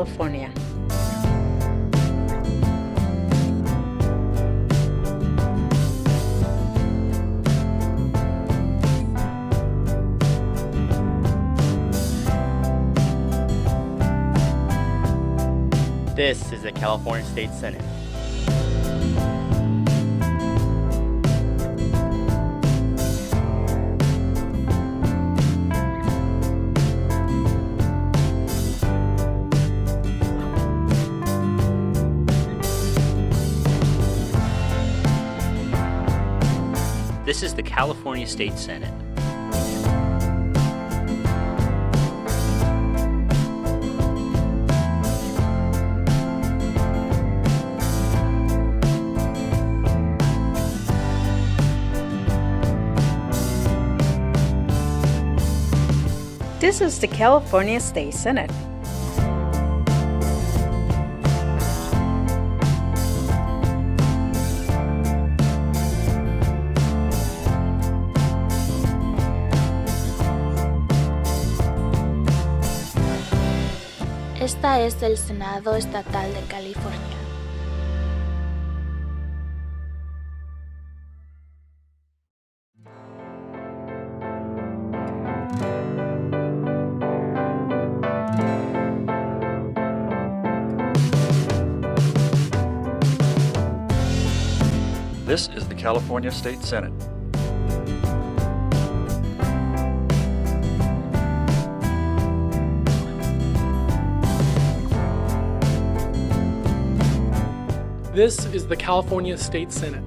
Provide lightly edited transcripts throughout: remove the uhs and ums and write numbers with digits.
California. This is the California State Senate. This is the California State Senate. This is the California State Senate. Esta es el Senado Estatal de California. This is the California State Senate. This is the California State Senate.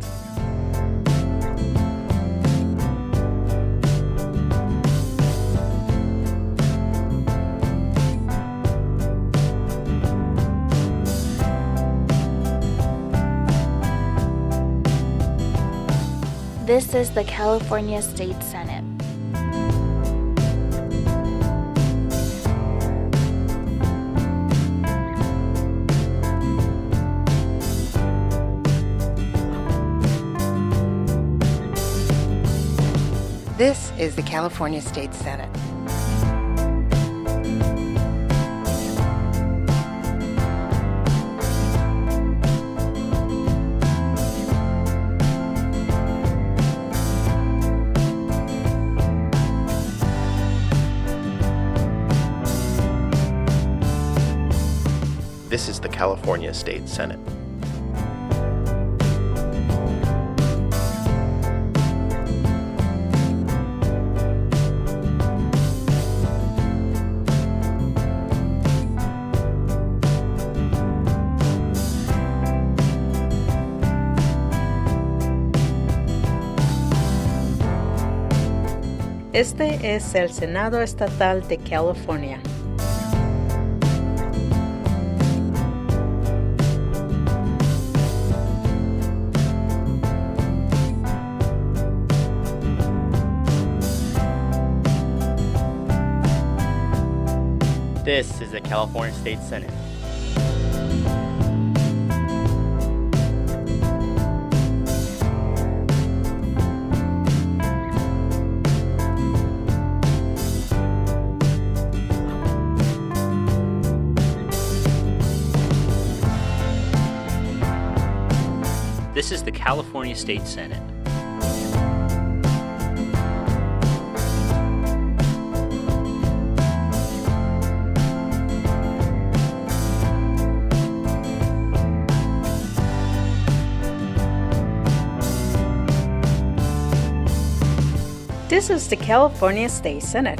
This is the California State Senate. This is the California State Senate. This is the California State Senate. Este es el Senado Estatal de California. This is the California State Senate. This is the California State Senate. This is the California State Senate.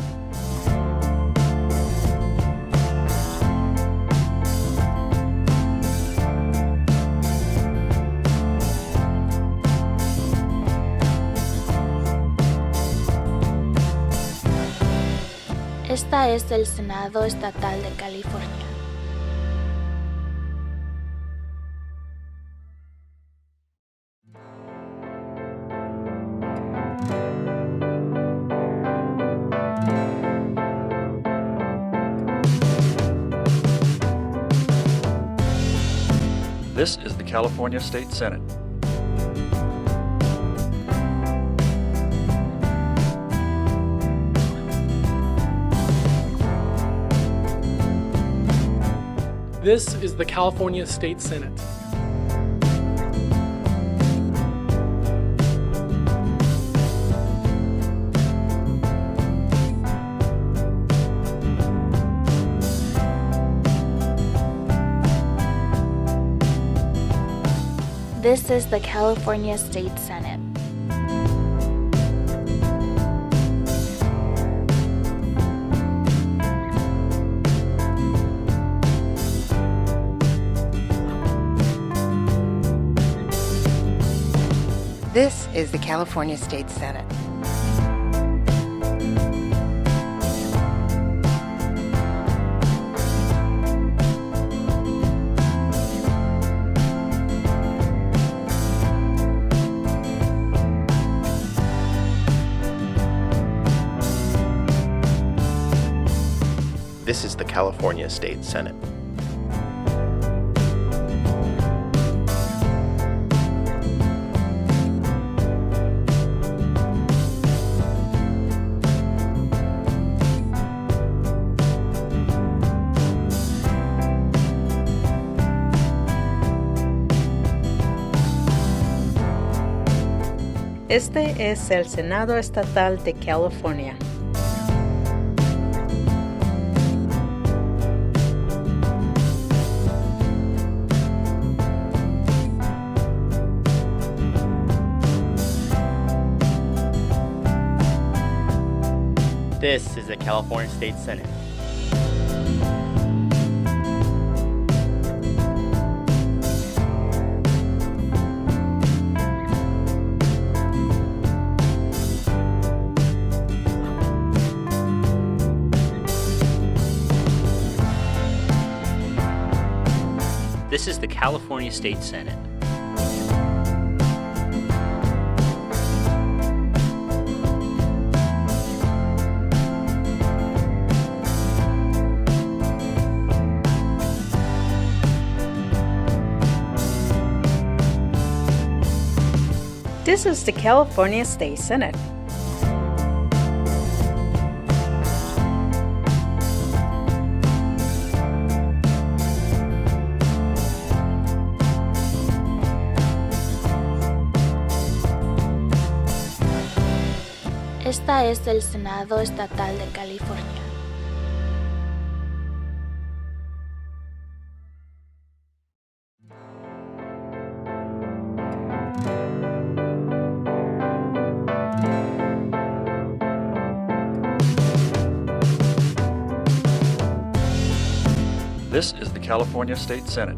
Esta es el Senado Estatal de California. This is the California State Senate. This is the California State Senate. This is the California State Senate. This is the California State Senate. This is the California State Senate. Este es el Senado Estatal de California. This is the California State Senate. This is the California State Senate. This is the California State Senate. Esta es el Senado Estatal de California. This is the California State Senate.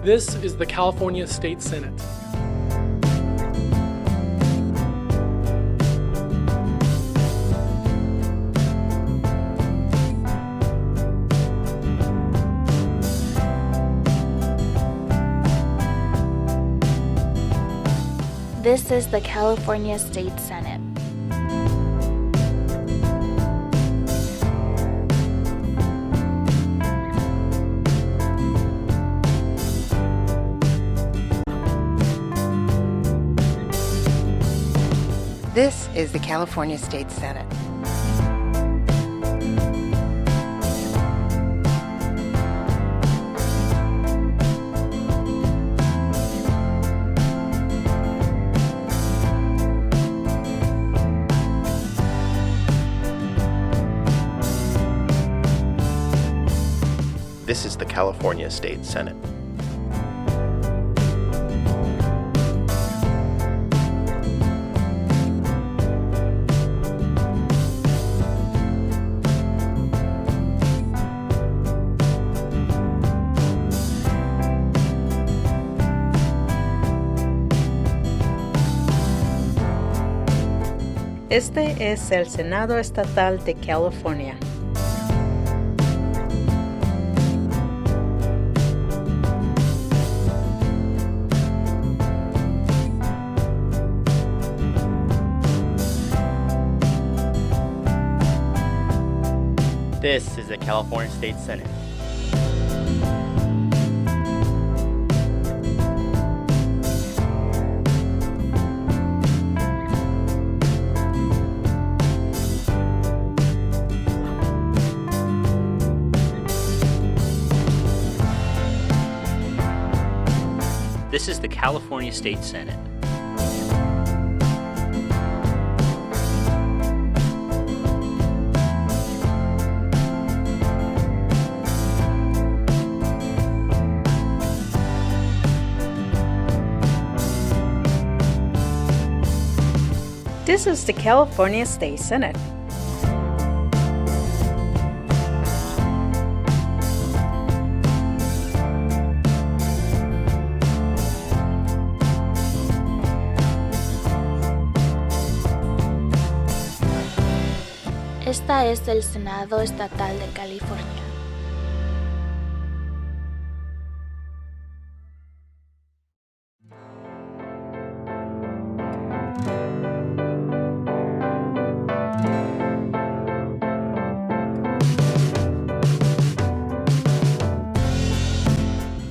This is the California State Senate. This is the California State Senate. This is the California State Senate. This is the California State Senate. Este es el Senado Estatal de California. This is the California State Senate. California State Senate. This is the California State Senate. Esta es el Senado Estatal de California.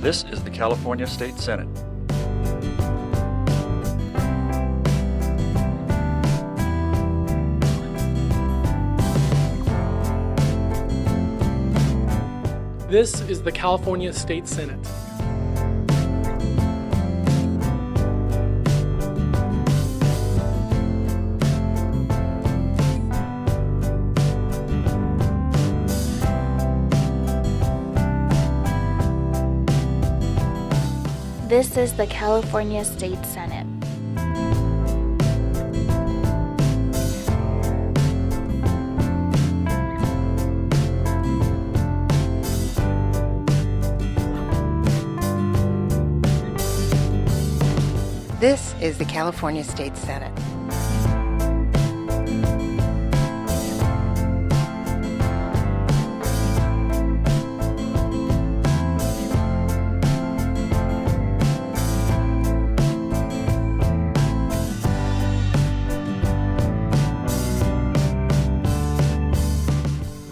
This is the California State Senate. This is the California State Senate. This is the California State Senate. This is the California State Senate.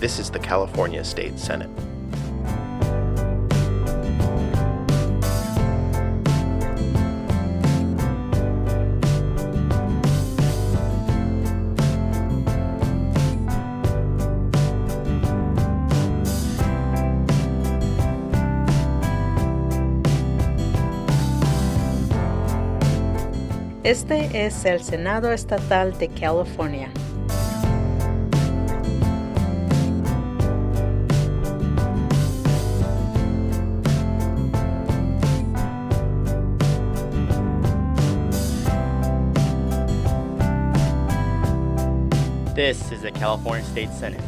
This is the California State Senate. Este es el Senado Estatal de California. This is the California State Senate.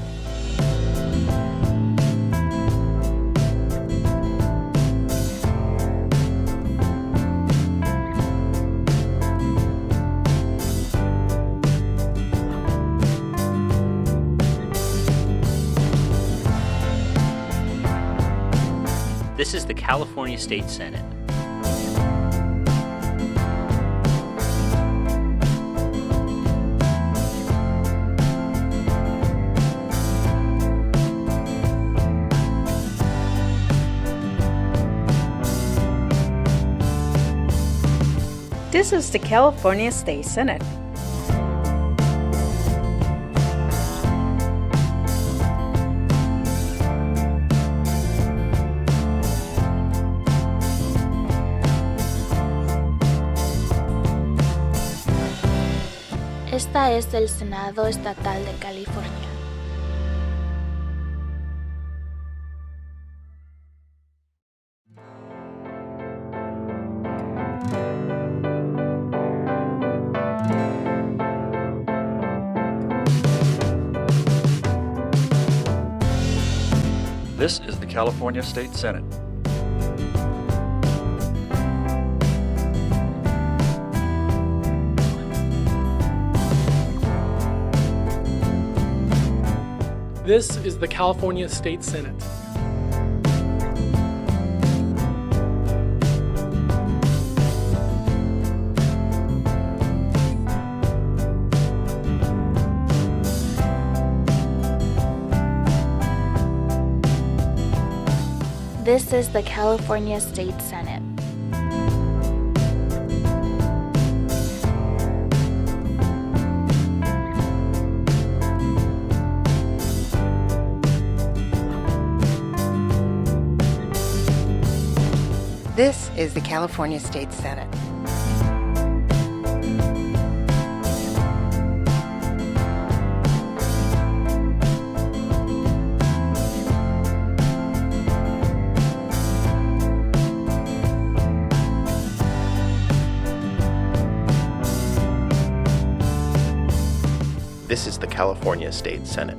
This is the California State Senate. This is the California State Senate. Esta es el Senado Estatal de California. This is the California State Senate. This is the California State Senate. This is the California State Senate. This is the California State Senate. This is the California State Senate.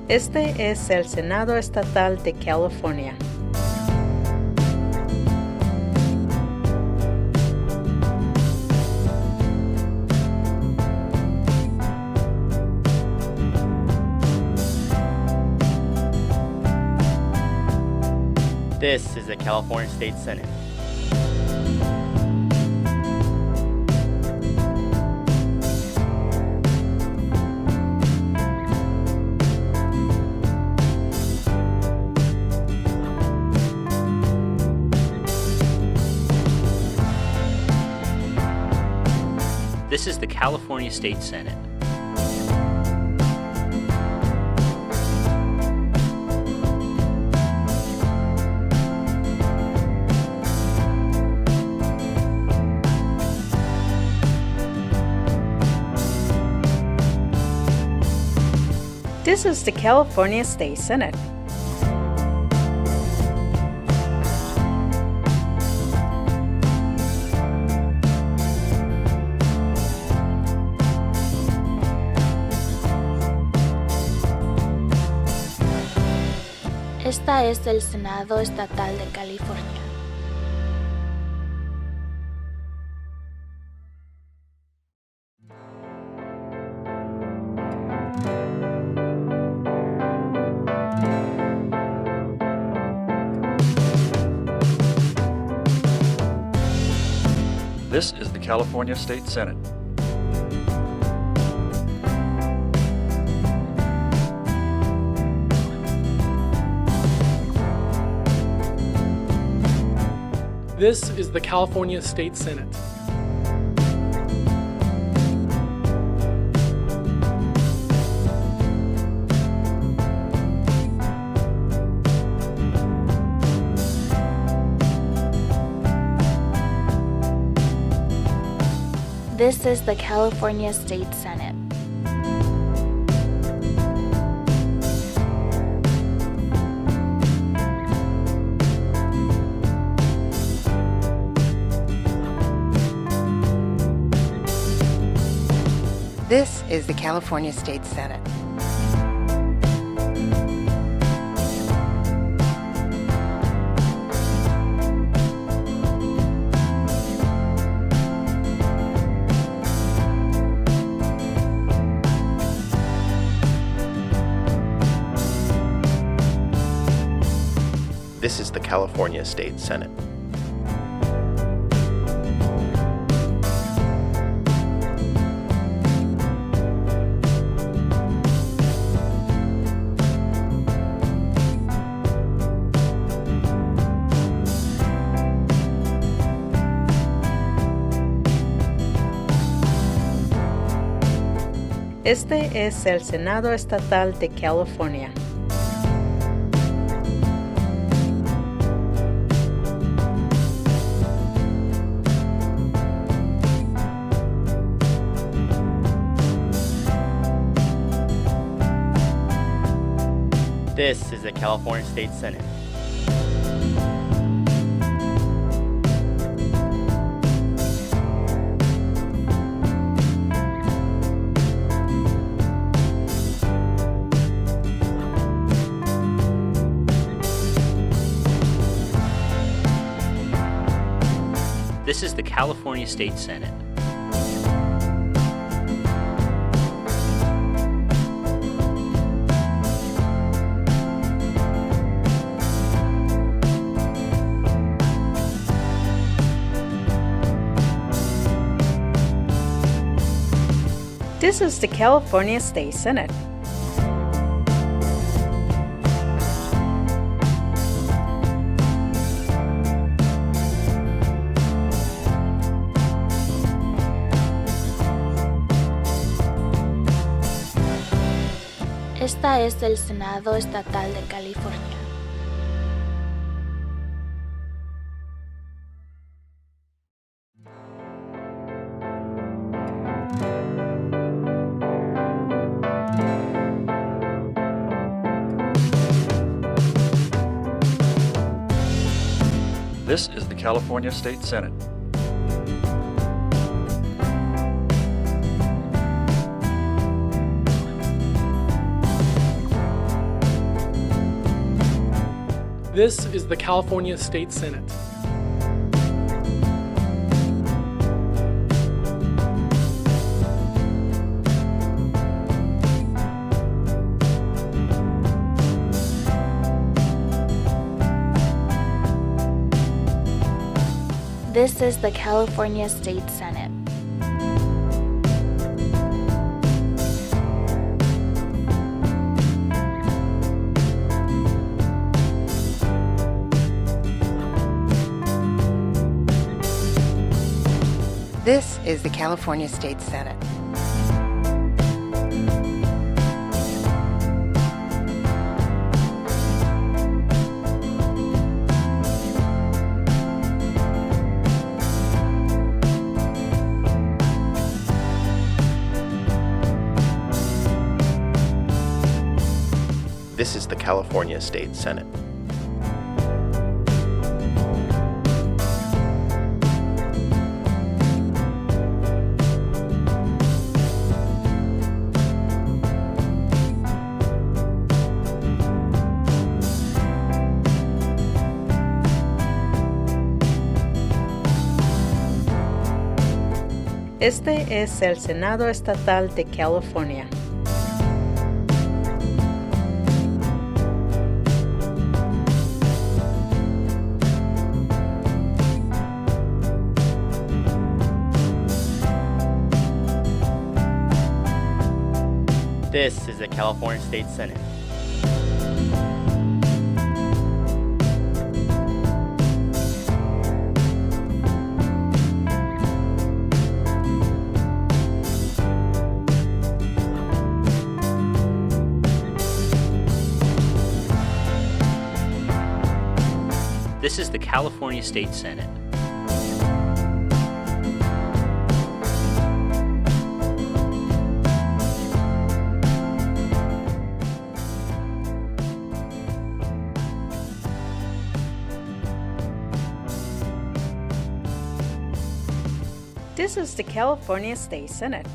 Este es el Senado Estatal de California. This is the California State Senate. This is the California State Senate. This is the California State Senate. Esta es el Senado Estatal de California. This is the California State Senate. This is the California State Senate. This is the California State Senate. This is the California State Senate. This is the California State Senate. Este es el Senado Estatal de California. This is the California State Senate. This is the California State Senate. This is the California State Senate. Esta es el Senado Estatal de California. This is the California State Senate. This is the California State Senate. This is the California State Senate. This is the California State Senate. This is the California State Senate. Este es el Senado Estatal de California. This is the California State Senate. This is the California State Senate. This is the California State Senate.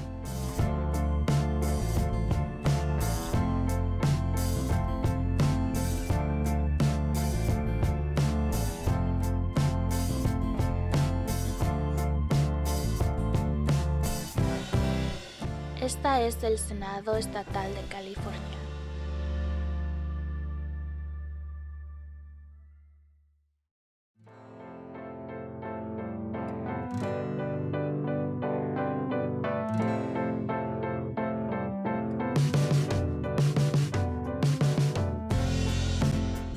Esta es el Senado Estatal de California.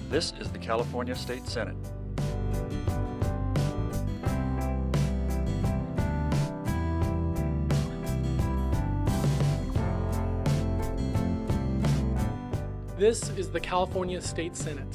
This is the California State Senate. This is the California State Senate.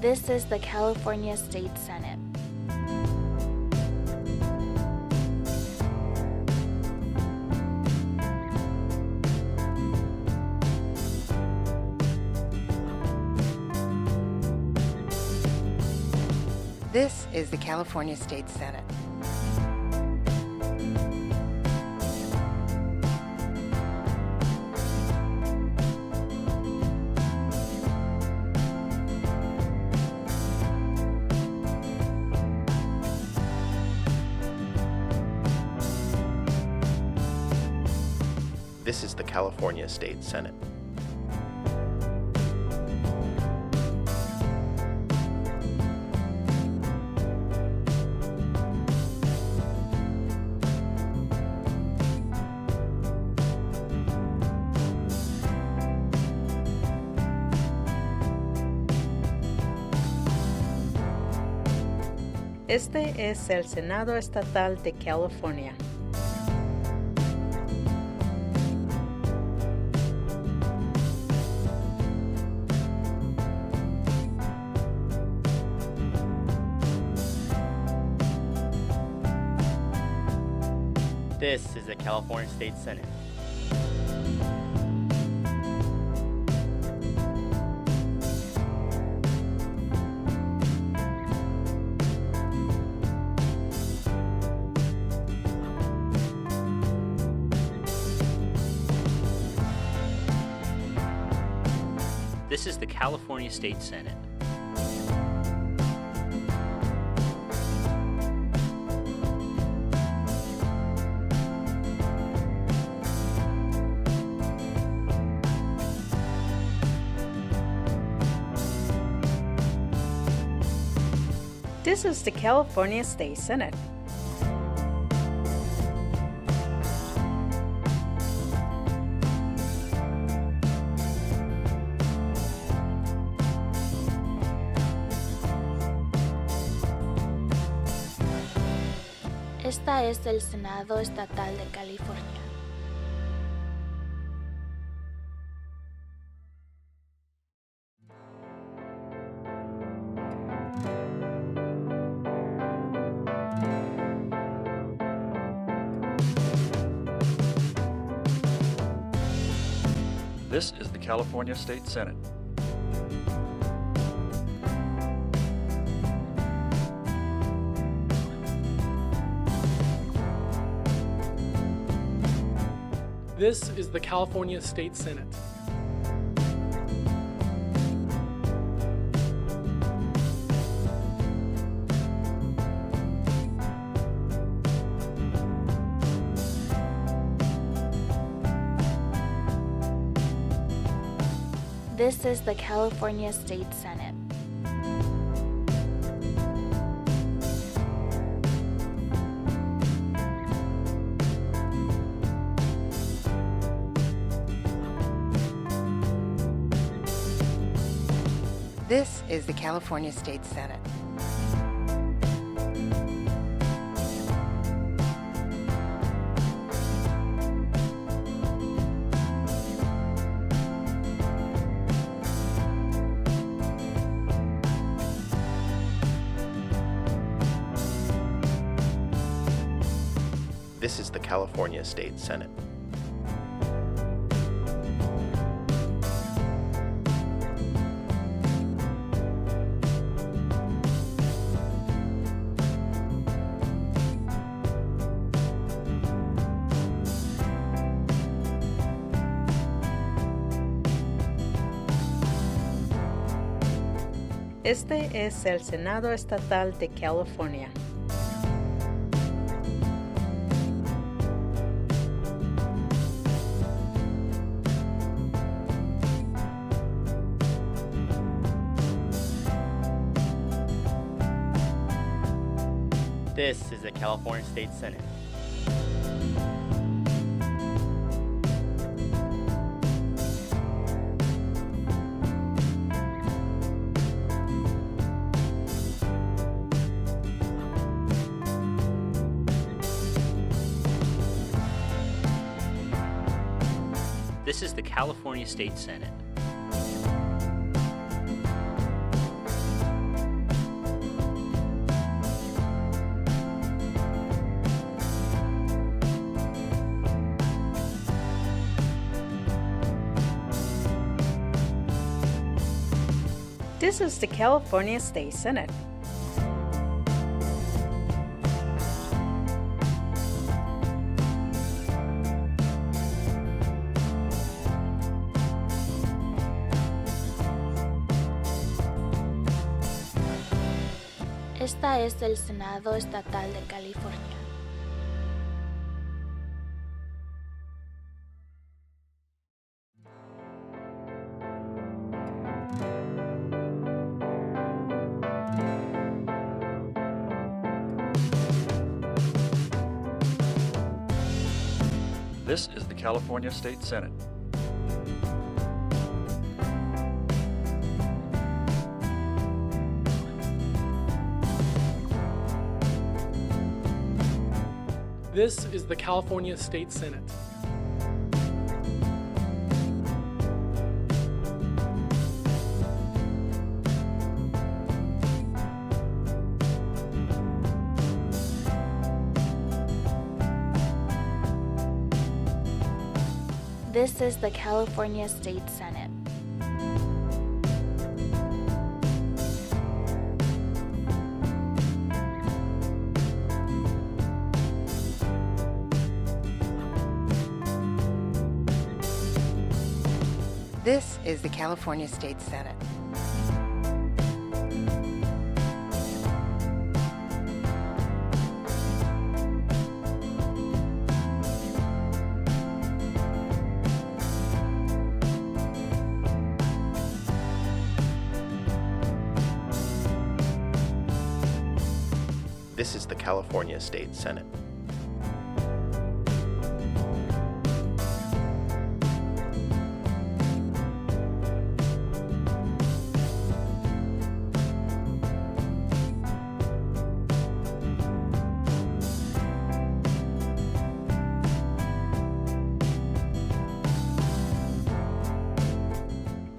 This is the California State Senate. This is the California State Senate. This is the California State Senate. Este es el Senado Estatal de California. This is the California State Senate. This is the California State Senate. This is the California State Senate. Esta es el Senado Estatal de California. This is the California State Senate. This is the California State Senate. This is the California State Senate. This is the California State Senate. This is the California State Senate. Este es el Senado Estatal de California. This is the California State Senate. This is the California State Senate. This is the California State Senate. Esta es el Senado Estatal de California. This is the California State Senate. This is the California State Senate. This is the California State Senate. This is the California State Senate. This is the California State Senate.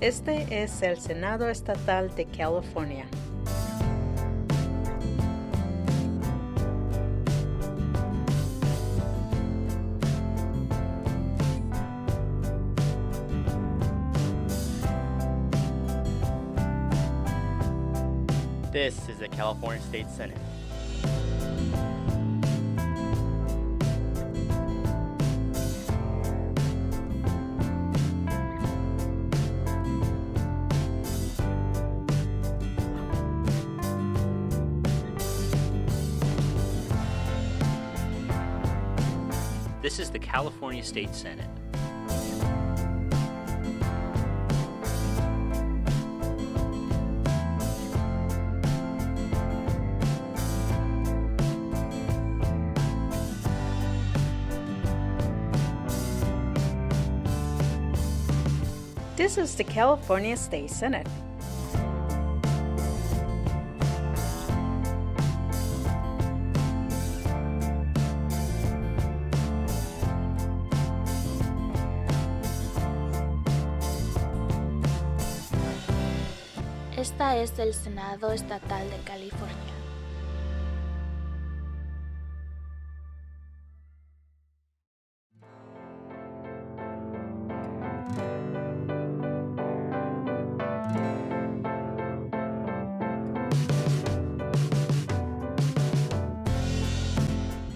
Este es el Senado Estatal de California. This is the California State Senate. This is the California State Senate. This is the California State Senate. Esta es el Senado Estatal de California.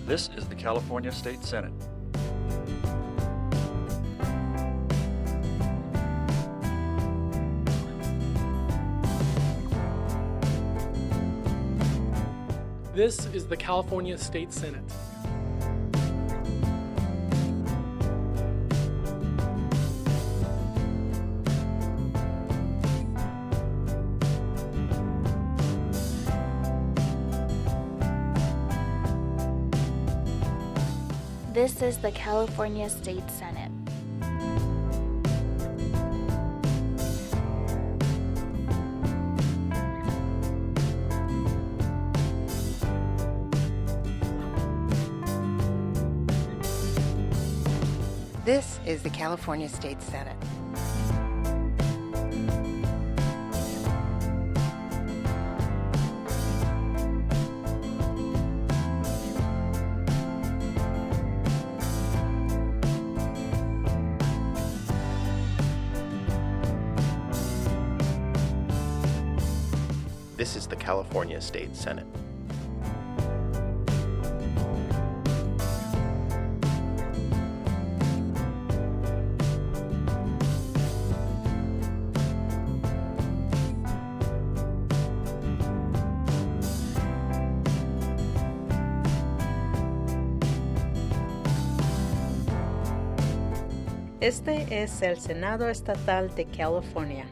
This is the California State Senate. This is the California State Senate. This is the California State Senate. This is the California State Senate. This is the California State Senate. Este es el Senado Estatal de California.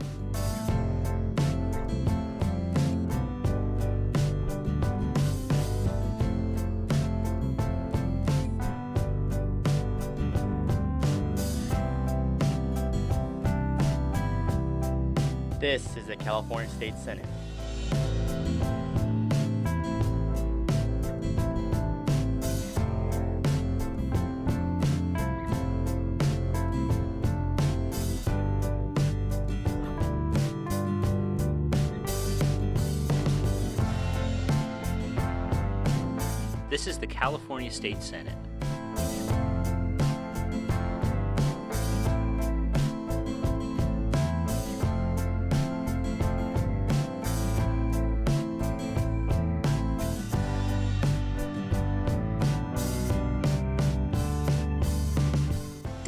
This is the California State Senate. This is the California State Senate.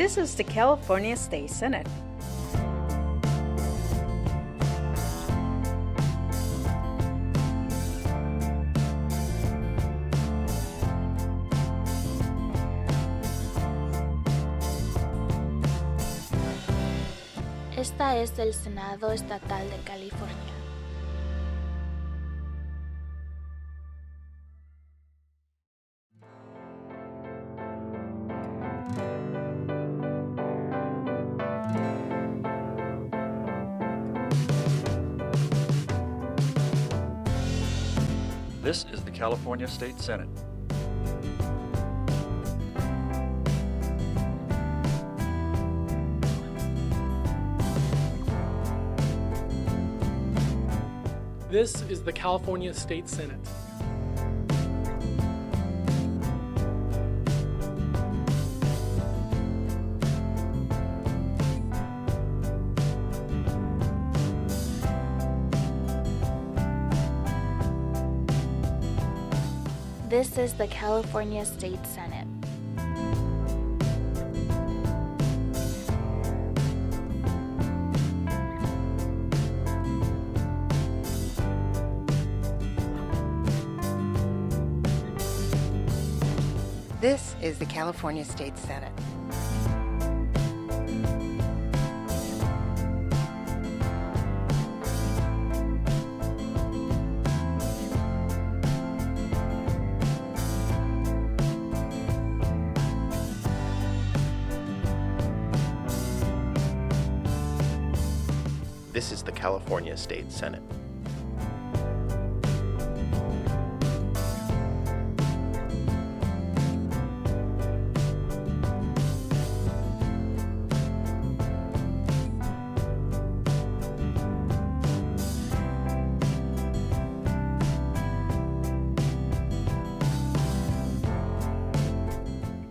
This is the California State Senate. Esta es el Senado Estatal de California. This is the California State Senate. This is the California State Senate. This is the California State Senate. This is the California State Senate. This is the California State Senate.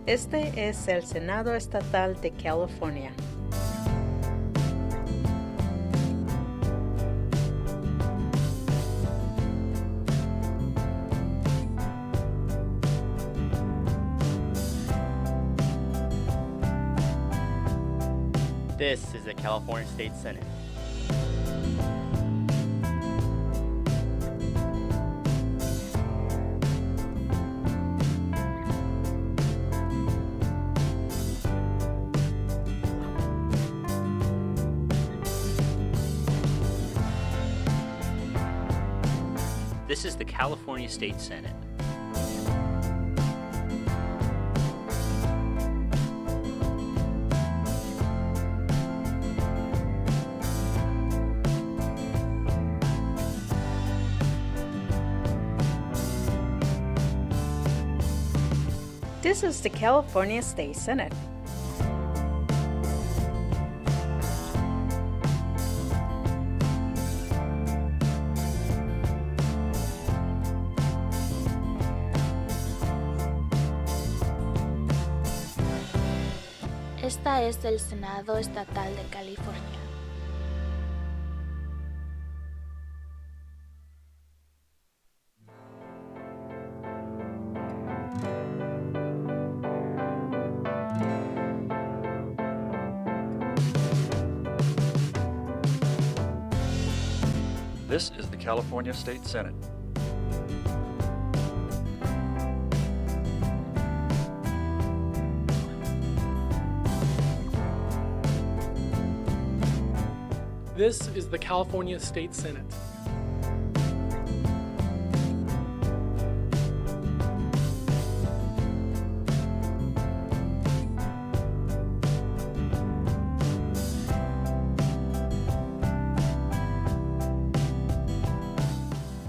Este es el Senado Estatal de California. This is the California State Senate. This is the California State Senate. This is the California State Senate. Esta es el Senado Estatal de California. This is the California State Senate. This is the California State Senate.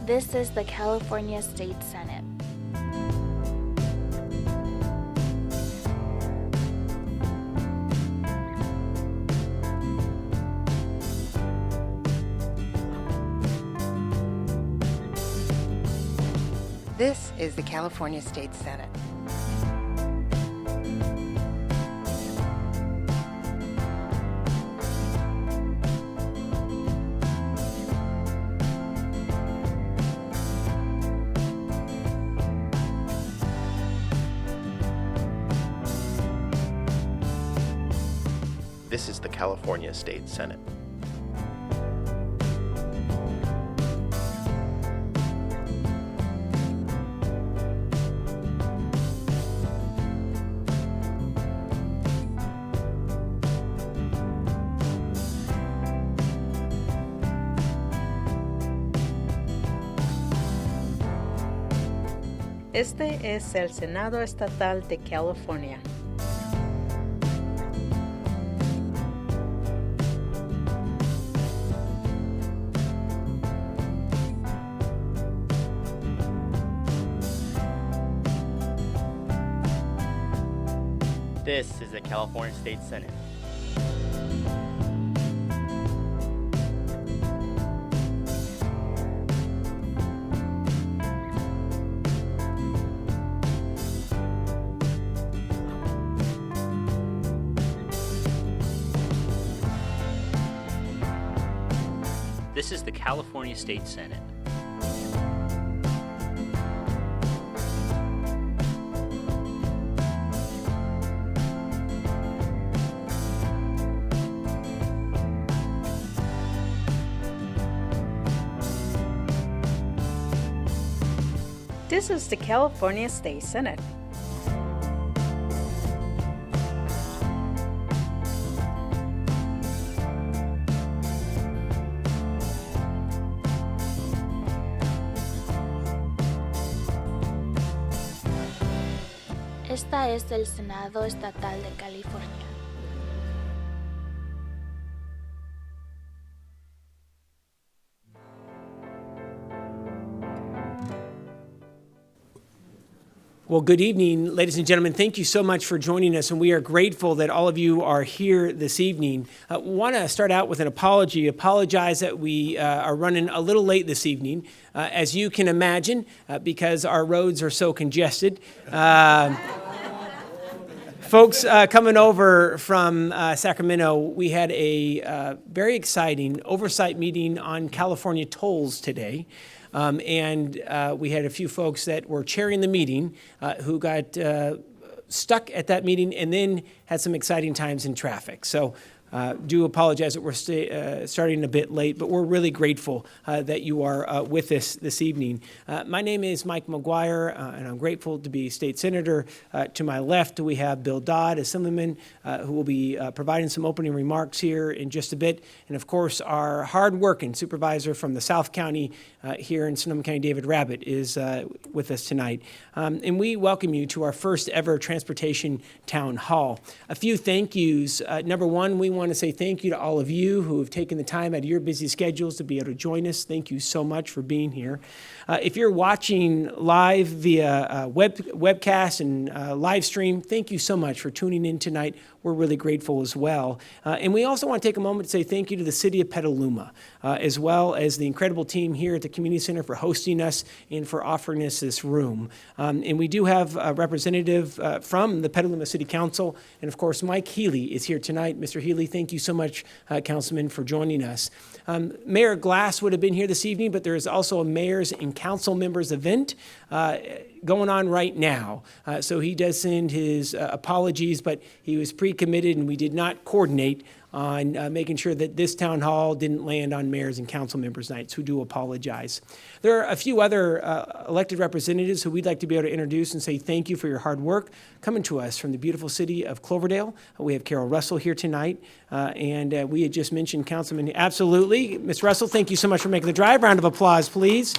This is the California State Senate. This is the California State Senate. This is the California State Senate. Este es el Senado Estatal de California. This is the California State Senate. This is the California State Senate. This is the California State Senate. Esta es el Senado Estatal de California. Well, good evening, ladies and gentlemen. Thank you so much for joining us, and we are grateful that all of you are here this evening. I want to start out with an apology. Apologize that we are running a little late this evening. As you can imagine, because our roads are so congested. Folks coming over from Sacramento, we had a very exciting oversight meeting on California tolls today. And we had a few folks that were chairing the meeting who got stuck at that meeting and then had some exciting times in traffic. So do apologize that we're starting a bit late, but we're really grateful that you are with us this evening. My name is Mike McGuire, and I'm grateful to be state senator. To my left, we have Bill Dodd, Assemblyman, who will be providing some opening remarks here in just a bit. And of course, our hard-working supervisor from the South County here in Sonoma County, David Rabbit, is with us tonight. And we welcome you to our first ever Transportation Town Hall. A few thank yous. Number one, we want to say thank you to all of you who have taken the time out of your busy schedules to be able to join us. Thank you so much for being here. If you're watching live via webcast and live stream, thank you so much for tuning in tonight. We're really grateful as well. And we also want to take a moment to say thank you to the city of Petaluma, as well as the incredible team here at the Community Center for hosting us and for offering us this room. And we do have a representative from the Petaluma City Council. And of course, Mike Healy is here tonight. Mr. Healy, thank you so much, Councilman, for joining us. Mayor Glass would have been here this evening, but there is also a mayors and council members event going on right now. So he does send his apologies, but he was pre-committed and we did not coordinate on making sure that this town hall didn't land on mayors and council members' nights, who do apologize. There are a few other elected representatives who we'd like to be able to introduce and say thank you for your hard work. Coming to us from the beautiful city of Cloverdale, we have Carol Russell here tonight. And we had just mentioned Councilman, absolutely. Ms. Russell, thank you so much for making the drive. Round of applause, please.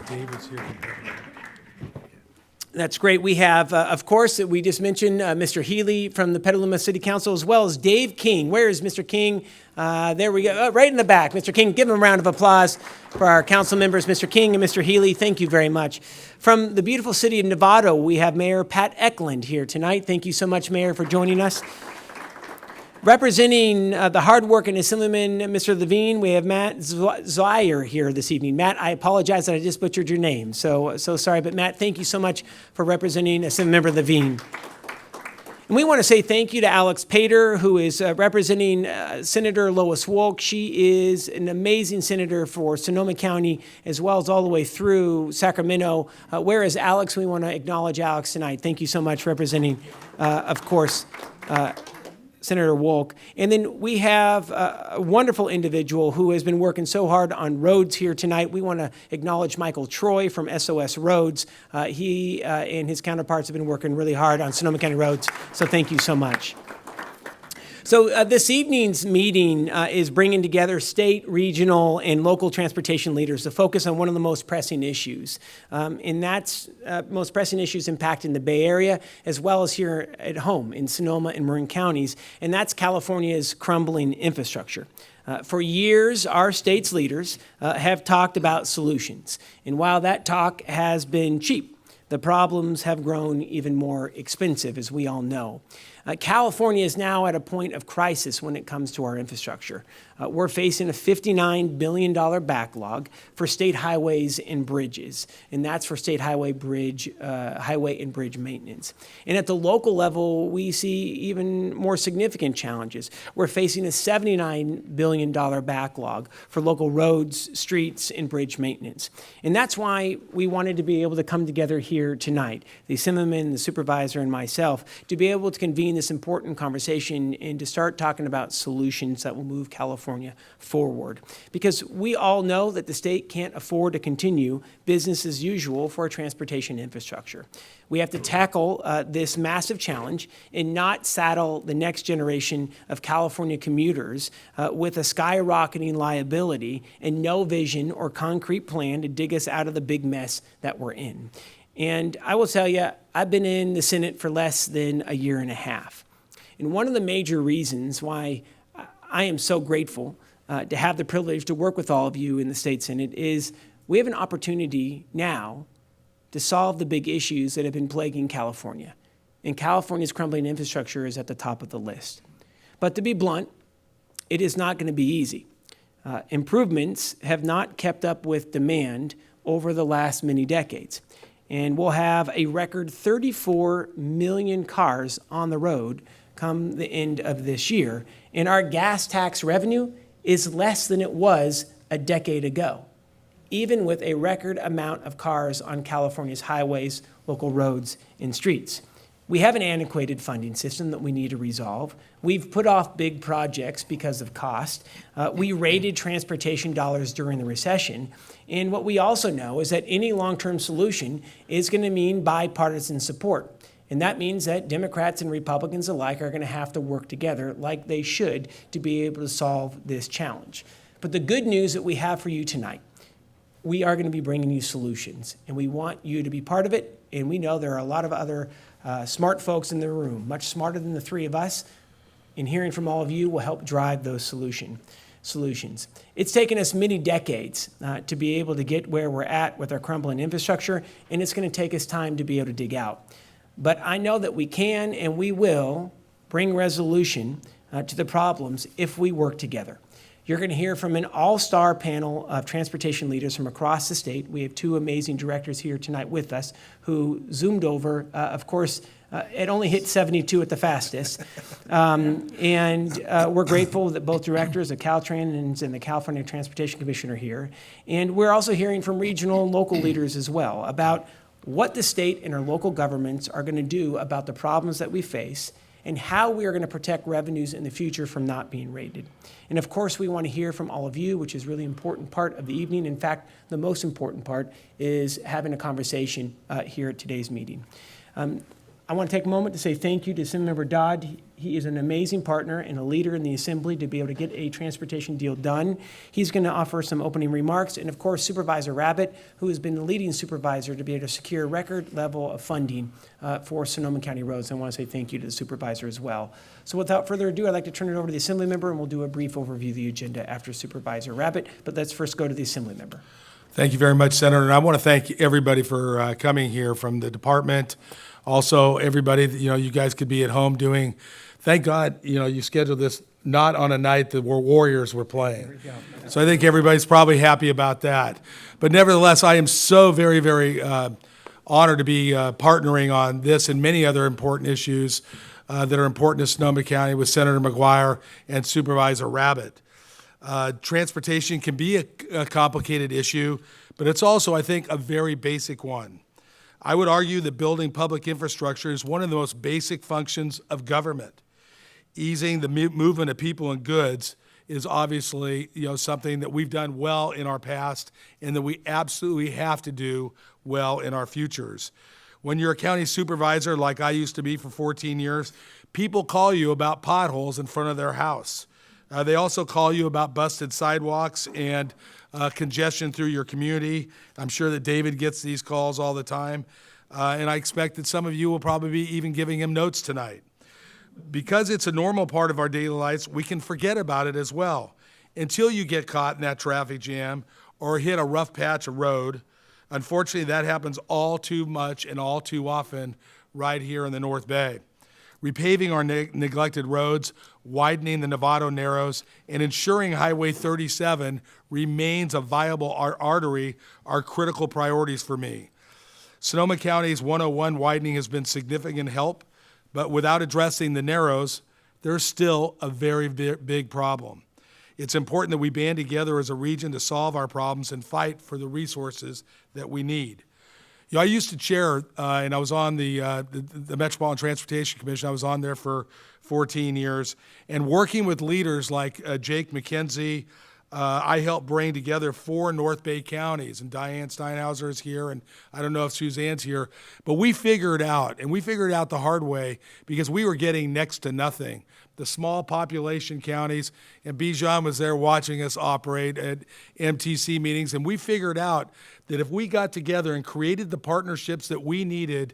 David's here. That's great. We have, of course, we just mentioned Mr. Healy from the Petaluma City Council, as well as Dave King. Where is Mr. King? There we go. Right in the back. Mr. King, give him a round of applause for our council members, Mr. King and Mr. Healy. Thank you very much. From the beautiful city of Novato, we have Mayor Pat Eklund here tonight. Thank you so much, Mayor, for joining us. Representing the hard-working Assemblyman, Mr. Levine, we have Matt Zweier here this evening. Matt, I apologize that I just butchered your name. So sorry, but Matt, thank you so much for representing Assemblymember Levine. And we want to say thank you to Alex Pater, who is representing Senator Lois Wolk. She is an amazing senator for Sonoma County, as well as all the way through Sacramento. Where is Alex? We want to acknowledge Alex tonight. Thank you so much for representing, of course, Senator Wolk. And then we have a wonderful individual who has been working so hard on roads here tonight. We want to acknowledge Michael Troy from SOS Roads. He and his counterparts have been working really hard on Sonoma County roads, so thank you so much. So this evening's meeting is bringing together state, regional, and local transportation leaders to focus on one of the most pressing issues. And that's most pressing issues impacting the Bay Area as well as here at home in Sonoma and Marin counties, and that's California's crumbling infrastructure. For years, our state's leaders have talked about solutions. And while that talk has been cheap, the problems have grown even more expensive, as we all know. California is now at a point of crisis when it comes to our infrastructure. We're facing a $59 billion backlog for state highways and bridges, and that's for state highway and bridge maintenance. And at the local level, we see even more significant challenges. We're facing a $79 billion backlog for local roads, streets, and bridge maintenance. And that's why we wanted to be able to come together here tonight, the Assemblyman, the Supervisor, and myself, to be able to convene this important conversation and to start talking about solutions that will move California forward. Because we all know that the state can't afford to continue business as usual for our transportation infrastructure. We have to tackle this massive challenge and not saddle the next generation of California commuters with a skyrocketing liability and no vision or concrete plan to dig us out of the big mess that we're in. And I will tell you, I've been in the Senate for less than a year and a half. And one of the major reasons why I am so grateful to have the privilege to work with all of you in the state Senate is we have an opportunity now to solve the big issues that have been plaguing California. And California's crumbling infrastructure is at the top of the list. But to be blunt, it is not going to be easy. Improvements have not kept up with demand over the last many decades. And we'll have a record 34 million cars on the road come the end of this year. And our gas tax revenue is less than it was a decade ago, even with a record amount of cars on California's highways, local roads, and streets. We have an antiquated funding system that we need to resolve. We've put off big projects because of cost. We raided transportation dollars during the recession. And what we also know is that any long-term solution is going to mean bipartisan support. And that means that Democrats and Republicans alike are going to have to work together like they should to be able to solve this challenge. But the good news that we have for you tonight, we are going to be bringing you solutions. And we want you to be part of it. And we know there are a lot of other smart folks in the room, much smarter than the three of us. And hearing from all of you will help drive those solutions. It's taken us many decades to be able to get where we're at with our crumbling infrastructure, and it's going to take us time to be able to dig out. But I know that we can and we will bring resolution to the problems if we work together. You're going to hear from an all-star panel of transportation leaders from across the state. We have two amazing directors here tonight with us who zoomed over. Of course, it only hit 72 at the fastest. And we're grateful that both directors, the Caltrans and the California Transportation Commission, are here. And we're also hearing from regional and local leaders as well about what the state and our local governments are going to do about the problems that we face and how we are going to protect revenues in the future from not being raided. And of course, we want to hear from all of you, which is a really important part of the evening. In fact, the most important part is having a conversation here at today's meeting. I want to take a moment to say thank you to Assemblymember Dodd. He is an amazing partner and a leader in the Assembly to be able to get a transportation deal done. He's going to offer some opening remarks. And of course, Supervisor Rabbit, who has been the leading supervisor to be able to secure a record level of funding for Sonoma County roads. I want to say thank you to the supervisor as well. So without further ado, I'd like to turn it over to the Assemblymember, and we'll do a brief overview of the agenda after Supervisor Rabbit. But let's first go to the Assemblymember. Thank you very much, Senator. And I want to thank everybody for coming here from the department. Also, everybody, you guys could be at home doing, thank God, you scheduled this not on a night that Warriors were playing. So I think everybody's probably happy about that. But nevertheless, I am so very, very honored to be partnering on this and many other important issues that are important to Sonoma County with Senator McGuire and Supervisor Rabbit. Transportation can be a complicated issue, but it's also, I think, a very basic one. I would argue that building public infrastructure is one of the most basic functions of government. easing the movement of people and goods is obviously, something that we've done well in our past and that we absolutely have to do well in our futures. When you're a county supervisor, like I used to be for 14 years, people call you about potholes in front of their house. They also call you about busted sidewalks and congestion through your community. I'm sure that David gets these calls all the time, and I expect that some of you will probably be even giving him notes tonight. Because it's a normal part of our daily lives, we can forget about it as well until you get caught in that traffic jam or hit a rough patch of road. Unfortunately, that happens all too much and all too often right here in the North Bay. Repaving our neglected roads, widening the Novato Narrows, and ensuring Highway 37 remains a viable artery are critical priorities for me. Sonoma County's 101 widening has been significant help, but without addressing the Narrows, there's still a very big problem. It's important that we band together as a region to solve our problems and fight for the resources that we need. I used to chair, and I was on the Metropolitan Transportation Commission. I was on there for 14 years. And working with leaders like Jake McKenzie, I helped bring together 4 North Bay counties, and Diane Steinhauser is here, and I don't know if Suzanne's here, but we figured out the hard way because we were getting next to nothing. The small population counties, and Bijan was there watching us operate at MTC meetings, and we figured out that if we got together and created the partnerships that we needed,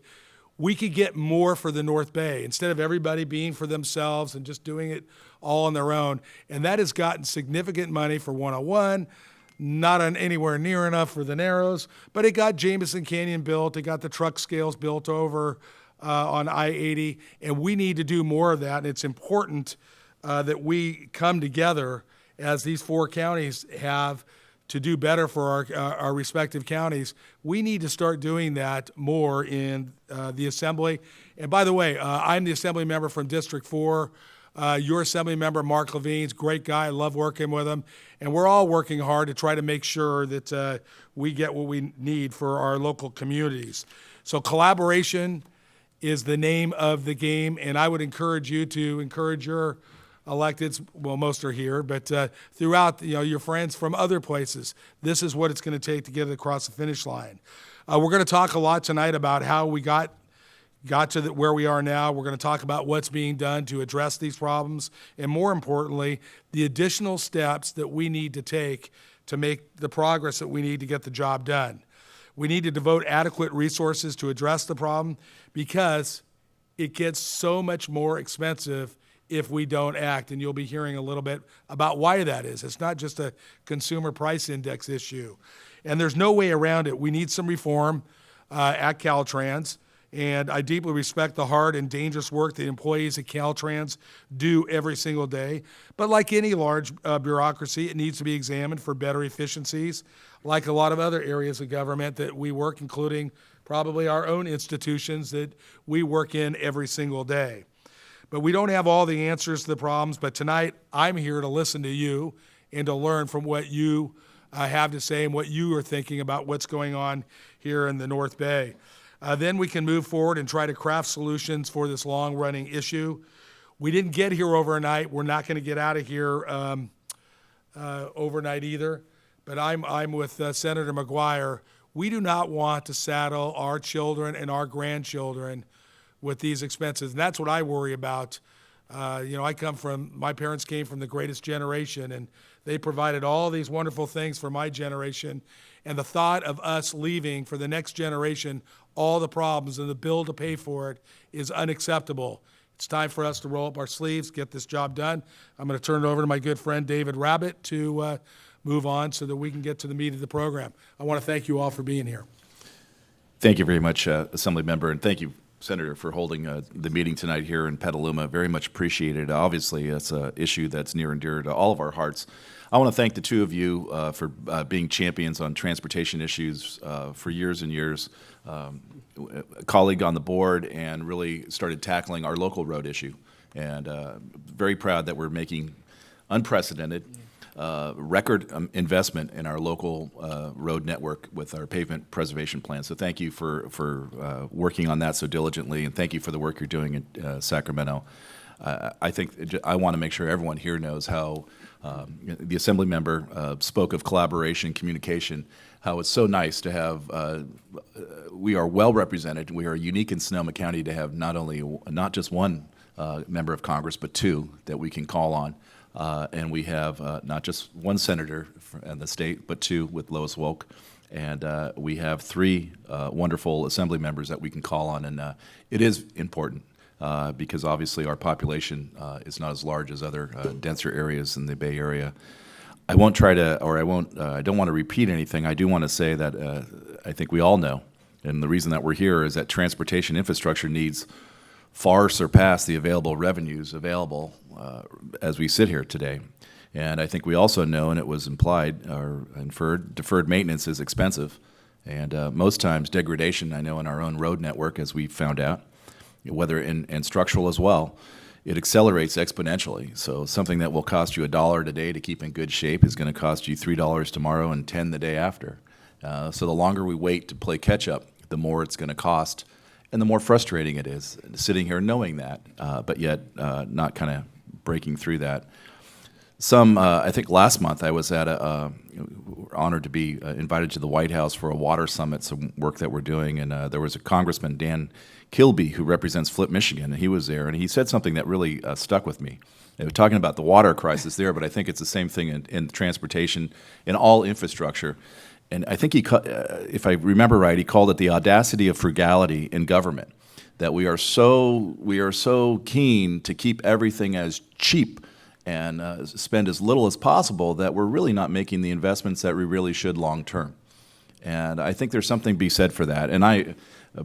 we could get more for the North Bay instead of everybody being for themselves and just doing it all on their own. And that has gotten significant money for 101, not on anywhere near enough for the Narrows, but it got Jameson Canyon built. It got the truck scales built over on I-80, and we need to do more of that. And it's important that we come together as these 4 counties have to do better for our respective counties. We need to start doing that more in the Assembly. And by the way, I'm the Assembly member from District 4. Your Assembly member, Mark Levine's great guy. I love working with him. And we're all working hard to try to make sure that we get what we need for our local communities. So collaboration is the name of the game, and I would encourage you to encourage your electeds, well, most are here, but throughout, your friends from other places. This is what it's going to take to get it across the finish line. We're going to talk a lot tonight about how we got to where we are now. We're going to talk about what's being done to address these problems, and more importantly, the additional steps that we need to take to make the progress that we need to get the job done. We need to devote adequate resources to address the problem because it gets so much more expensive if we don't act, and you'll be hearing a little bit about why that is. It's not just a consumer price index issue, and there's no way around it. We need some reform at Caltrans, and I deeply respect the hard and dangerous work that employees at Caltrans do every single day. But like any large bureaucracy, it needs to be examined for better efficiencies, like a lot of other areas of government that we work, including probably our own institutions that we work in every single day. But we don't have all the answers to the problems, but tonight I'm here to listen to you and to learn from what you have to say and what you are thinking about what's going on here in the North Bay. Then we can move forward and try to craft solutions for this long-running issue. We didn't get here overnight. We're not going to get out of here overnight either. But I'm with Senator McGuire. We do not want to saddle our children and our grandchildren with these expenses. And that's what I worry about. My parents came from the greatest generation, and they provided all these wonderful things for my generation. And the thought of us leaving for the next generation all the problems and the bill to pay for it is unacceptable. It's time for us to roll up our sleeves, get this job done. I'm going to turn it over to my good friend David Rabbit to move on so that we can get to the meat of the program. I want to thank you all for being here. Thank you very much, Assembly Member, and thank you, Senator, for holding the meeting tonight here in Petaluma. Very much appreciated. Obviously, it's an issue that's near and dear to all of our hearts. I want to thank the two of you for being champions on transportation issues for years and years. A colleague on the board and really started tackling our local road issue. And very proud that we're making unprecedented record investment in our local road network with our pavement preservation plan. So thank you for working on that so diligently, and thank you for the work you're doing in Sacramento. I think I want to make sure everyone here knows how the Assembly member spoke of collaboration, communication, how it's so nice to have, we are well represented. We are unique in Sonoma County to have not just one member of Congress, but two that we can call on. And we have not just one senator in the state, but two with Lois Wolk. And we have three wonderful Assembly members that we can call on. And it is important because obviously our population is not as large as other denser areas in the Bay Area. I won't try to, or I don't want to repeat anything. I do want to say that I think we all know, and the reason that we're here is that transportation infrastructure needs far surpass the available revenues available as we sit here today. And I think we also know, and it was implied or inferred, deferred maintenance is expensive. And most times degradation, I know in our own road network, as we found out, whether and structural as well, it accelerates exponentially. So something that will cost you $1 today to keep in good shape is going to cost you $3 tomorrow and $10 the day after. So the longer we wait to play catch up, the more it's going to cost, and the more frustrating it is sitting here knowing that, but yet not kind of breaking through that. I think last month I was at honored to be invited to the White House for a water summit, some work that we're doing, and there was a Congressman, Dan Kilby, who represents Flint, Michigan, and he was there, and he said something that really stuck with me. They were talking about the water crisis there, but I think it's the same thing in transportation, in all infrastructure. And I think if I remember right, he called it the audacity of frugality in government, that we are so keen to keep everything as cheap and spend as little as possible that we're really not making the investments that we really should long term. And I think there's something to be said for that. And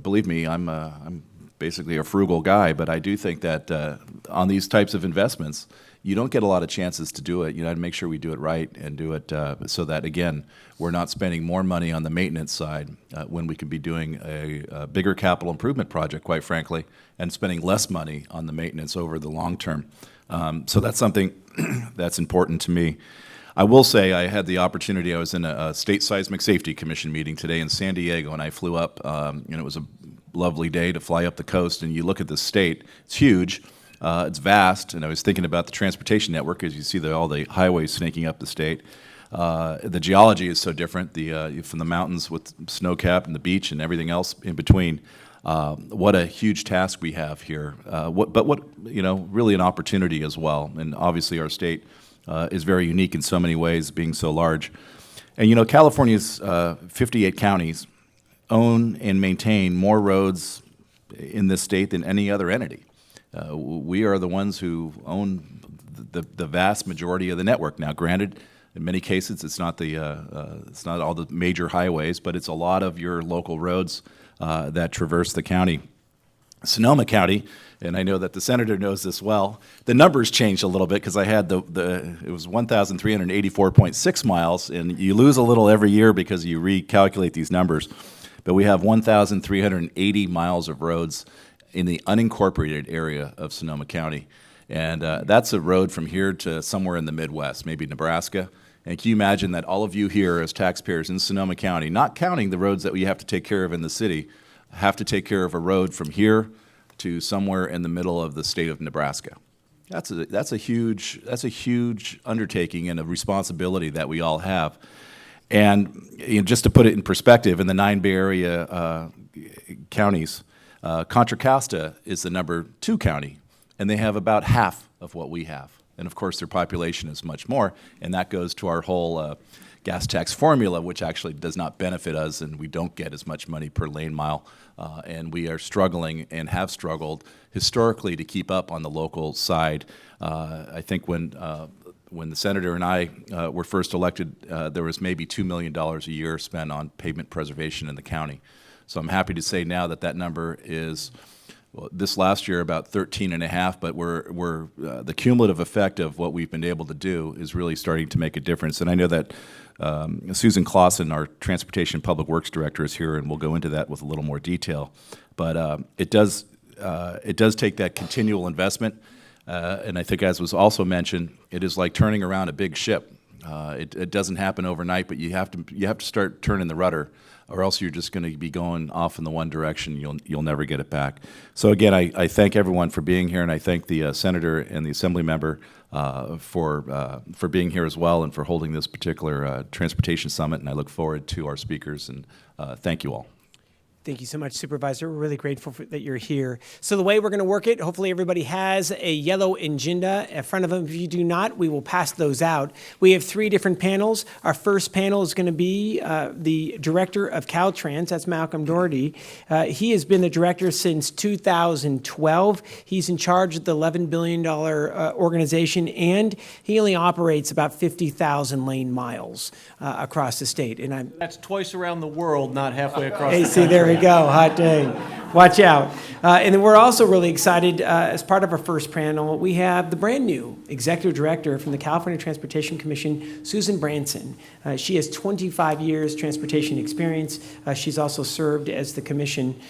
believe me, I'm basically a frugal guy, but I do think that on these types of investments, you don't get a lot of chances to do it. You know, to make sure we do it right and do it so that, again, we're not spending more money on the maintenance side when we could be doing a bigger capital improvement project, quite frankly, and spending less money on the maintenance over the long term. So that's something that's important to me. I will say I had the opportunity, I was in a State Seismic Safety Commission meeting today in San Diego, and I flew up, and it was a lovely day to fly up the coast, and you look at the state, it's huge, it's vast, and I was thinking about the transportation network as you see all the highways snaking up the state. The geology is so different, from the mountains with snowcap and the beach and everything else in between. What a huge task we have here, but really an opportunity as well. And obviously our state is very unique in so many ways, being so large. And California's 58 counties own and maintain more roads in this state than any other entity. We are the ones who own the vast majority of the network. Now, granted, in many cases, it's not all the major highways, but it's a lot of your local roads that traverse the county. Sonoma County, and I know that the senator knows this well, the numbers changed a little bit because I had it was 1,384.6 miles, and you lose a little every year because you recalculate these numbers. But we have 1,380 miles of roads in the unincorporated area of Sonoma County. And that's a road from here to somewhere in the Midwest, maybe Nebraska. And can you imagine that all of you here as taxpayers in Sonoma County, not counting the roads that we have to take care of in the city, have to take care of a road from here to somewhere in the middle of the state of Nebraska? That's a huge undertaking and a responsibility that we all have. And just to put it in perspective, in the 9 Bay Area counties, Contra Costa is the number 2 county, and they have about half of what we have. And of course, their population is much more, and that goes to our whole gas tax formula, which actually does not benefit us, and we don't get as much money per lane mile. And we are struggling and have struggled historically to keep up on the local side. I think when the senator and I were first elected, there was maybe $2 million a year spent on pavement preservation in the county. So I'm happy to say now that number is, well, this last year about 13.5, but we're the cumulative effect of what we've been able to do is really starting to make a difference. And I know that Susan Clausen, our Transportation Public Works Director, is here, and we'll go into that with a little more detail. But it does take that continual investment, and I think, as was also mentioned, it is like turning around a big ship. It doesn't happen overnight, but you have to start turning the rudder or else you're just going to be going off in the one direction. You'll never get it back. So again, I thank everyone for being here, and I thank the senator and the assembly member for being here as well and for holding this particular transportation summit. And I look forward to our speakers, and thank you all. Thank you so much, Supervisor. We're really grateful that you're here. So the way we're going to work it, hopefully everybody has a yellow agenda in front of them. If you do not, we will pass those out. We have 3 different panels. Our first panel is going to be the director of Caltrans. That's Malcolm Doherty. He has been the director since 2012. He's in charge of the $11 billion organization, and he only operates about 50,000 lane miles across the state. And That's twice around the world, not halfway across Hey, the see, there we go. Hot day. Watch out. And then we're also really excited, as part of our first panel, we have the brand new executive director from the California Transportation Commission, Susan Branson. She has 25 years transportation experience. She's also served as the commission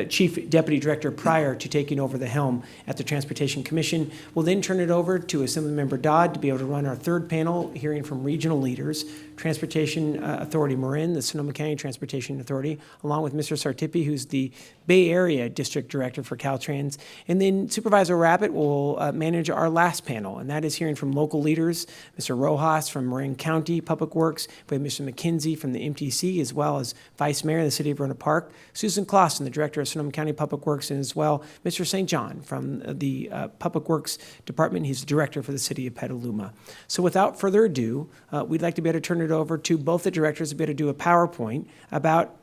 chief deputy director prior to taking over the helm at the Transportation Commission. We'll then turn it over to Assemblymember Dodd to be able to run our third panel, hearing from regional leaders, Transportation Authority Marin, the Sonoma County Transportation Authority, along with Mr. Sartipi, who's the Bay Area District Director for Caltrans. And then Supervisor Rabbit will manage our last panel, and that is hearing from local leaders, Mr. Rojas from Marin County Public Works, we have Mr. McKenzie from the MTC, as well as Vice Mayor of the City of Verona Park, Susan Clausen, the Director of Sonoma County Public Works, and as well Mr. St. John from the Public Works Department. He's the Director for the City of Petaluma. So without further ado, we'd like to be able to turn it over to both the directors to be able to do a PowerPoint about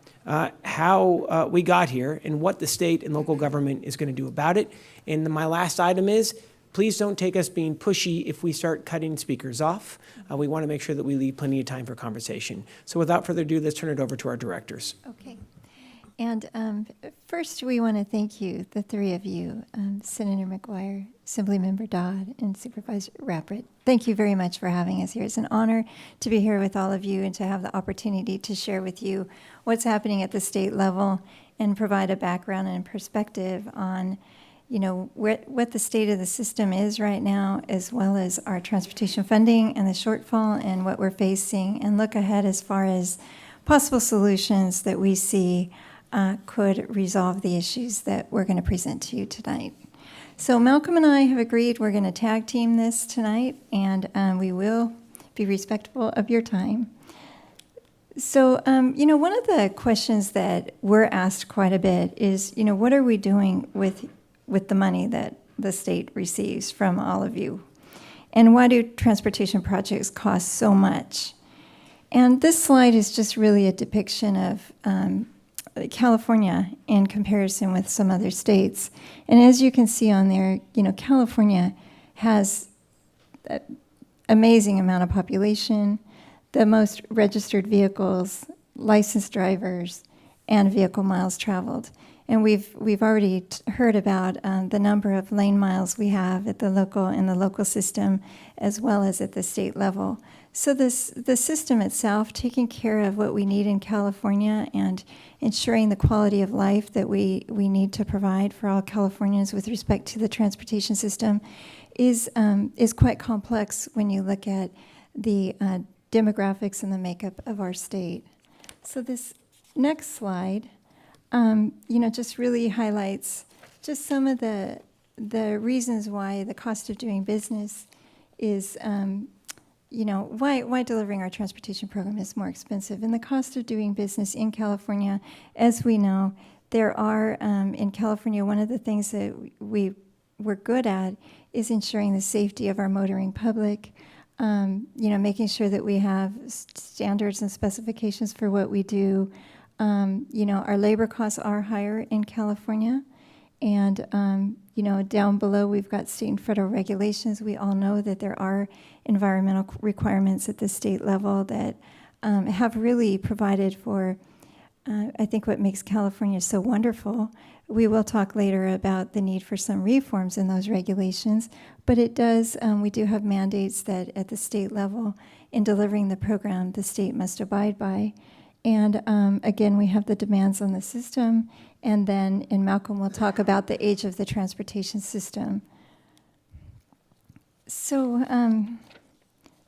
how we got here and what the state and local government is going to do about it. And my last item is, please don't take us being pushy if we start cutting speakers off. We want to make sure that we leave plenty of time for conversation. So without further ado, let's turn it over to our directors. Okay. And first, we want to thank you, the 3 of you, Senator McGuire, Assemblymember Dodd, and Supervisor Rabbit. Thank you very much for having us here. It's an honor to be here with all of you and to have the opportunity to share with you what's happening at the state level and provide a background and perspective on, you know, what the state of the system is right now, as well as our transportation funding and the shortfall and what we're facing, and look ahead as far as possible solutions that we see could resolve the issues that we're going to present to you tonight. So Malcolm and I have agreed we're going to tag team this tonight, and we will be respectful of your time. So, you know, one of the questions that we're asked quite a bit is, you know, what are we doing with the money that the state receives from all of you? And why do transportation projects cost so much? And this slide is just really a depiction of California in comparison with some other states. And as you can see on there, you know, California has an amazing amount of population, the most registered vehicles, licensed drivers, and vehicle miles traveled. And we've already heard about the number of lane miles we have at the local system, as well as at the state level. So the system itself, taking care of what we need in California and ensuring the quality of life that we need to provide for all Californians with respect to the transportation system, is quite complex when you look at the demographics and the makeup of our state. So this next slide, you know, just really highlights just some of the reasons why the cost of doing business is, you know, why delivering our transportation program is more expensive. And the cost of doing business in California, as we know, there are, in California, one of the things that we're good at is ensuring the safety of our motoring public, you know, making sure that we have standards and specifications for what we do. You know, our labor costs are higher in California. And, you know, down below, we've got state and federal regulations. We all know that there are environmental requirements at the state level that have really provided for, I think, what makes California so wonderful. We will talk later about the need for some reforms in those regulations, but it does, we do have mandates that at the state level, in delivering the program, the state must abide by. And again, we have the demands on the system, and then, and Malcolm will talk about the age of the transportation system. So,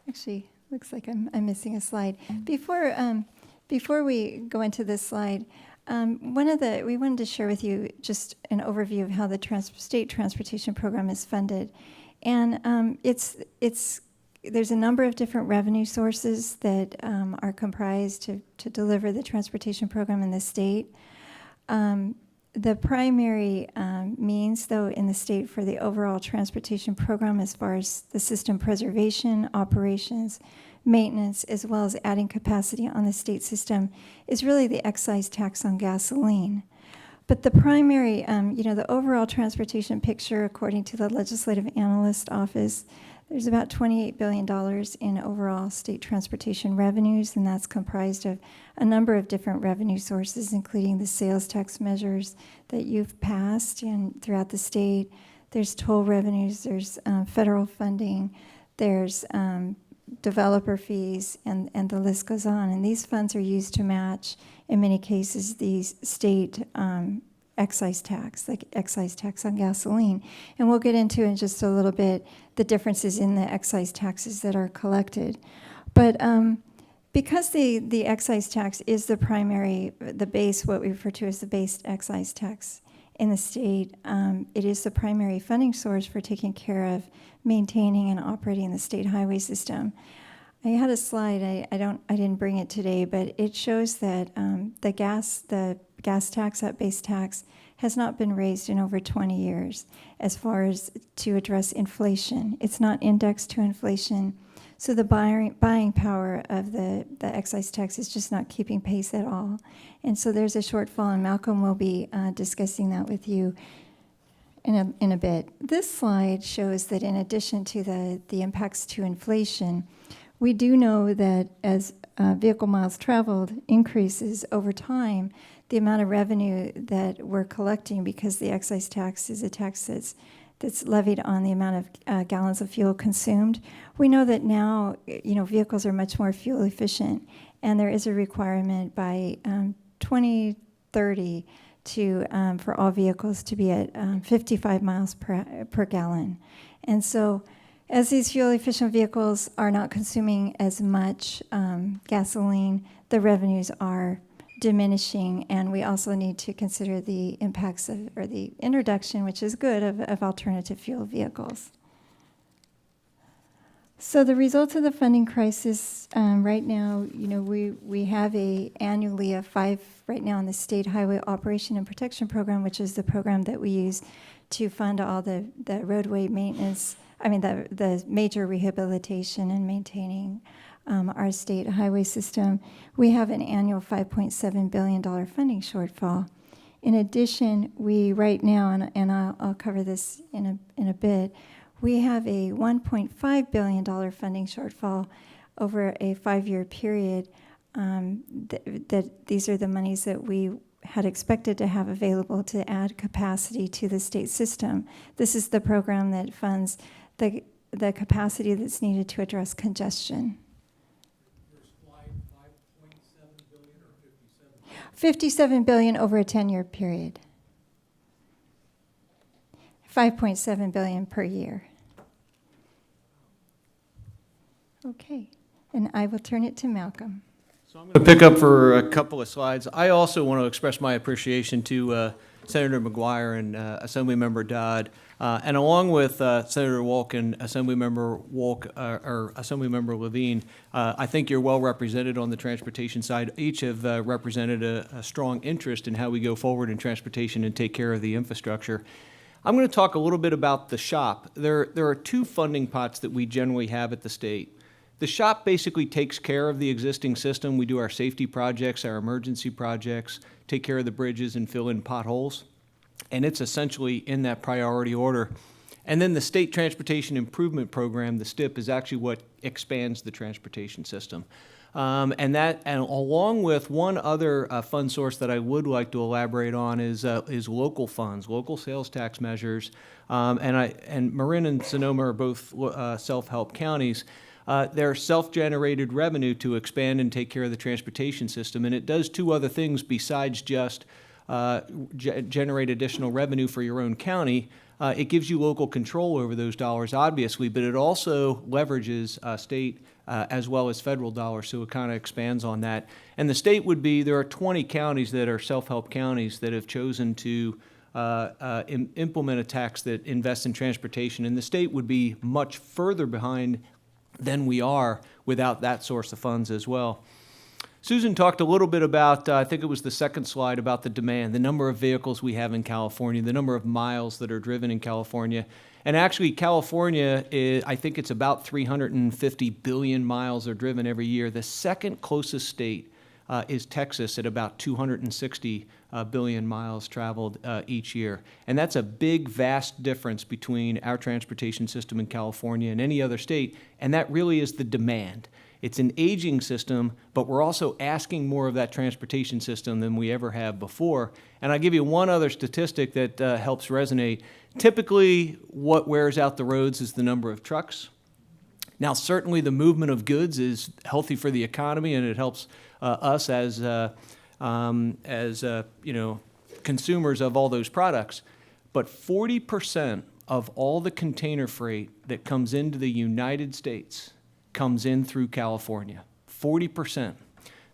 actually, looks like I'm missing a slide. Before Before we go into this slide, we wanted to share with you just an overview of how the state transportation program is funded. And there's a number of different revenue sources that are comprised to deliver the transportation program in the state. The primary means, though, in the state for the overall transportation program as far as the system preservation, operations, maintenance, as well as adding capacity on the state system is really the excise tax on gasoline. But the primary, the overall transportation picture, according to the Legislative Analyst Office, there's about $28 billion in overall state transportation revenues, and that's comprised of a number of different revenue sources, including the sales tax measures that you've passed throughout the state. There's toll revenues, there's federal funding, there's developer fees, and the list goes on. And these funds are used to match, in many cases, the state excise tax, like excise tax on gasoline. And we'll get into in just a little bit the differences in the excise taxes that are collected. But because the excise tax is the primary, the base, what we refer to as the base excise tax in the state, it is the primary funding source for taking care of maintaining and operating the state highway system. I had a slide, I didn't bring it today, but it shows that the gas tax, that base tax, has not been raised in over 20 years as far as to address inflation. It's not indexed to inflation, so the buying power of the excise tax is just not keeping pace at all. And so there's a shortfall, and Malcolm will be discussing that with you in a bit. This slide shows that in addition to the impacts to inflation, we do know that as vehicle miles traveled increases over time, the amount of revenue that we're collecting, because the excise tax is a tax that's levied on the amount of gallons of fuel consumed. We know that now, vehicles are much more fuel efficient, and there is a requirement by 2030 for all vehicles to be at 55 miles per gallon. And so as these fuel-efficient vehicles are not consuming as much gasoline, the revenues are diminishing, and we also need to consider the impacts or the introduction, which is good, of alternative fuel vehicles. So the results of the funding crisis right now, we have annually a 5 right now in the State Highway Operation and Protection Program, which is the program that we use to fund all the roadway maintenance, the major rehabilitation and maintaining our state highway system. We have an annual $5.7 billion funding shortfall. In addition, we right now, and I'll cover this in a bit, we have a $1.5 billion funding shortfall over a 5-year period. These are the monies that we had expected to have available to add capacity to the state system. This is the program that funds the capacity that's needed to address congestion. 57 billion over a 10-year period. 5.7 billion per year. Okay, and I will turn it to Malcolm. So I'm going to pick up for a couple of slides. I also want to express my appreciation to Senator McGuire and Assemblymember Dodd, and along with Senator Wolk and Assemblymember Levine, I think you're well represented on the transportation side. Each have represented a strong interest in how we go forward in transportation and take care of the infrastructure. I'm going to talk a little bit about the SHOP. There are 2 funding pots that we generally have at the state. The SHOP basically takes care of the existing system. We do our safety projects, our emergency projects, take care of the bridges and fill in potholes. And it's essentially in that priority order. And then the State Transportation Improvement Program, the STIP, is actually what expands the transportation system. And along with one other fund source that I would like to elaborate on is local funds, local sales tax measures. And Marin and Sonoma are both self-help counties. They're self-generated revenue to expand and take care of the transportation system. And it does 2 other things besides just generate additional revenue for your own county. It gives you local control over those dollars, obviously, but it also leverages state as well as federal dollars, so it kind of expands on that. And the state would be, there are 20 counties that are self-help counties that have chosen to implement a tax that invests in transportation, and the state would be much further behind than we are without that source of funds as well. Susan talked a little bit about, I think it was the second slide, about the demand, the number of vehicles we have in California, the number of miles that are driven in California. And actually, California, I think it's about 350 billion miles are driven every year. The second closest state is Texas at about 260 billion miles traveled each year. And that's a big, vast difference between our transportation system in California and any other state, and that really is the demand. It's an aging system, but we're also asking more of that transportation system than we ever have before. And I'll give you one other statistic that helps resonate. Typically, what wears out the roads is the number of trucks. Now, certainly the movement of goods is healthy for the economy, and it helps us as consumers of all those products. But 40% of all the container freight that comes into the United States comes in through California. 40%.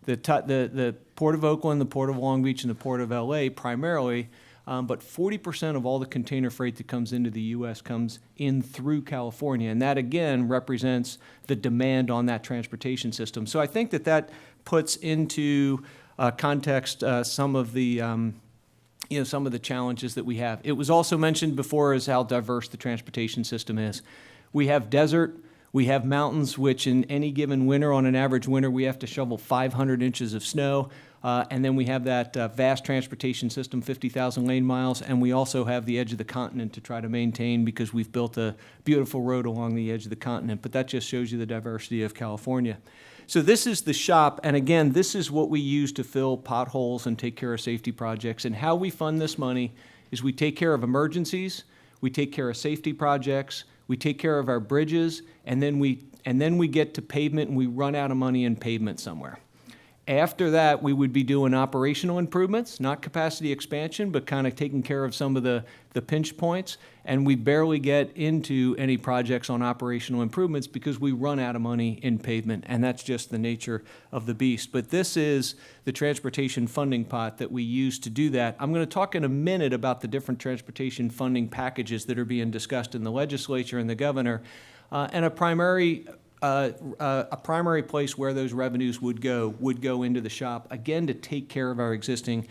The Port of Oakland, the Port of Long Beach, and the Port of LA primarily, but 40% of all the container freight that comes into the U.S. comes in through California. And that, again, represents the demand on that transportation system. So I think that puts into context some of the some of the challenges that we have. It was also mentioned before as how diverse the transportation system is. We have desert. We have mountains, which in any given winter, on an average winter, we have to shovel 500 inches of snow. And then we have that vast transportation system, 50,000 lane miles, and we also have the edge of the continent to try to maintain because we've built a beautiful road along the edge of the continent. But that just shows you the diversity of California. So this is the shop, and again, this is what we use to fill potholes and take care of safety projects. And how we fund this money is we take care of emergencies, we take care of safety projects, we take care of our bridges, and then we get to pavement and we run out of money in pavement somewhere. After that, we would be doing operational improvements, not capacity expansion, but kind of taking care of some of the pinch points, and we barely get into any projects on operational improvements because we run out of money in pavement, and that's just the nature of the beast. But this is the transportation funding pot that we use to do that. I'm going to talk in a minute about the different transportation funding packages that are being discussed in the legislature and the governor, and a primary place where those revenues would go into the shop, again, to take care of our existing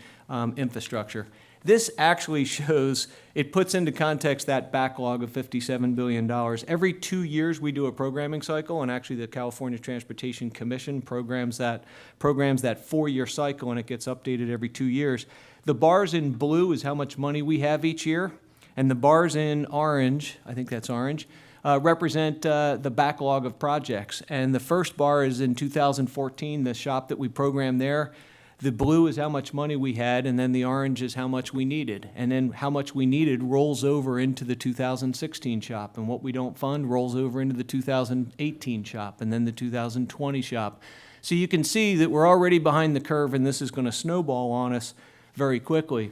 infrastructure. This actually shows, it puts into context that backlog of $57 billion. Every 2 years we do a programming cycle, and actually the California Transportation Commission programs that 4-year cycle, and it gets updated every 2 years. The bars in blue is how much money we have each year, and the bars in orange, I think that's orange, represent the backlog of projects. And the first bar is in 2014, the shop that we programmed there. The blue is how much money we had, and then the orange is how much we needed. And then how much we needed rolls over into the 2016 shop, and what we don't fund rolls over into the 2018 shop, and then the 2020 shop. So you can see that we're already behind the curve, and this is going to snowball on us very quickly.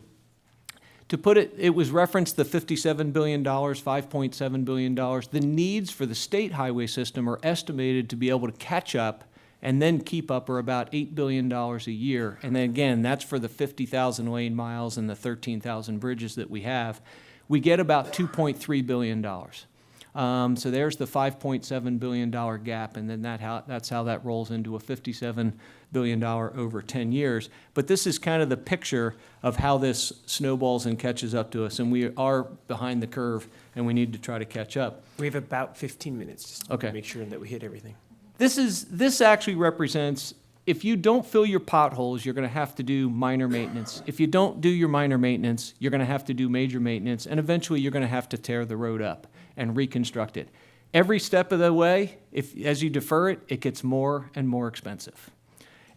To put it, it was referenced the $57 billion, $5.7 billion. The needs for the state highway system are estimated to be able to catch up and then keep up are about $8 billion a year. And then again, that's for the 50,000 lane miles and the 13,000 bridges that we have. We get about $2.3 billion. So there's the $5.7 billion gap, and then that's how that rolls into a $57 billion over 10 years. But this is kind of the picture of how this snowballs and catches up to us, and we are behind the curve, and we need to try to catch up. We have about 15 minutes just to make sure that we hit everything. This actually represents, if you don't fill your potholes, you're going to have to do minor maintenance. If you don't do your minor maintenance, you're going to have to do major maintenance, and eventually you're going to have to tear the road up and reconstruct it. Every step of the way, as you defer it, it gets more and more expensive.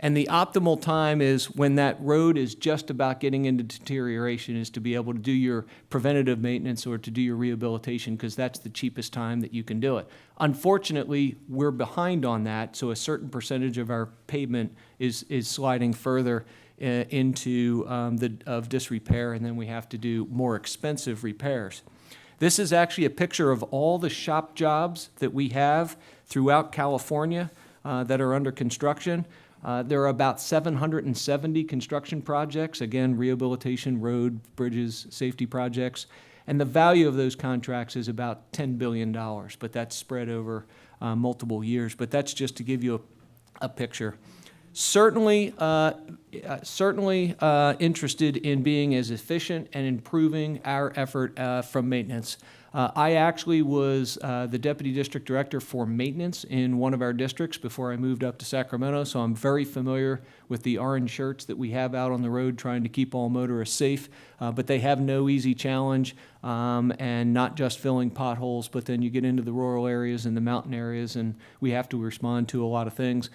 And the optimal time is when that road is just about getting into deterioration, is to be able to do your preventative maintenance or to do your rehabilitation, because that's the cheapest time that you can do it. Unfortunately, we're behind on that, so a certain percentage of our pavement is sliding further into disrepair, and then we have to do more expensive repairs. This is actually a picture of all the shop jobs that we have throughout California. that are under construction. There are about 770 construction projects, again, rehabilitation, road, bridges, safety projects. And the value of those contracts is about $10 billion, but that's spread over multiple years. But that's just to give you a picture. Certainly interested in being as efficient and improving our effort from maintenance. I actually was the Deputy District Director for maintenance in one of our districts before I moved up to Sacramento, so I'm very familiar with the orange shirts that we have out on the road trying to keep all motorists safe, but they have no easy challenge, and not just filling potholes, but then you get into the rural areas and the mountain areas, and we have to respond to a lot of things.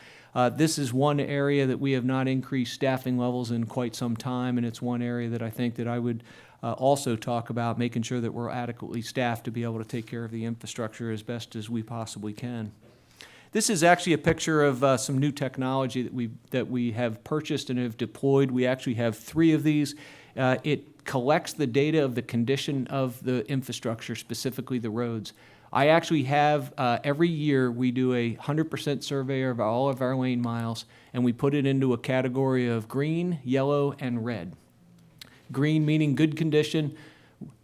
This is one area that we have not increased staffing levels in quite some time, and it's one area that I think that I would also talk about making sure that we're adequately staffed to be able to take care of the infrastructure as best as we possibly can. This is actually a picture of some new technology that we have purchased and have deployed. We actually have 3 of these. It collects the data of the condition of the infrastructure, specifically the roads. I actually have, every year we do a 100% survey of all of our lane miles, and we put it into a category of green, yellow, and red. Green meaning good condition,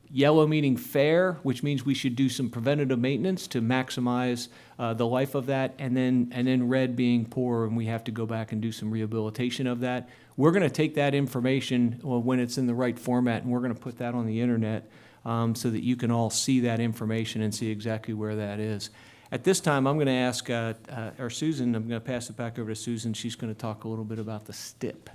yellow meaning fair, which means we should do some preventative maintenance to maximize the life of that, and then red being poor, and we have to go back and do some rehabilitation of that. We're going to take that information when it's in the right format, and we're going to put that on the internet so that you can all see that information and see exactly where that is. At this time, I'm going to ask, Susan, I'm going to pass it back over to Susan. She's going to talk a little bit about the STIP.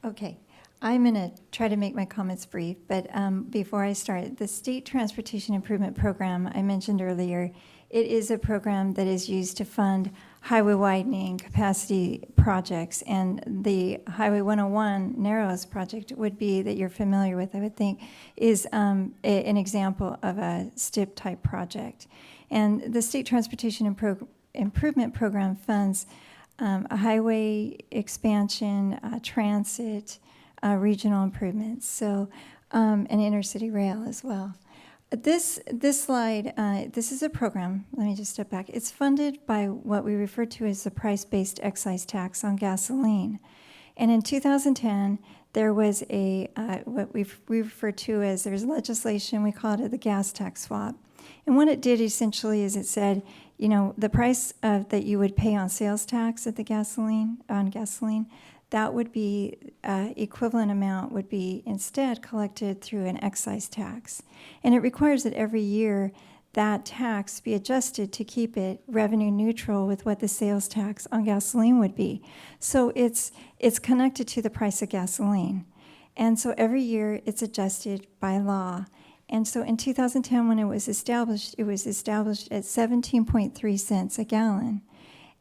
Okay. I'm going to try to make my comments brief, but before I start, the State Transportation Improvement Program I mentioned earlier, it is a program that is used to fund highway widening capacity projects, and the Highway 101 Narrows project would be, that you're familiar with, I would think, is an example of a STIP type project. And the State Transportation Improvement Program funds a highway expansion, transit, regional improvements, so and intercity rail as well. This slide, this is a program. Let me just step back. It's funded by what we refer to as the price-based excise tax on gasoline, and in 2010 there was a what we refer to as, there's legislation, we call it the gas tax swap, and what it did essentially is it said, you know, the price that you would pay on sales tax at the gasoline, that would be equivalent amount would be instead collected through an excise tax. And it requires that every year that tax be adjusted to keep it revenue neutral with what the sales tax on gasoline would be. So it's connected to the price of gasoline. And so every year it's adjusted by law. And so in 2010, when it was established at 17.3 cents a gallon.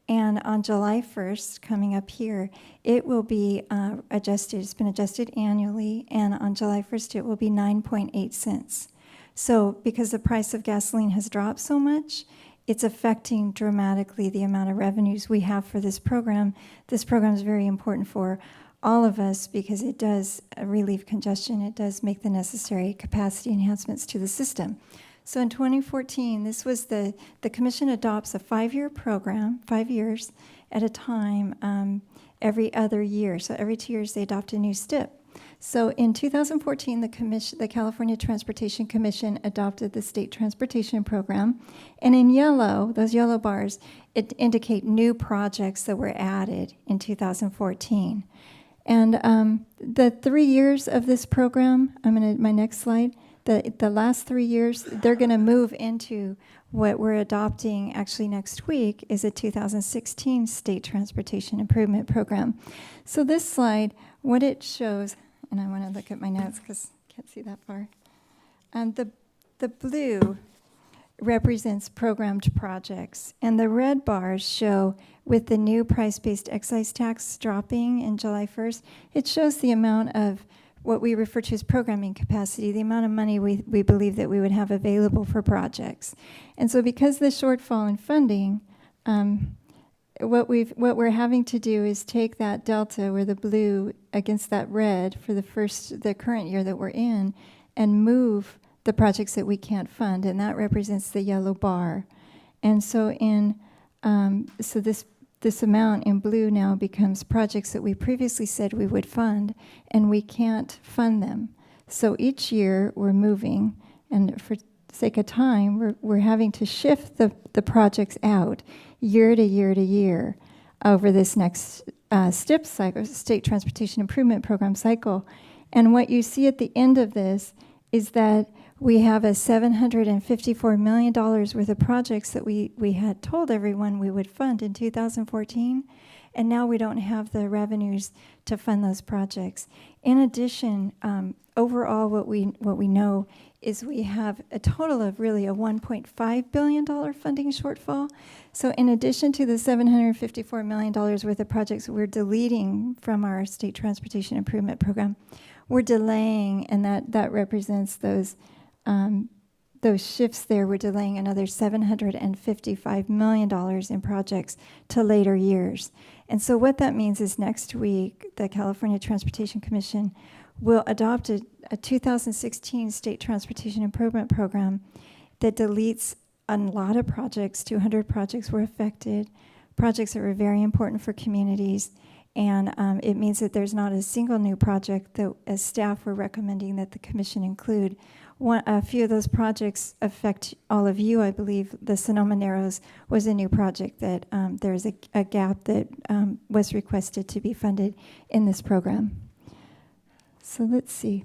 And on July 1st, coming up here, it will be adjusted. It's been adjusted annually, and on July 1st, it will be 9.8 cents. So because the price of gasoline has dropped so much, it's affecting dramatically the amount of revenues we have for this program. This program is very important for all of us because it does relieve congestion. It does make the necessary capacity enhancements to the system. So in 2014, this was the commission adopts a 5-year program, 5 years at a time, every other year. So every 2 years they adopt a new STIP. So in 2014, the California Transportation Commission adopted the State Transportation Program. And in yellow, those yellow bars, it indicate new projects that were added in 2014. And the 3 years of this program, my next slide, the last 3 years, they're going to move into what we're adopting actually next week is a 2016 State Transportation Improvement Program. So this slide, what it shows, and I want to look at my notes because I can't see that far. The blue represents programmed projects, and the red bars show with the new price-based excise tax dropping in July 1st, it shows the amount of what we refer to as programming capacity, the amount of money we believe that we would have available for projects. And so because the shortfall in funding, what we're having to do is take that delta, where the blue against that red for the current year that we're in, and move the projects that we can't fund, and that represents the yellow bar. And so in So this amount in blue now becomes projects that we previously said we would fund, and we can't fund them. So each year we're moving, and for sake of time, we're having to shift the projects out year to year to year over this next STIP cycle, State Transportation Improvement Program cycle. And what you see at the end of this is that we have a $754 million worth of projects that we had told everyone we would fund in 2014, and now we don't have the revenues to fund those projects. In addition, overall, what we know is we have a total of really a $1.5 billion funding shortfall. So in addition to the $754 million worth of projects we're deleting from our State Transportation Improvement Program, we're delaying, and that represents those shifts there. We're delaying another $755 million in projects to later years. And so what that means is next week, the California Transportation Commission will adopt a 2016 State Transportation Improvement Program that deletes a lot of projects. 200 projects were affected, projects that were very important for communities. And it means that there's not a single new project that, as staff, we're recommending that the commission include. A few of those projects affect all of you, I believe. The Sonoma Narrows was a new project that there's a gap that was requested to be funded in this program. So let's see.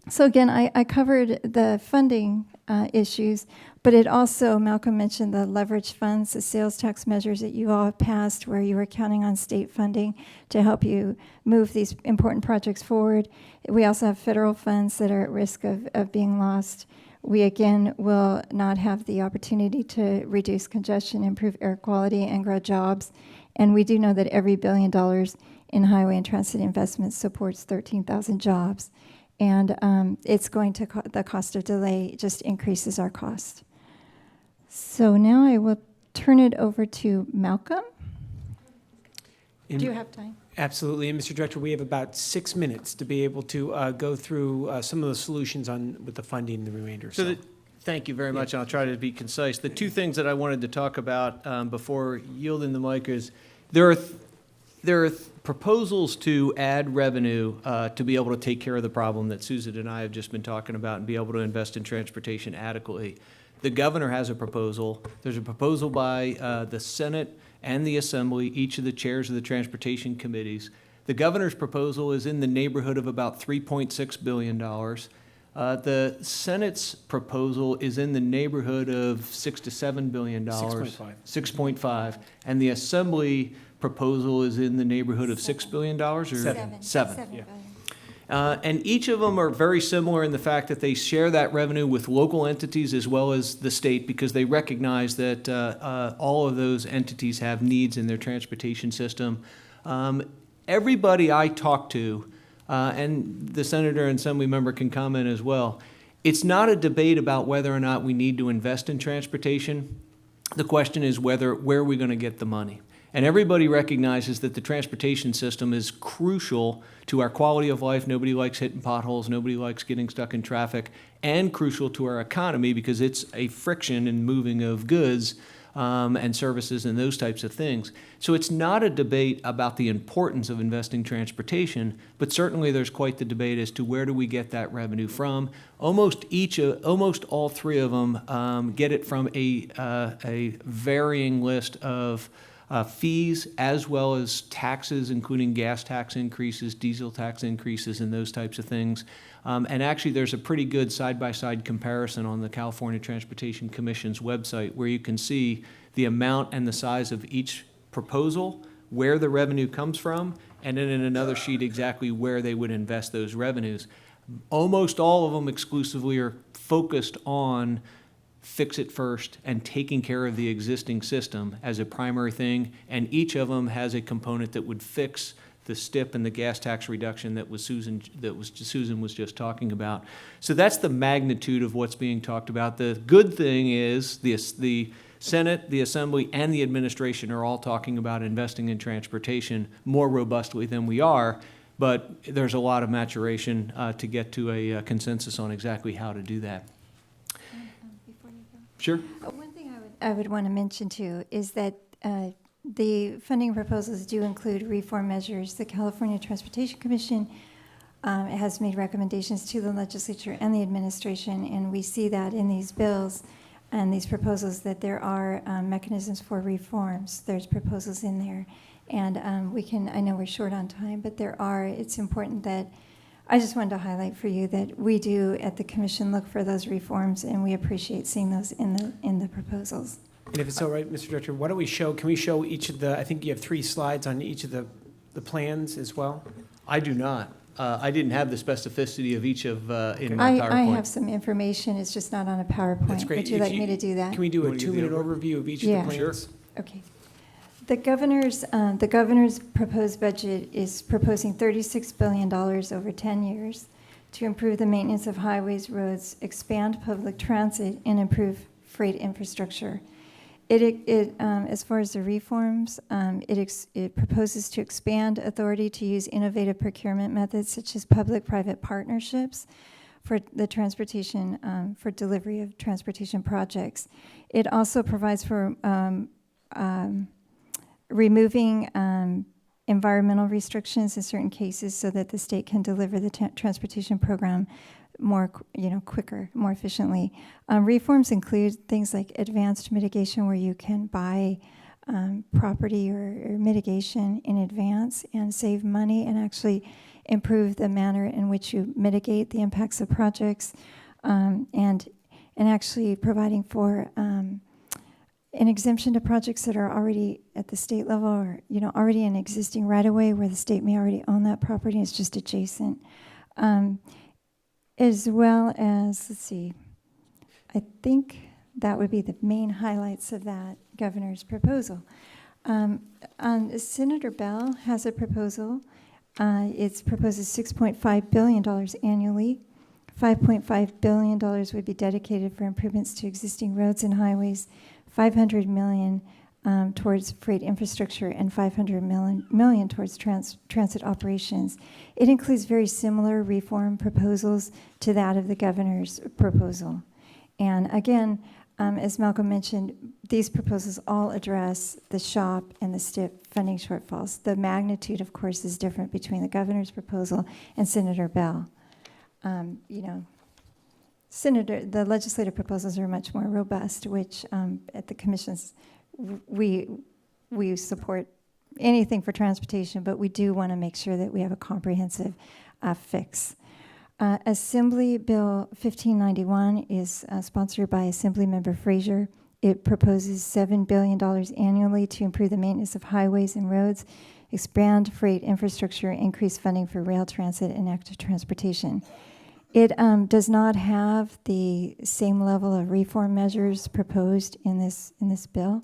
So again, I covered the funding issues, but it also, Malcolm mentioned the leverage funds, the sales tax measures that you all have passed where you were counting on state funding to help you move these important projects forward. We also have federal funds that are at risk of being lost. We again will not have the opportunity to reduce congestion, improve air quality, and grow jobs. And we do know that every $1 billion in highway and transit investments supports 13,000 jobs. And it's going to, the cost of delay just increases our cost. So now I will turn it over to Malcolm. Do you have time? Absolutely. And Mr. Director, we have about 6 minutes to be able to go through some of the solutions with the funding and the remainder. Thank you very much, and I'll try to be concise. The two things that I wanted to talk about before yielding the mic is there are proposals to add revenue to be able to take care of the problem that Susan and I have just been talking about and be able to invest in transportation adequately. The governor has a proposal. There's a proposal by the Senate and the Assembly, each of the chairs of the transportation committees. The governor's proposal is in the neighborhood of about $3.6 billion. The Senate's proposal is in the neighborhood of $6 to $7 billion. 6.5. 6.5. And the Assembly proposal is in the neighborhood of $6 billion or Seven. Yeah. And each of them are very similar in the fact that they share that revenue with local entities as well as the state, because they recognize that all of those entities have needs in their transportation system. Everybody I talk to, and the senator and assembly member can comment as well, it's not a debate about whether or not we need to invest in transportation. The question is where are we going to get the money? And everybody recognizes that the transportation system is crucial to our quality of life. Nobody likes hitting potholes. Nobody likes getting stuck in traffic. And crucial to our economy because it's a friction in moving of goods and services and those types of things. So it's not a debate about the importance of investing in transportation, but certainly there's quite the debate as to where do we get that revenue from. Almost all three of them get it from a varying list of fees as well as taxes, including gas tax increases, diesel tax increases, and those types of things. And actually, there's a pretty good side-by-side comparison on the California Transportation Commission's website where you can see the amount and the size of each proposal, where the revenue comes from, and then in another sheet exactly where they would invest those revenues. Almost all of them exclusively are focused on fix it first and taking care of the existing system as a primary thing, and each of them has a component that would fix the STIP and the gas tax reduction that Susan was just talking about. So that's the magnitude of what's being talked about. The good thing is the Senate, the Assembly, and the administration are all talking about investing in transportation more robustly than we are, but there's a lot of maturation to get to a consensus on exactly how to do that. Before you go. Sure. One thing I would want to mention too is that the funding proposals do include reform measures. The California Transportation Commission has made recommendations to the legislature and the administration, and we see that in these bills and these proposals that there are mechanisms for reforms. There's proposals in there, and I know we're short on time, but it's important that, I just wanted to highlight for you that we do at the commission look for those reforms, and we appreciate seeing those in the proposals. And if it's all right, Mr. Director, can we show each of I think you have 3 slides on each of the plans as well? I do not. I didn't have the specificity of each of in my PowerPoint. I have some information. It's just not on a PowerPoint. That's great. Would you like me to do that? Can we do a 2-minute overview of each of the plans? Sure. Okay. The governor's proposed budget is proposing $36 billion over 10 years to improve the maintenance of highways, roads, expand public transit, and improve freight infrastructure. As far as the reforms, it proposes to expand authority to use innovative procurement methods such as public-private partnerships for the transportation, for delivery of transportation projects. It also provides for removing environmental restrictions in certain cases so that the state can deliver the transportation program quicker, more efficiently. Reforms include things like advanced mitigation, where you can buy property or mitigation in advance and save money and actually improve the manner in which you mitigate the impacts of projects, and actually providing for an exemption to projects that are already at the state level or already in existing right-of-way where the state may already own that property. It's just adjacent. As well as, let's see, I think that would be the main highlights of that governor's proposal. Senator Bell has a proposal. It proposes $6.5 billion annually. $5.5 billion would be dedicated for improvements to existing roads and highways, $500 million towards freight infrastructure, and $500 million towards transit operations. It includes very similar reform proposals to that of the governor's proposal. And again, as Malcolm mentioned, these proposals all address the SHOP and the STIP funding shortfalls. The magnitude, of course, is different between the governor's proposal and Senator Bell. The legislative proposals are much more robust, which at the commissions, we support anything for transportation, but we do want to make sure that we have a comprehensive fix. Assembly Bill 1591 is sponsored by Assembly Member Frazier. It proposes $7 billion annually to improve the maintenance of highways and roads, expand freight infrastructure, increase funding for rail transit and active transportation. It does not have the same level of reform measures proposed in this bill.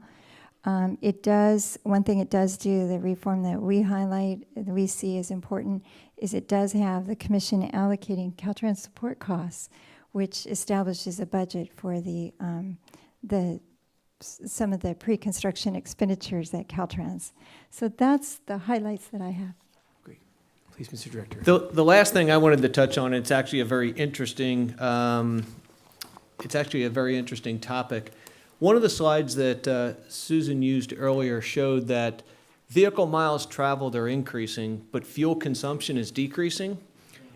It does, one thing it does do, the reform that we highlight, that we see as important, is it does have the commission allocating Caltrans support costs, which establishes a budget for some of the pre-construction expenditures at Caltrans. So that's the highlights that I have. Great. Please, Mr. Director. The last thing I wanted to touch on, it's actually a very interesting topic. One of the slides that Susan used earlier showed that vehicle miles traveled are increasing, but fuel consumption is decreasing.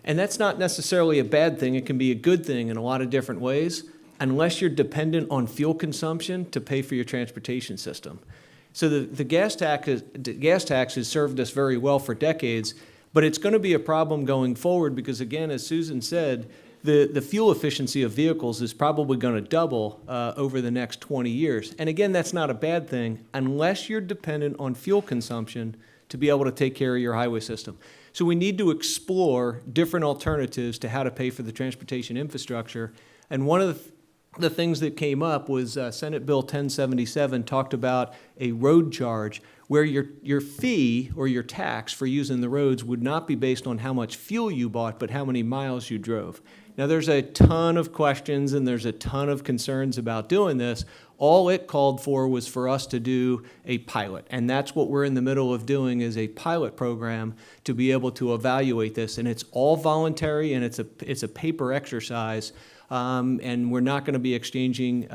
And that's not necessarily a bad thing. It can be a good thing in a lot of different ways, unless you're dependent on fuel consumption to pay for your transportation system. So the gas tax has served us very well for decades, but it's going to be a problem going forward because, again, as Susan said, the fuel efficiency of vehicles is probably going to double over the next 20 years. And again, that's not a bad thing unless you're dependent on fuel consumption to be able to take care of your highway system. So we need to explore different alternatives to how to pay for the transportation infrastructure. And one of the things that came up was Senate Bill 1077 talked about a road charge where your fee or your tax for using the roads would not be based on how much fuel you bought, but how many miles you drove. Now, there's a ton of questions and there's a ton of concerns about doing this. All it called for was for us to do a pilot, and that's what we're in the middle of doing is a pilot program to be able to evaluate this, and it's all voluntary and it's a paper exercise, and we're not going to be exchanging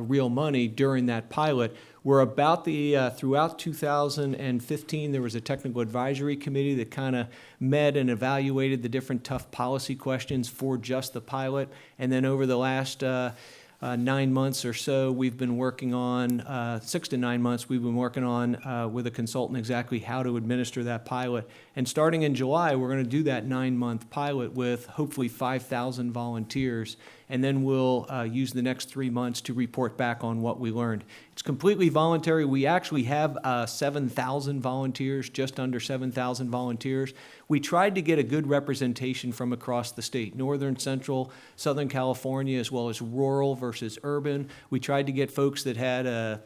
real money during that pilot. We're about throughout 2015, there was a technical advisory committee that kind of met and evaluated the different tough policy questions for just the pilot. And then over the last 9 months or so, we've been working on, 6 to 9 months, we've been working on with a consultant exactly how to administer that pilot. And starting in July, we're going to do that 9-month pilot with hopefully 5,000 volunteers. And then we'll use the next 3 months to report back on what we learned. It's completely voluntary. We actually have 7,000 volunteers, just under 7,000 volunteers. We tried to get a good representation from across the state, northern, central, southern California, as well as rural versus urban. We tried to get folks that had a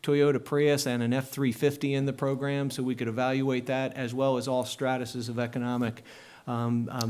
Toyota Prius and an F-350 in the program so we could evaluate that, as well as all stratuses of economic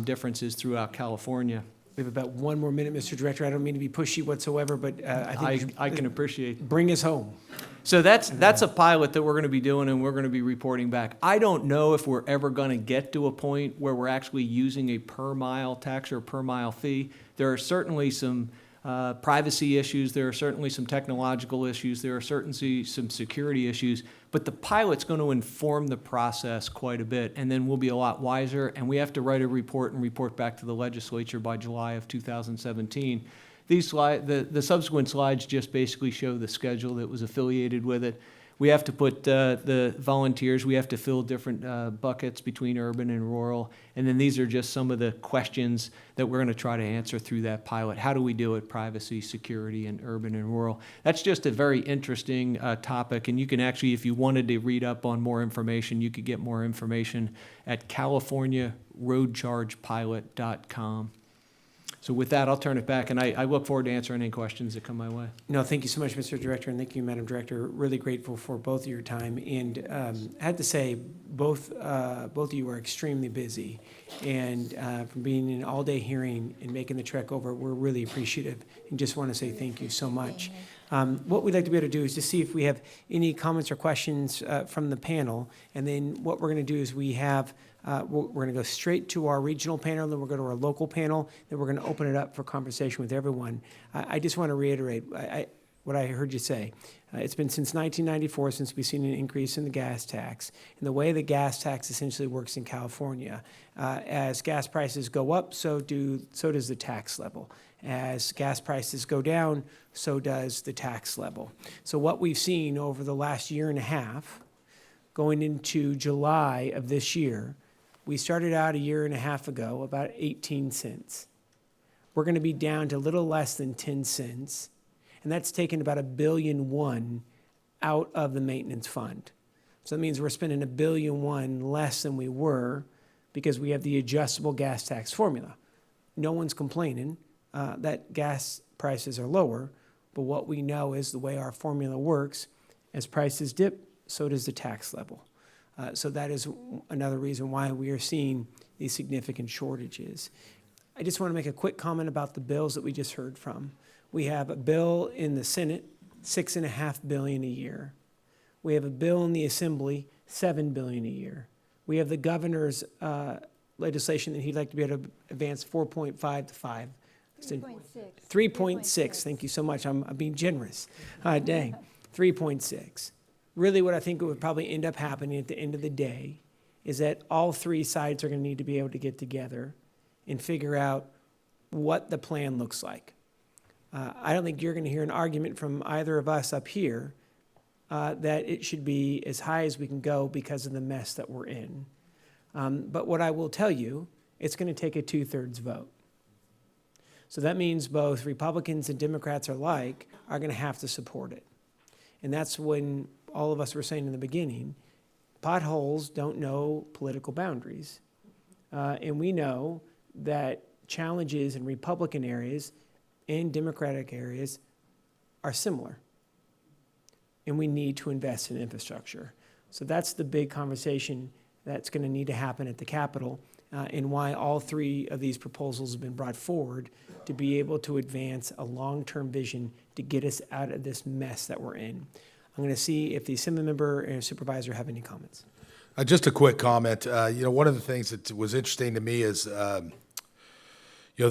differences throughout California. We have about 1 more minute, Mr. Director. I don't mean to be pushy whatsoever, but I think I can appreciate. Bring us home. So that's a pilot that we're going to be doing, and we're going to be reporting back. I don't know if we're ever going to get to a point where we're actually using a per mile tax or per mile fee. There are certainly some privacy issues. There are certainly some technological issues. There are certainly some security issues. But the pilot's going to inform the process quite a bit, and then we'll be a lot wiser. And we have to write a report and report back to the legislature by July of 2017. These the subsequent slides just basically show the schedule that was affiliated with it. We have to put the volunteers, we have to fill different buckets between urban and rural. And then these are just some of the questions that we're going to try to answer through that pilot. How do we do it? Privacy, security, and urban and rural. That's just a very interesting topic. And you can actually, if you wanted to read up on more information, you could get more information at CaliforniaRoadChargePilot.com. So with that, I'll turn it back, and I look forward to answering any questions that come my way. No, thank you so much, Mr. Director, and thank you, Madam Director. Really grateful for both of your time. And I had to say, both of you are extremely busy. And from being in an all-day hearing and making the trek over, we're really appreciative. And just want to say thank you so much. What we'd like to be able to do is to see if we have any comments or questions from the panel. And then what we're going to do is we have we're going to go straight to our regional panel, then we'll go to our local panel, then we're going to open it up for conversation with everyone. I just want to reiterate what I heard you say. It's been since 1994 since we've seen an increase in the gas tax. And the way the gas tax essentially works in California, as gas prices go up, so does the tax level. As gas prices go down, so does the tax level. So what we've seen over the last year and a half, going into July of this year, we started out a year and a half ago about 18 cents. We're going to be down to a little less than 10 cents, and that's taken about $1.1 billion out of the maintenance fund. So that means we're spending $1.1 billion less than we were because we have the adjustable gas tax formula. No one's complaining that gas prices are lower, but what we know is the way our formula works, as prices dip, so does the tax level. So that is another reason why we are seeing these significant shortages. I just want to make a quick comment about the bills that we just heard from. We have a bill in the Senate, $6.5 billion a year. We have a bill in the Assembly, $7 billion a year. We have the governor's legislation that he'd like to be able to advance 4.5 to 5. 3.6. Thank you so much. I'm being generous. Dang. 3.6. Really what I think would probably end up happening at the end of the day is that all three sides are going to need to be able to get together and figure out what the plan looks like. I don't think you're going to hear an argument from either of us up here that it should be as high as we can go because of the mess that we're in. But what I will tell you, it's going to take a 2/3 vote. So that means both Republicans and Democrats alike are going to have to support it. And that's when all of us were saying in the beginning, potholes don't know political boundaries. And we know that challenges in Republican areas and Democratic areas are similar. And we need to invest in infrastructure. So that's the big conversation that's going to need to happen at the Capitol, and why all three of these proposals have been brought forward to be able to advance a long-term vision to get us out of this mess that we're in. I'm going to see if the Assembly member and supervisor have any comments. Just a quick comment. One of the things that was interesting to me is, the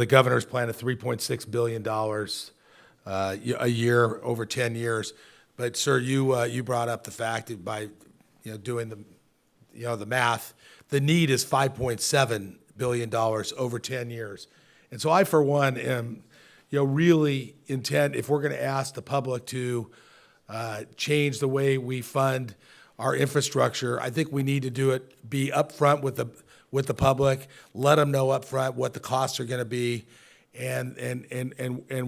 governor's plan of $3.6 billion a year over 10 years. But sir, you brought up the fact that by doing the math, the need is $5.7 billion over 10 years. And so I, for one, am really intent, if we're going to ask the public to change the way we fund our infrastructure, I think we need to be upfront with the public, let them know upfront what the costs are going to be, and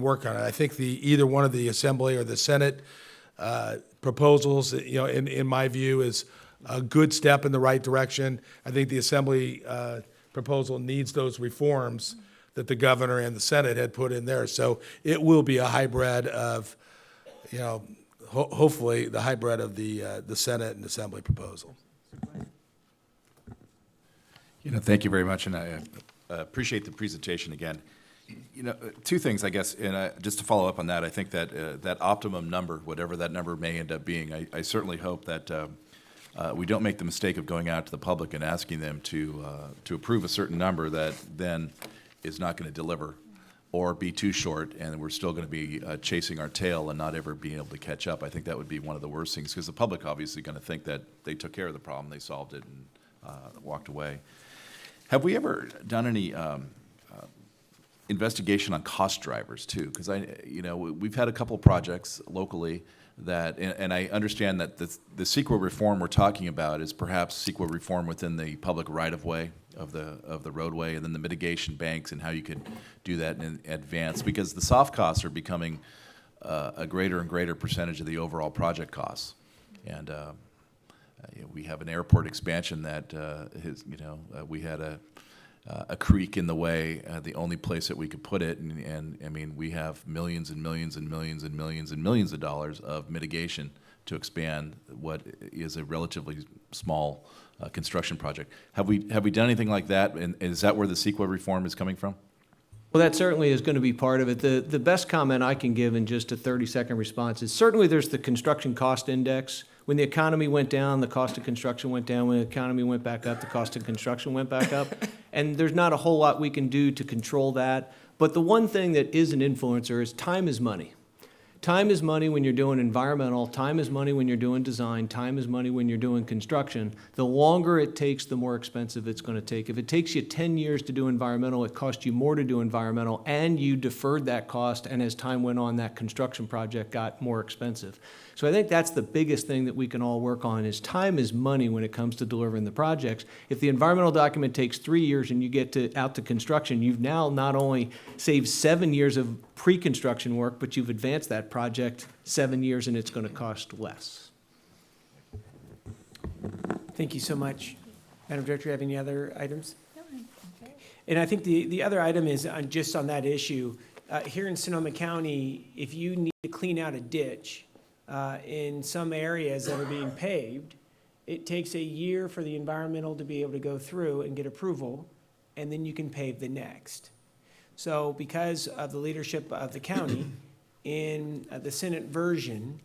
work on it. I think either one of the Assembly or the Senate proposals, in my view, is a good step in the right direction. I think the Assembly proposal needs those reforms that the governor and the Senate had put in there. So it will be a hybrid of, hopefully the hybrid of the Senate and Assembly proposal. Thank you very much, and I appreciate the presentation again. Two things, I guess, and just to follow up on that, I think that that optimum number, whatever that number may end up being, I certainly hope that we don't make the mistake of going out to the public and asking them to approve a certain number that then is not going to deliver or be too short, and we're still going to be chasing our tail and not ever being able to catch up. I think that would be one of the worst things, because the public obviously going to think that they took care of the problem, they solved it, and walked away. Have we ever done any investigation on cost drivers too? Because we've had a couple of projects locally that, and I understand that the CEQA reform we're talking about is perhaps CEQA reform within the public right-of-way of the roadway, and then the mitigation banks and how you could do that in advance, because the soft costs are becoming a greater and greater percentage of the overall project costs. And we have an airport expansion that we had a creek in the way, the only place that we could put it, and I mean, we have millions and millions and millions and millions and millions of dollars of mitigation to expand what is a relatively small construction project. Have we done anything like that, and is that where the CEQA reform is coming from? Well, that certainly is going to be part of it. The best comment I can give in just a 30-second response is certainly there's the construction cost index. When the economy went down, the cost of construction went down. When the economy went back up, the cost of construction went back up. And there's not a whole lot we can do to control that. But the one thing that is an influencer is time is money. Time is money when you're doing environmental, time is money when you're doing design, time is money when you're doing construction. The longer it takes, the more expensive it's going to take. If it takes you 10 years to do environmental, it costs you more to do environmental, and you deferred that cost, and as time went on, that construction project got more expensive. So I think that's the biggest thing that we can all work on, is time is money when it comes to delivering the projects. If the environmental document takes 3 years and you get out to construction, you've now not only saved 7 years of pre-construction work, but you've advanced that project 7 years, and it's going to cost less. Thank you so much. Madam Director, you have any other items? No. Okay. And I think the other item is just on that issue. Here in Sonoma County, if you need to clean out a ditch in some areas that are being paved, it takes a year for the environmental to be able to go through and get approval, and then you can pave the next. So because of the leadership of the county, in the Senate version,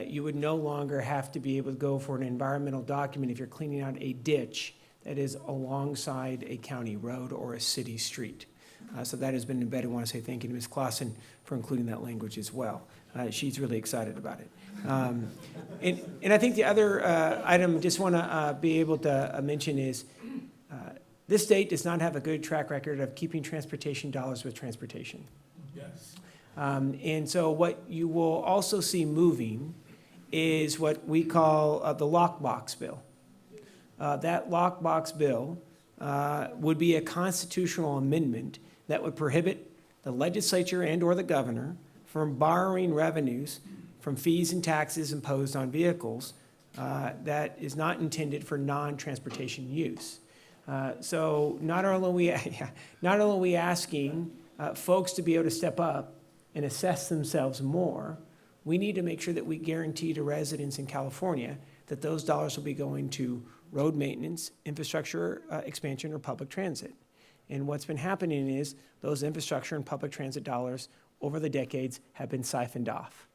you would no longer have to be able to go for an environmental document if you're cleaning out a ditch that is alongside a county road or a city street. So that has been embedded. I want to say thank you to Ms. Clausen for including that language as well. She's really excited about it. And I think the other item I just want to be able to mention is this state does not have a good track record of keeping transportation dollars with transportation. Yes. And so what you will also see moving is what we call the lockbox bill. That lockbox bill would be a constitutional amendment that would prohibit the legislature and or the governor from borrowing revenues from fees and taxes imposed on vehicles that is not intended for non-transportation use. So not only are we asking folks to be able to step up and assess themselves more, we need to make sure that we guarantee to residents in California that those dollars will be going to road maintenance, infrastructure expansion, or public transit. And what's been happening is those infrastructure and public transit dollars over the decades have been siphoned off.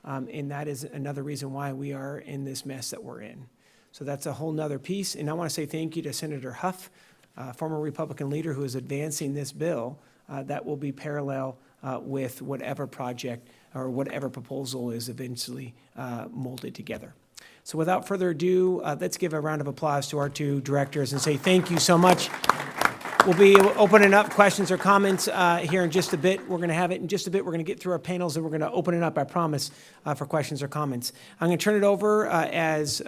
And that is another reason why we are in this mess that we're in. So that's a whole nother piece. And I want to say thank you to Senator Huff, former Republican leader who is advancing this bill that will be parallel with whatever project or whatever proposal is eventually molded together. So without further ado, let's give a round of applause to our two directors and say thank you so much. We'll be opening up questions or comments here in just a bit. We're going to have it in just a bit. We're going to get through our panels, and we're going to open it up, I promise, for questions or comments. I'm going to turn it over as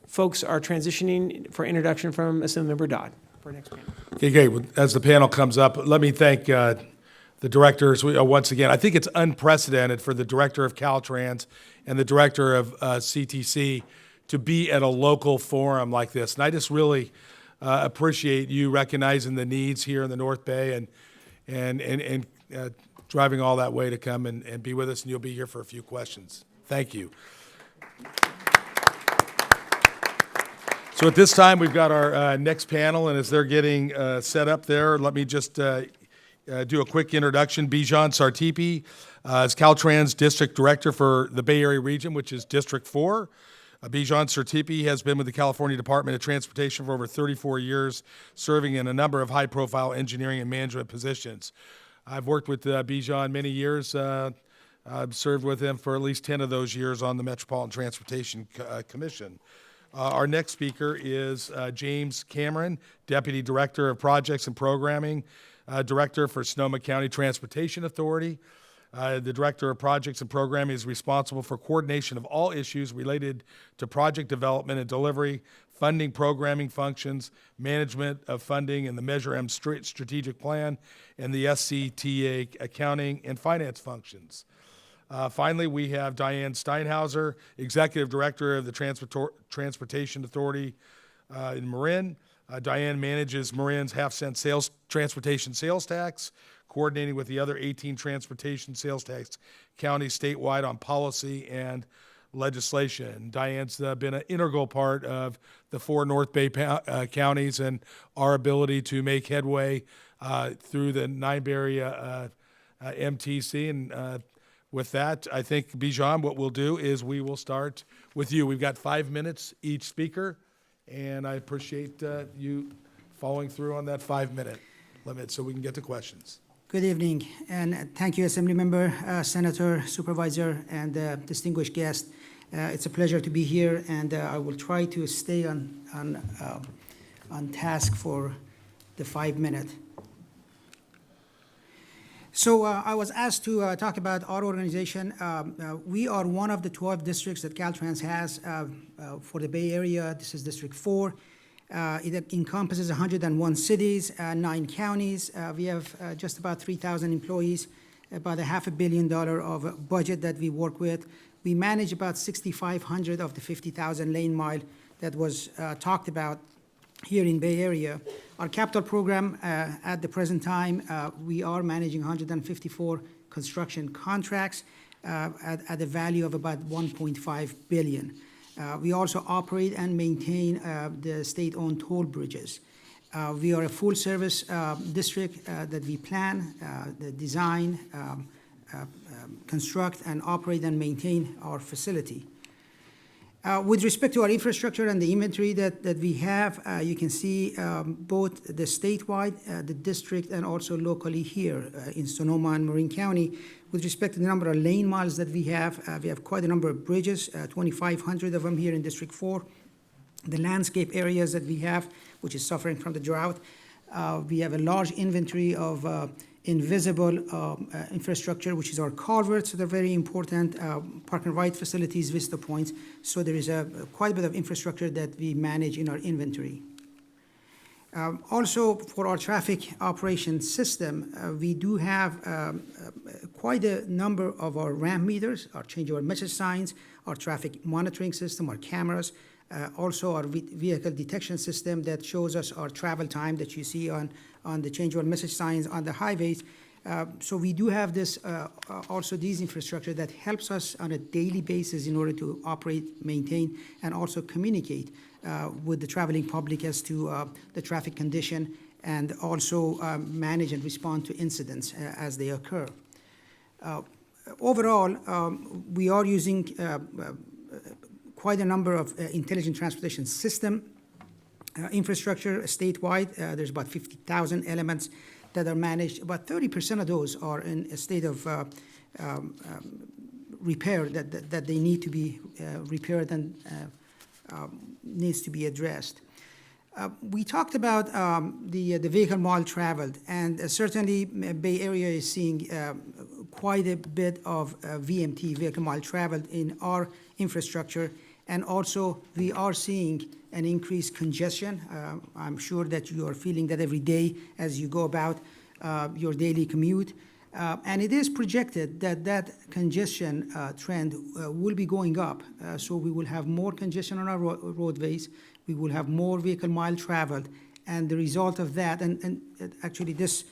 folks are transitioning for introduction from Assemblymember Dodd for our next panel. Okay, great. As the panel comes up, let me thank the directors once again. I think it's unprecedented for the director of Caltrans and the director of CTC to be at a local forum like this. And I just really appreciate you recognizing the needs here in the North Bay and driving all that way to come and be with us, and you'll be here for a few questions. Thank you. So at this time, we've got our next panel, and as they're getting set up there, let me just do a quick introduction. Bijan Sartipi is Caltrans District Director for the Bay Area region, which is District 4. Bijan Sartipi has been with the California Department of Transportation for over 34 years, serving in a number of high-profile engineering and management positions. I've worked with Bijan many years. I've served with him for at least 10 of those years on the Metropolitan Transportation Commission. Our next speaker is James Cameron, Deputy Director of Projects and Programming, Director for Sonoma County Transportation Authority. The Director of Projects and Programming is responsible for coordination of all issues related to project development and delivery, funding programming functions, management of funding and the Measure M strategic plan, and the SCTA accounting and finance functions. Finally, we have Diane Steinhauser, Executive Director of the Transportation Authority in Marin. Diane manages Marin's half-cent transportation sales tax, coordinating with the other 18 transportation sales tax counties statewide on policy and legislation. Diane's been an integral part of the 4 North Bay counties and our ability to make headway through the 9 area MTC. And with that, I think, Bijan, what we'll do is we will start with you. We've got 5 minutes each speaker, and I appreciate you following through on that 5-minute limit so we can get to questions. Good evening, and thank you, Assemblymember, Senator, Supervisor, and distinguished guest. It's a pleasure to be here, and I will try to stay on task for the 5-minute. So I was asked to talk about our organization. We are one of the 12 districts that Caltrans has for the Bay Area. This is District 4. It encompasses 101 cities, 9 counties. We have just about 3,000 employees, about $500 million of budget that we work with. We manage about 6,500 of the 50,000 lane mile that was talked about here in Bay Area. Our capital program, at the present time, we are managing 154 construction contracts at a value of about $1.5 billion. We also operate and maintain the state-owned toll bridges. We are a full-service district that we plan, design, construct, and operate and maintain our facility. With respect to our infrastructure and the inventory that we have, you can see both the statewide, the district, and also locally here in Sonoma and Marin County. With respect to the number of lane miles that we have quite a number of bridges, 2,500 of them here in District 4. The landscape areas that we have, which is suffering from the drought, we have a large inventory of invisible infrastructure, which is our culverts. So they're very important, park and ride facilities, vista points. So there is quite a bit of infrastructure that we manage in our inventory. Also, for our traffic operations system, we do have quite a number of our ramp meters, our changeover message signs, our traffic monitoring system, our cameras, also our vehicle detection system that shows us our travel time that you see on the changeover message signs on the highways. So we do have this, also these infrastructure that helps us on a daily basis in order to operate, maintain, and also communicate with the traveling public as to the traffic condition, and also manage and respond to incidents as they occur. Overall, we are using quite a number of intelligent transportation system infrastructure statewide. There's about 50,000 elements that are managed, about 30% of those are in a state of repair that they need to be repaired and needs to be addressed. We talked about the vehicle mile traveled, and certainly Bay Area is seeing quite a bit of VMT, vehicle mile traveled, in our infrastructure, and also we are seeing an increased congestion. I'm sure that you are feeling that every day as you go about your daily commute. And it is projected that that congestion trend will be going up. So we will have more congestion on our roadways. We will have more vehicle mile traveled. And the result of that, and actually this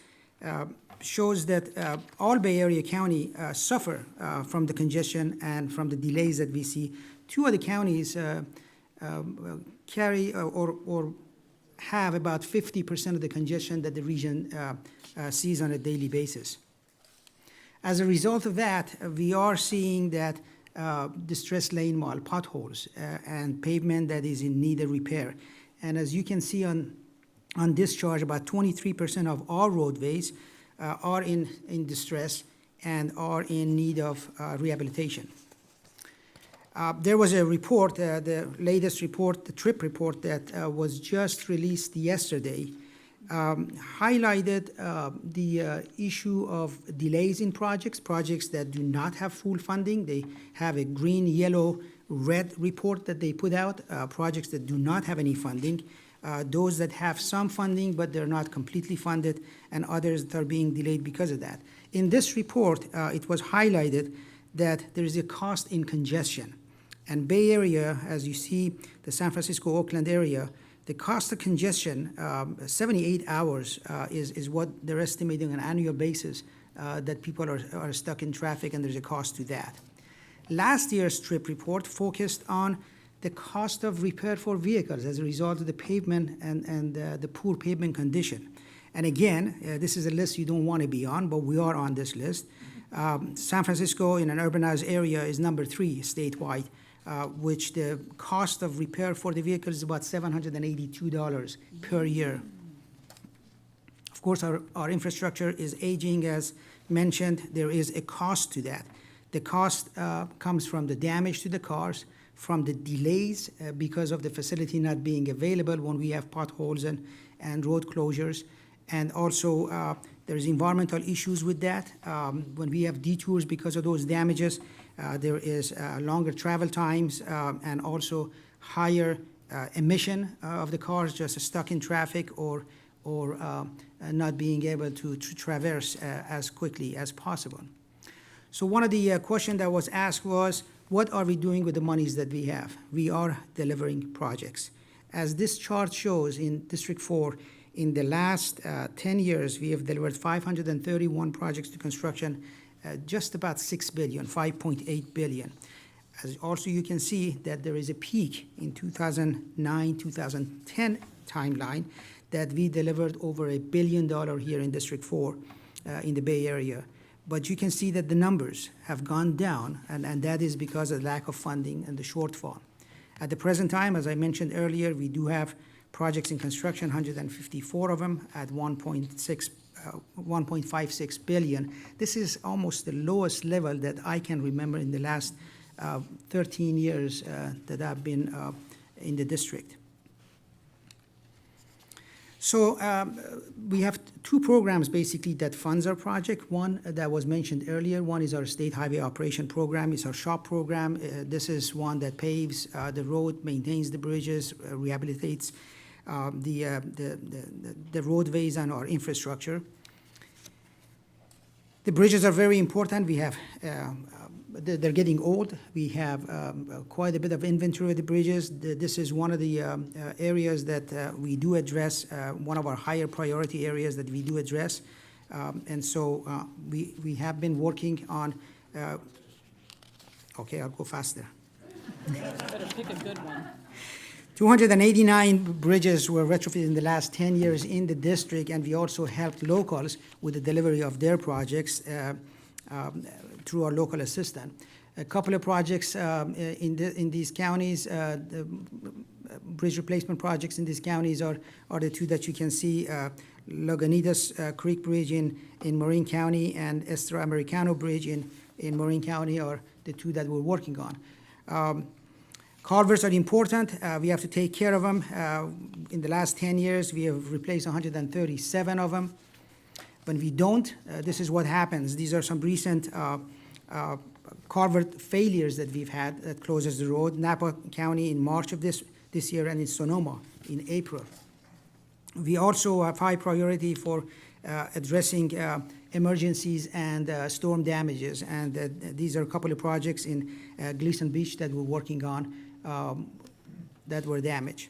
shows that all Bay Area County suffer from the congestion and from the delays that we see. Two of the counties carry or have about 50% of the congestion that the region sees on a daily basis. As a result of that, we are seeing that distressed lane mile, potholes, and pavement that is in need of repair. And as you can see on this chart, about 23% of all roadways are in distress and are in need of rehabilitation. There was a report, the latest report, the TRIP report that was just released yesterday, highlighted the issue of delays in projects that do not have full funding. They have a green, yellow, red report that they put out, projects that do not have any funding, those that have some funding but they're not completely funded, and others that are being delayed because of that. In this report, it was highlighted that there is a cost in congestion. And Bay Area, as you see, the San Francisco, Oakland area, the cost of congestion, 78 hours is what they're estimating on an annual basis that people are stuck in traffic, and there's a cost to that. Last year's TRIP report focused on the cost of repair for vehicles as a result of the pavement and the poor pavement condition. And again, this is a list you don't want to be on, but we are on this list. San Francisco, in an urbanized area, is number 3 statewide, which the cost of repair for the vehicle is about $782 per year. Of course, our infrastructure is aging, as mentioned. There is a cost to that. The cost comes from the damage to the cars, from the delays because of the facility not being available when we have potholes and road closures, and also there's environmental issues with that. When we have detours because of those damages, there is longer travel times and also higher emission of the cars just stuck in traffic or not being able to traverse as quickly as possible. So one of the questions that was asked was, what are we doing with the monies that we have? We are delivering projects. As this chart shows, in District 4, in the last 10 years, we have delivered 531 projects to construction, just about $6 billion, $5.8 billion. As also you can see that there is a peak in 2009-2010 timeline that we delivered over $1 billion here in District 4 in the Bay Area. But you can see that the numbers have gone down, and that is because of lack of funding and the shortfall. At the present time, as I mentioned earlier, we do have projects in construction, 154 of them at 1.56 billion. This is almost the lowest level that I can remember in the last 13 years that I've been in the district. So we have 2 programs basically that funds our project. One that was mentioned earlier, one is our State Highway Operation Program. It's our SHOP program. This is one that paves the road, maintains the bridges, rehabilitates the roadways and our infrastructure. The bridges are very important. We have, they're getting old. We have quite a bit of inventory of the bridges. This is one of the areas that we do address, one of our higher priority areas that we do address. And so we have been working on, okay, I'll go faster. Better pick a good one. 289 bridges were retrofitted in the last 10 years in the district, and we also helped locals with the delivery of their projects through our local assistant. A couple of projects in these counties, the bridge replacement projects in these counties are the 2 that you can see. Lagunitas Creek Bridge in Marin County and Estero Americano Bridge in Marin County are the two that we're working on. Culverts are important. We have to take care of them. In the last 10 years, we have replaced 137 of them. When we don't, this is what happens. These are some recent culvert failures that we've had that closes the road. Napa County in March of this year, and in Sonoma in April. We also have high priority for addressing emergencies and storm damages, and these are a couple of projects in Gleason Beach that we're working on that were damaged.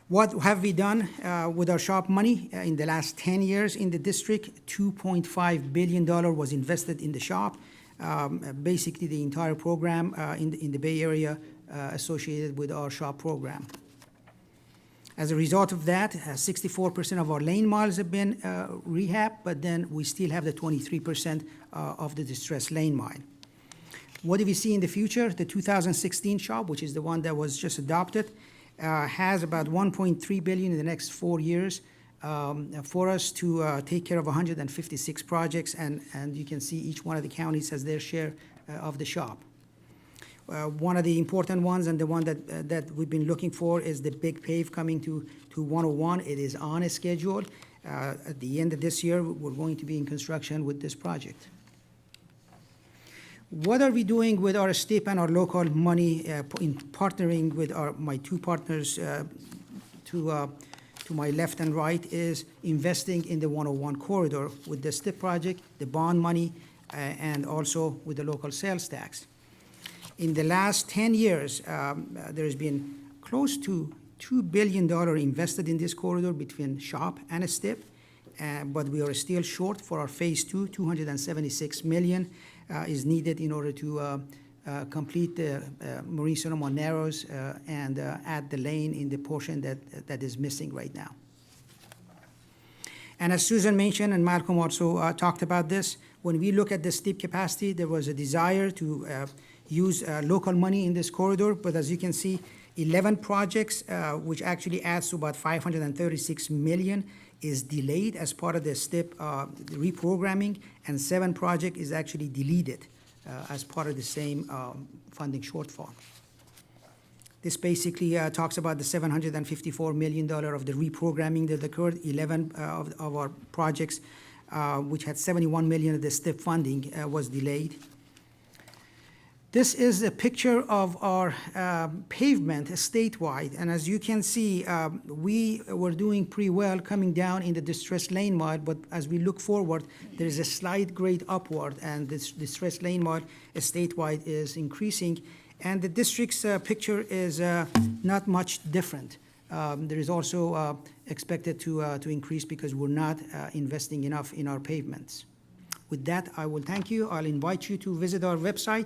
What have we done with our SHOP money in the last 10 years in the district? $2.5 billion was invested in the SHOP, basically the entire program in the Bay Area associated with our SHOP program. As a result of that, 64% of our lane miles have been rehabbed, but then we still have the 23% of the distressed lane mile. What do we see in the future? The 2016 SHOP, which is the one that was just adopted, has about $1.3 billion in the next 4 years for us to take care of 156 projects, and you can see each one of the counties has their share of the SHOP. One of the important ones, and the one that we've been looking for, is the big pave coming to 101. It is on a schedule. At the end of this year, we're going to be in construction with this project. What are we doing with our STIP and our local money in partnering with my two partners to my left and right is investing in the 101 corridor with the STIP project, the bond money, and also with the local sales tax. In the last 10 years, there has been close to $2 billion invested in this corridor between SHOP and STIP, but we are still short for our phase two. $276 million is needed in order to complete the Marin Sonoma Narrows and add the lane in the portion that is missing right now. And as Susan mentioned, and Malcolm also talked about this, when we look at the STIP capacity, there was a desire to use local money in this corridor, but as you can see, 11 projects, which actually adds to about $536 million, is delayed as part of the STIP reprogramming, and 7 projects is actually deleted as part of the same funding shortfall. This basically talks about the $754 million of the reprogramming that occurred. 11 of our projects, which had $71 million of the STIP funding, was delayed. This is a picture of our pavement statewide, and as you can see, we were doing pretty well coming down in the distressed lane mile, but as we look forward, there is a slight grade upward, and this distressed lane mile statewide is increasing, and the district's picture is not much different. There is also expected to increase because we're not investing enough in our pavements. With that, I will thank you. I'll invite you to visit our website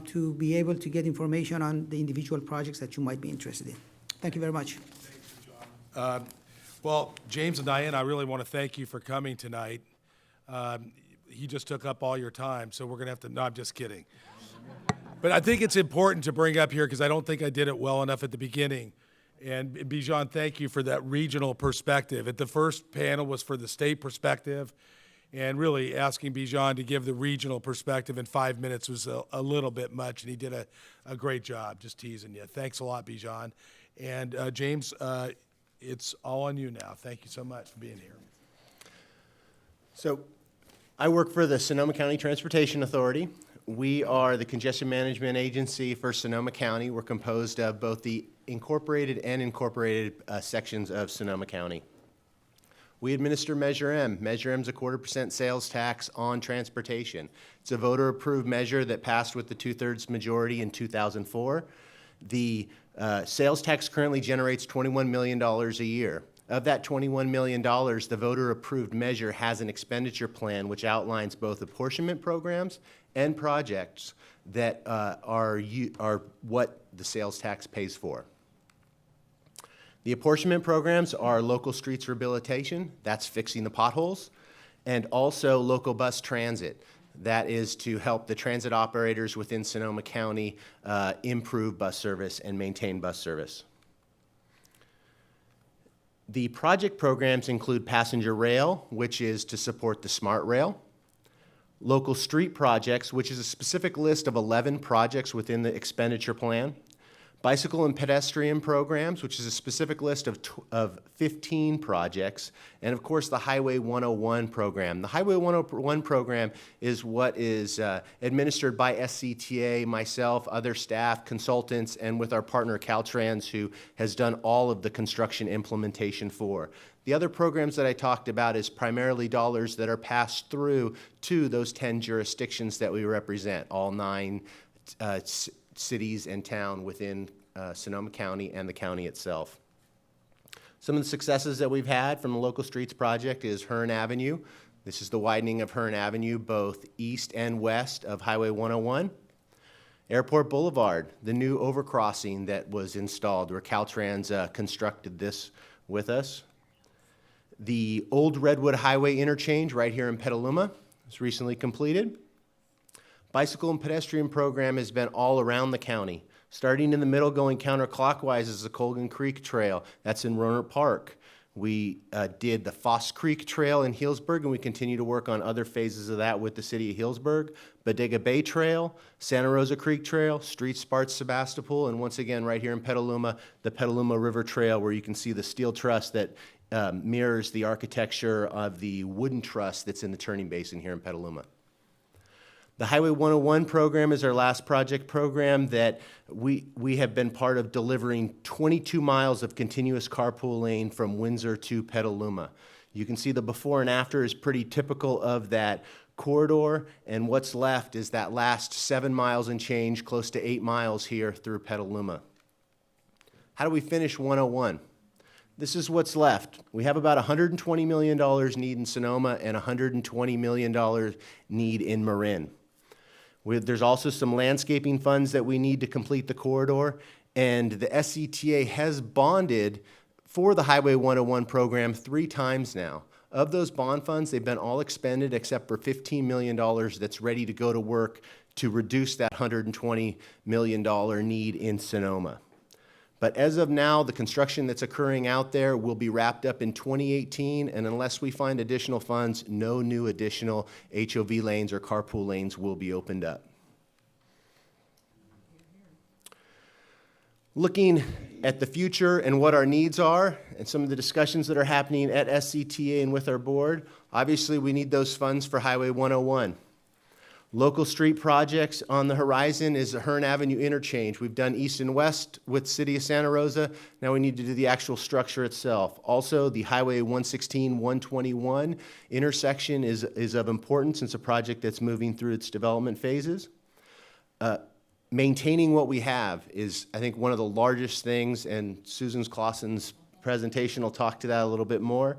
to be able to get information on the individual projects that you might be interested in. Thank you very much. Thank you, John. Well, James and Diane, I really want to thank you for coming tonight. He just took up all your time, so we're going to have to, no, I'm just kidding. But I think it's important to bring up here because I don't think I did it well enough at the beginning. And Bijan, thank you for that regional perspective. At the first panel was for the state perspective, and really asking Bijan to give the regional perspective in 5 minutes was a little bit much, and he did a great job, just teasing you. Thanks a lot, Bijan. And James, it's all on you now. Thank you so much for being here. So I work for the Sonoma County Transportation Authority. We are the congestion management agency for Sonoma County. We're composed of both the incorporated and incorporated sections of Sonoma County. We administer Measure M. Measure M is a 0.25% sales tax on transportation. It's a voter-approved measure that passed with the 2/3 majority in 2004. The sales tax currently generates $21 million a year. Of that $21 million, the voter-approved measure has an expenditure plan which outlines both apportionment programs and projects that are what the sales tax pays for. The apportionment programs are local streets rehabilitation, that's fixing the potholes, and also local bus transit. That is to help the transit operators within Sonoma County improve bus service and maintain bus service. The project programs include passenger rail, which is to support the smart rail, local street projects, which is a specific list of 11 projects within the expenditure plan, bicycle and pedestrian programs, which is a specific list of 15 projects, and of course the Highway 101 program. The Highway 101 program is what is administered by SCTA, myself, other staff, consultants, and with our partner Caltrans, who has done all of the construction implementation for. The other programs that I talked about is primarily dollars that are passed through to those 10 jurisdictions that we represent, all 9 cities and town within Sonoma County and the county itself. Some of the successes that we've had from the Local Streets Project is Hearn Avenue. This is the widening of Hearn Avenue, both east and west of Highway 101. Airport Boulevard, the new overcrossing that was installed, where Caltrans constructed this with us. The Old Redwood Highway interchange right here in Petaluma was recently completed. Bicycle and pedestrian program has been all around the county. Starting in the middle, going counterclockwise, is the Colgan Creek Trail. That's in Rohnert Park. We did the Foss Creek Trail in Healdsburg, and we continue to work on other phases of that with the city of Healdsburg. Bodega Bay Trail, Santa Rosa Creek Trail, Street Sparts Sebastopol, and once again, right here in Petaluma, the Petaluma River Trail, where you can see the steel truss that mirrors the architecture of the wooden truss that's in the turning basin here in Petaluma. The Highway 101 program is our last project program that we have been part of, delivering 22 miles of continuous carpool lane from Windsor to Petaluma. You can see the before and after is pretty typical of that corridor, and what's left is that last 7 miles and change, close to 8 miles here through Petaluma. How do we finish 101? This is what's left. We have about $120 million need in Sonoma and $120 million need in Marin. There's also some landscaping funds that we need to complete the corridor, and the SCTA has bonded for the Highway 101 program 3 times now. Of those bond funds, they've been all expended except for $15 million that's ready to go to work to reduce that $120 million need in Sonoma. But as of now, the construction that's occurring out there will be wrapped up in 2018, and unless we find additional funds, no new additional HOV lanes or carpool lanes will be opened up. Looking at the future and what our needs are, and some of the discussions that are happening at SCTA and with our board, obviously we need those funds for Highway 101. Local street projects on the horizon is the Hearn Avenue interchange. We've done east and west with City of Santa Rosa. Now we need to do the actual structure itself. Also, the Highway 116, 121 intersection is of importance. It's a project that's moving through its development phases. Maintaining what we have is, I think, one of the largest things, and Susan Clausen's presentation will talk to that a little bit more.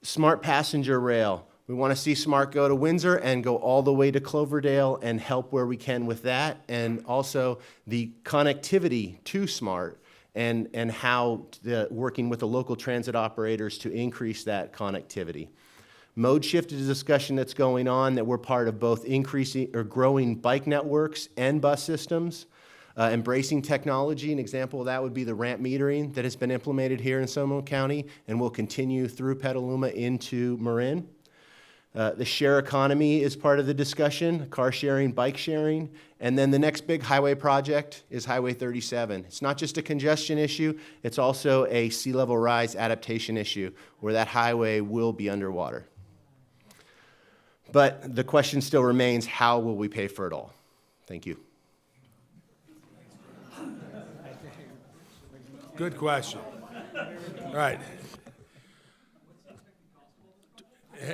Smart passenger rail. We want to see SMART go to Windsor and go all the way to Cloverdale and help where we can with that, and also the connectivity to SMART and how working with the local transit operators to increase that connectivity. Mode shift is a discussion that's going on that we're part of, both increasing or growing bike networks and bus systems, embracing technology. An example of that would be the ramp metering that has been implemented here in Sonoma County and will continue through Petaluma into Marin. The share economy is part of the discussion, car sharing, bike sharing, and then the next big highway project is Highway 37. It's not just a congestion issue, it's also a sea level rise adaptation issue where that highway will be underwater. But the question still remains, how will we pay for it all? Thank you. Good question. All right.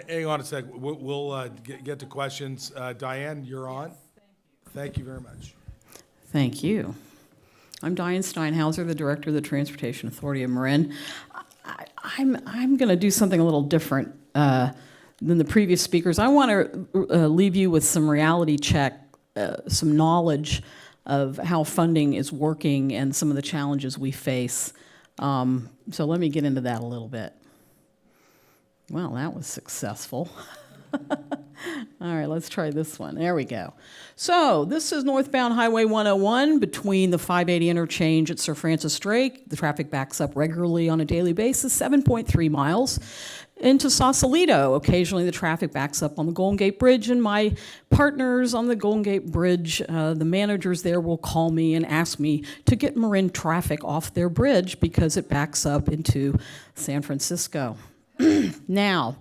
Hang on a sec. We'll get to questions. Diane, you're on. Thank you very much. Thank you. I'm Diane Steinhauser, the Director of the Transportation Authority of Marin. I'm going to do something a little different than the previous speakers. I want to leave you with some reality check, some knowledge of how funding is working and some of the challenges we face. So let me get into that a little bit. Well, that was successful. All right, let's try this one. There we go. So this is northbound Highway 101 between the 580 interchange at Sir Francis Drake. The traffic backs up regularly on a daily basis, 7.3 miles. Into Sausalito, occasionally the traffic backs up on the Golden Gate Bridge, and my partners on the Golden Gate Bridge, the managers there will call me and ask me to get Marin traffic off their bridge because it backs up into San Francisco. Now,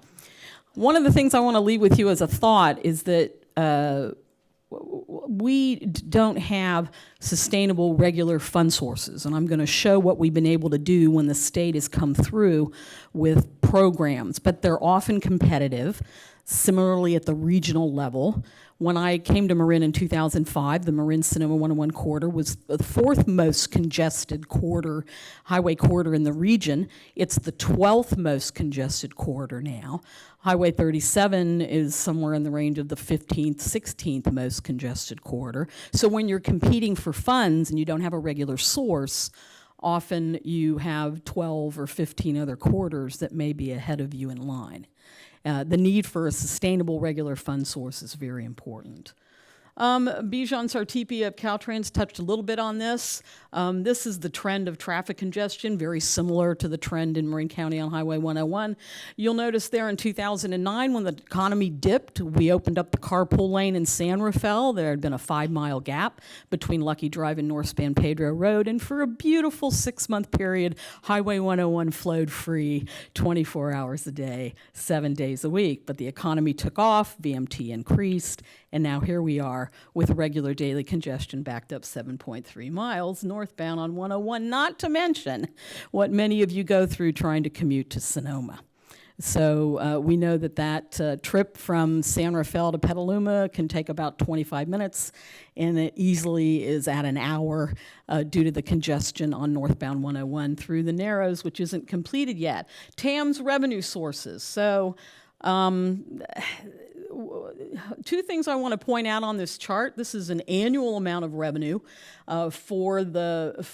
one of the things I want to leave with you as a thought is that we don't have sustainable regular fund sources, and I'm going to show what we've been able to do when the state has come through with programs, but they're often competitive. Similarly, at the regional level, when I came to Marin in 2005, the Marin-Sonoma 101 corridor was the fourth most congested highway corridor in the region. It's the 12th most congested corridor now. Highway 37 is somewhere in the range of the 15th, 16th most congested corridor. So when you're competing for funds and you don't have a regular source, often you have 12 or 15 other corridors that may be ahead of you in line. The need for a sustainable regular fund source is very important. Bijan Sartipi of Caltrans touched a little bit on this. This is the trend of traffic congestion, very similar to the trend in Marin County on Highway 101. You'll notice there in 2009 when the economy dipped, we opened up the carpool lane in San Rafael. There had been a 5-mile gap between Lucky Drive and North San Pedro Road, and for a beautiful 6-month period, Highway 101 flowed free 24 hours a day, 7 days a week. But the economy took off, VMT increased, and now here we are with regular daily congestion backed up 7.3 miles northbound on 101, not to mention what many of you go through trying to commute to Sonoma. So we know that trip from San Rafael to Petaluma can take about 25 minutes, and it easily is at an hour due to the congestion on northbound 101 through the Narrows, which isn't completed yet. TAM's revenue sources. So two things I want to point out on this chart. This is an annual amount of revenue for the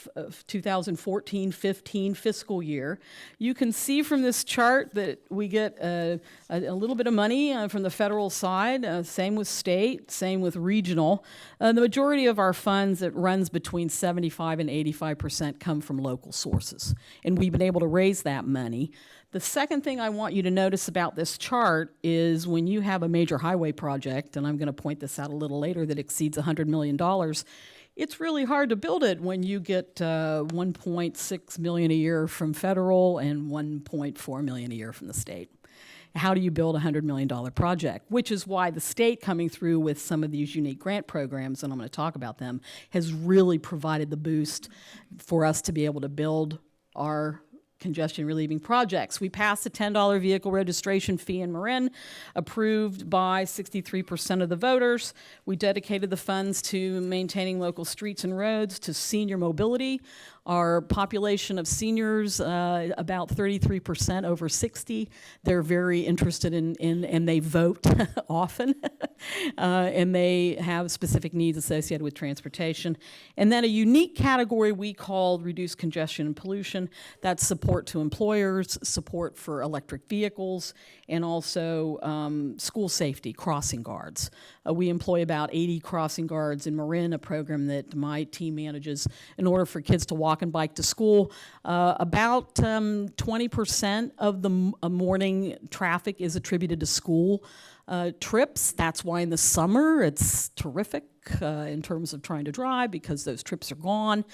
2014-15 fiscal year. You can see from this chart that we get a little bit of money from the federal side, same with state, same with regional. The majority of our funds, it runs between 75% and 85% come from local sources, and we've been able to raise that money. The second thing I want you to notice about this chart is when you have a major highway project, and I'm going to point this out a little later, that exceeds $100 million, it's really hard to build it when you get $1.6 million a year from federal and $1.4 million a year from the state. How do you build a $100 million project? Which is why the state coming through with some of these unique grant programs, and I'm going to talk about them, has really provided the boost for us to be able to build our congestion relieving projects. We passed the $10 vehicle registration fee in Marin, approved by 63% of the voters. We dedicated the funds to maintaining local streets and roads, to senior mobility. Our population of seniors, about 33% over 60. They're very interested in and they vote often, and they have specific needs associated with transportation. And then a unique category we called reduced congestion and pollution. That's support to employers, support for electric vehicles, and also school safety, crossing guards. We employ about 80 crossing guards in Marin, a program that my team manages in order for kids to walk and bike to school. About 20% of the morning traffic is attributed to school trips. That's why in the summer it's terrific in terms of trying to drive because those trips are gone.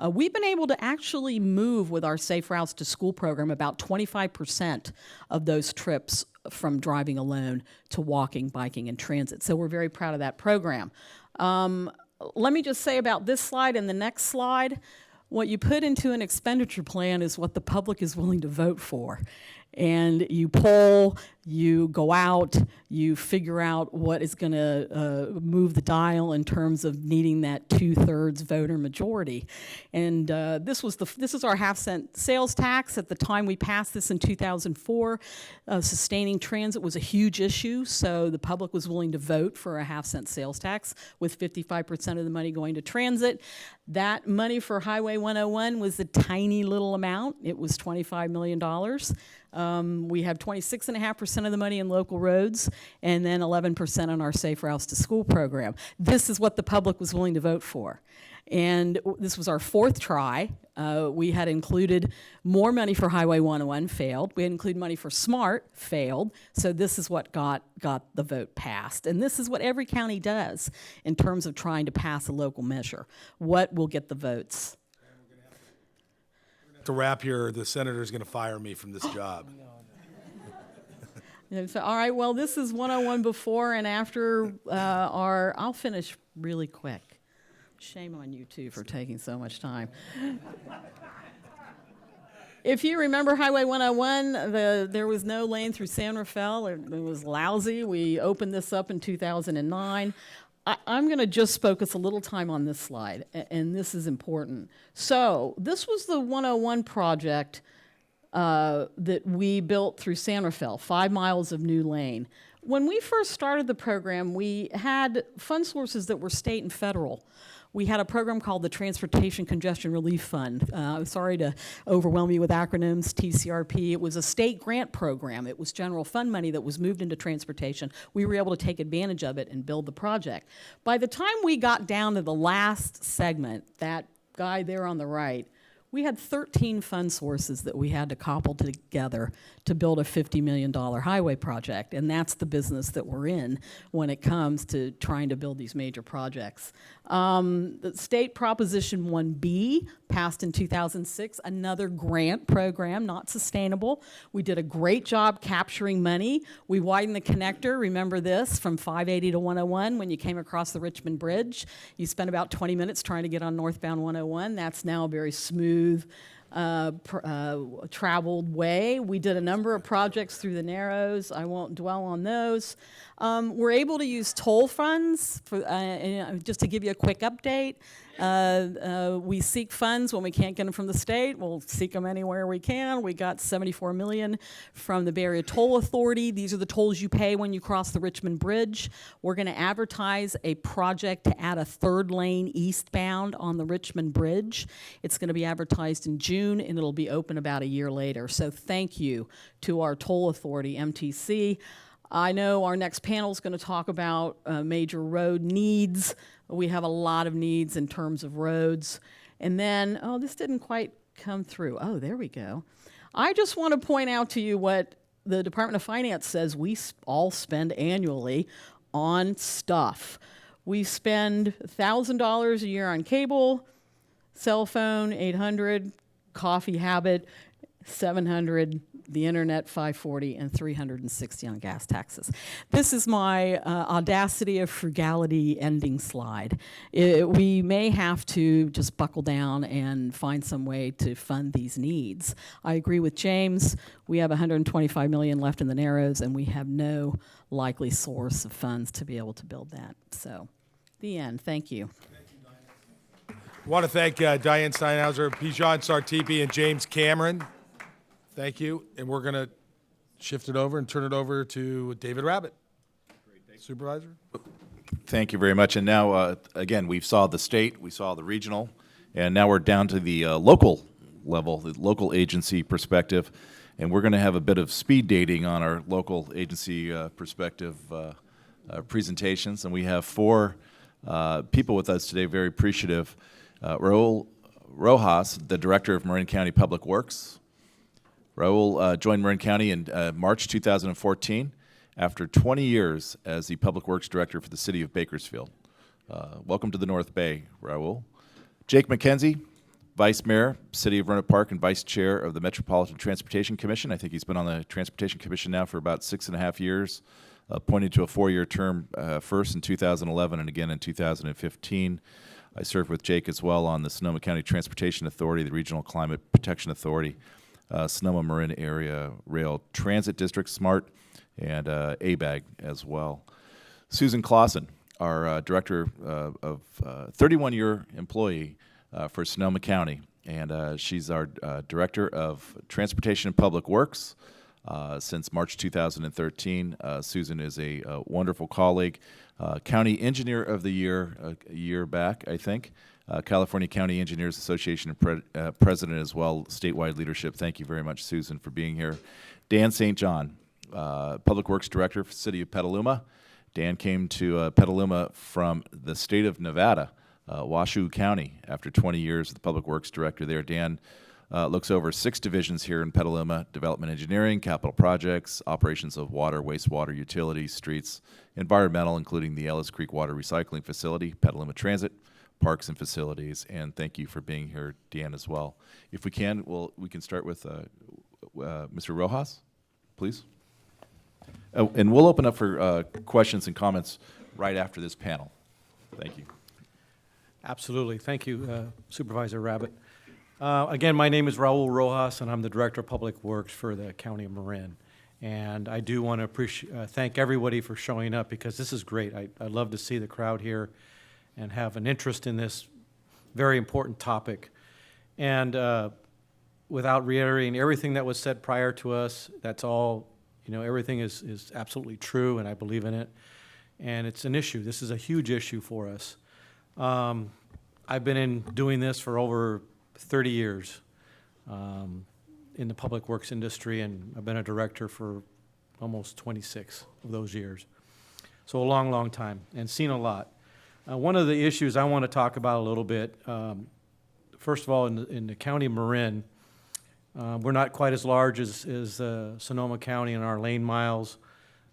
We've been able to actually move with our Safe Routes to School program about 25% of those trips from driving alone to walking, biking, and transit. So we're very proud of that program. Let me just say about this slide and the next slide, what you put into an expenditure plan is what the public is willing to vote for. And you poll, you go out, you figure out what is going to move the dial in terms of needing that 2/3 voter majority. And this is our half-cent sales tax. At the time we passed this in 2004, sustaining transit was a huge issue, so the public was willing to vote for a half-cent sales tax, with 55% of the money going to transit. That money for Highway 101 was a tiny little amount. It was $25 million. We have 26.5% of the money in local roads, and then 11% on our Safe Routes to School program. This is what the public was willing to vote for. And this was our fourth try. We had included more money for Highway 101, failed. We had included money for SMART, failed. So this is what got the vote passed. And this is what every county does in terms of trying to pass a local measure. What will get the votes? To wrap here, the senator's going to fire me from this job. So, all right, well, this is 101 before and after I'll finish really quick. Shame on you, too, for taking so much time. If you remember Highway 101, there was no lane through San Rafael. It was lousy. We opened this up in 2009. I'm going to just focus a little time on this slide, and this is important. So this was the 101 project that we built through San Rafael, 5 miles of new lane. When we first started the program, we had fund sources that were state and federal. We had a program called the Transportation Congestion Relief Fund. I'm sorry to overwhelm you with acronyms, TCRP. It was a state grant program. It was general fund money that was moved into transportation. We were able to take advantage of it and build the project. By the time we got down to the last segment, that guy there on the right, we had 13 fund sources that we had to cobble together to build a $50 million highway project, and that's the business that we're in when it comes to trying to build these major projects. The state Proposition 1B passed in 2006, another grant program, not sustainable. We did a great job capturing money. We widened the connector, remember this, from 580 to 101 when you came across the Richmond Bridge. You spent about 20 minutes trying to get on northbound 101. That's now a very smooth traveled way. We did a number of projects through the Narrows. I won't dwell on those. We're able to use toll funds. Just to give you a quick update, we seek funds when we can't get them from the state. We'll seek them anywhere we can. We got $74 million from the Bay Area Toll Authority. These are the tolls you pay when you cross the Richmond Bridge. We're going to advertise a project to add a third lane eastbound on the Richmond Bridge. It's going to be advertised in June, and it'll be open about a year later. So thank you to our toll authority, MTC. I know our next panel is going to talk about major road needs. We have a lot of needs in terms of roads. And then, oh, this didn't quite come through. Oh, there we go. I just want to point out to you what the Department of Finance says we all spend annually on stuff. We spend $1,000 a year on cable, cell phone, $800, coffee habit, $700, the internet, $540, and $360 on gas taxes. This is my audacity of frugality ending slide. We may have to just buckle down and find some way to fund these needs. I agree with James. We have $125 million left in the Narrows, and we have no likely source of funds to be able to build that. So, the end. Thank you. I want to thank Diane Steinhauser, Bijan Sartipi, and James Cameron. Thank you. And we're going to shift it over and turn it over to David Rabbit. Great, Supervisor. Thank you very much. And now, again, we saw the state, we saw the regional, and now we're down to the local level, the local agency perspective. And we're going to have a bit of speed dating on our local agency perspective presentations. And we have 4 people with us today, very appreciative. Raul Rojas, the Director of Marin County Public Works. Raul joined Marin County in March 2014 after 20 years as the Public Works Director for the City of Bakersfield. Welcome to the North Bay, Raul. Jake McKenzie, Vice Mayor, City of Roanoke Park, and Vice Chair of the Metropolitan Transportation Commission. I think he's been on the Transportation Commission now for about 6.5 years, appointed to a 4-year term first in 2011 and again in 2015. I served with Jake as well on the Sonoma County Transportation Authority, the Regional Climate Protection Authority, Sonoma Marin Area Rail Transit District, SMART, and ABAG as well. Susan Clausen, our Director of 31-year employee for Sonoma County, and she's our Director of Transportation and Public Works since March 2013. Susan is a wonderful colleague. County Engineer of the Year a year back, I think. California County Engineers Association President as well, statewide leadership. Thank you very much, Susan, for being here. Dan St. John, Public Works Director for the City of Petaluma. Dan came to Petaluma from the state of Nevada, Washoe County, after 20 years as the Public Works Director there. Dan looks over 6 divisions here in Petaluma: development engineering, capital projects, operations of water, wastewater, utilities, streets, environmental, including the Ellis Creek Water Recycling Facility, Petaluma Transit, parks and facilities. And thank you for being here, Dan, as well. If we can, we can start with Mr. Rojas, please. And we'll open up for questions and comments right after this panel. Thank you. Absolutely. Thank you, Supervisor Rabbit. Again, my name is Raul Rojas, and I'm the Director of Public Works for the County of Marin. And I do want to thank everybody for showing up, because this is great. I love to see the crowd here and have an interest in this very important topic. And without reiterating everything that was said prior to us, that's all, everything is absolutely true, and I believe in it. And it's an issue. This is a huge issue for us. I've been doing this for over 30 years in the public works industry, and I've been a director for almost 26 of those years. So a long, long time, and seen a lot. One of the issues I want to talk about a little bit, first of all, in the County of Marin, we're not quite as large as Sonoma County in our lane miles.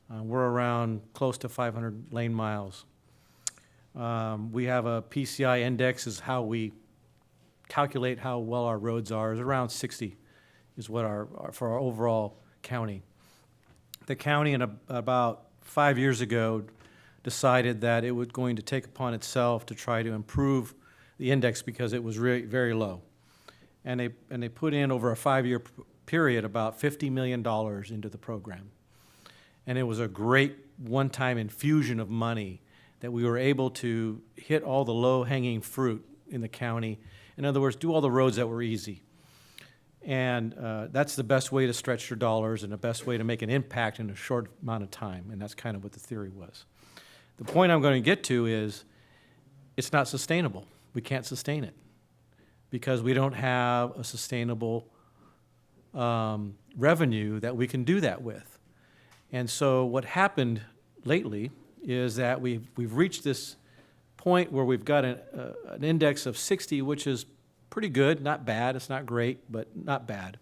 We're around close to 500 lane miles. We have a PCI index, is how we calculate how well our roads are. Is around 60 is what for our overall county. The county, about 5 years ago, decided that it was going to take upon itself to try to improve the index, because it was really very low. And they put in, over a 5-year period, about $50 million into the program. And it was a great one-time infusion of money that we were able to hit all the low-hanging fruit in the county. In other words, do all the roads that were easy. And that's the best way to stretch your dollars and the best way to make an impact in a short amount of time. And that's kind of what the theory was. The point I'm going to get to is it's not sustainable. We can't sustain it because we don't have a sustainable revenue that we can do that with. And so what happened lately is that we've reached this point where we've got an index of 60, which is pretty good, not bad. It's not great, but not bad.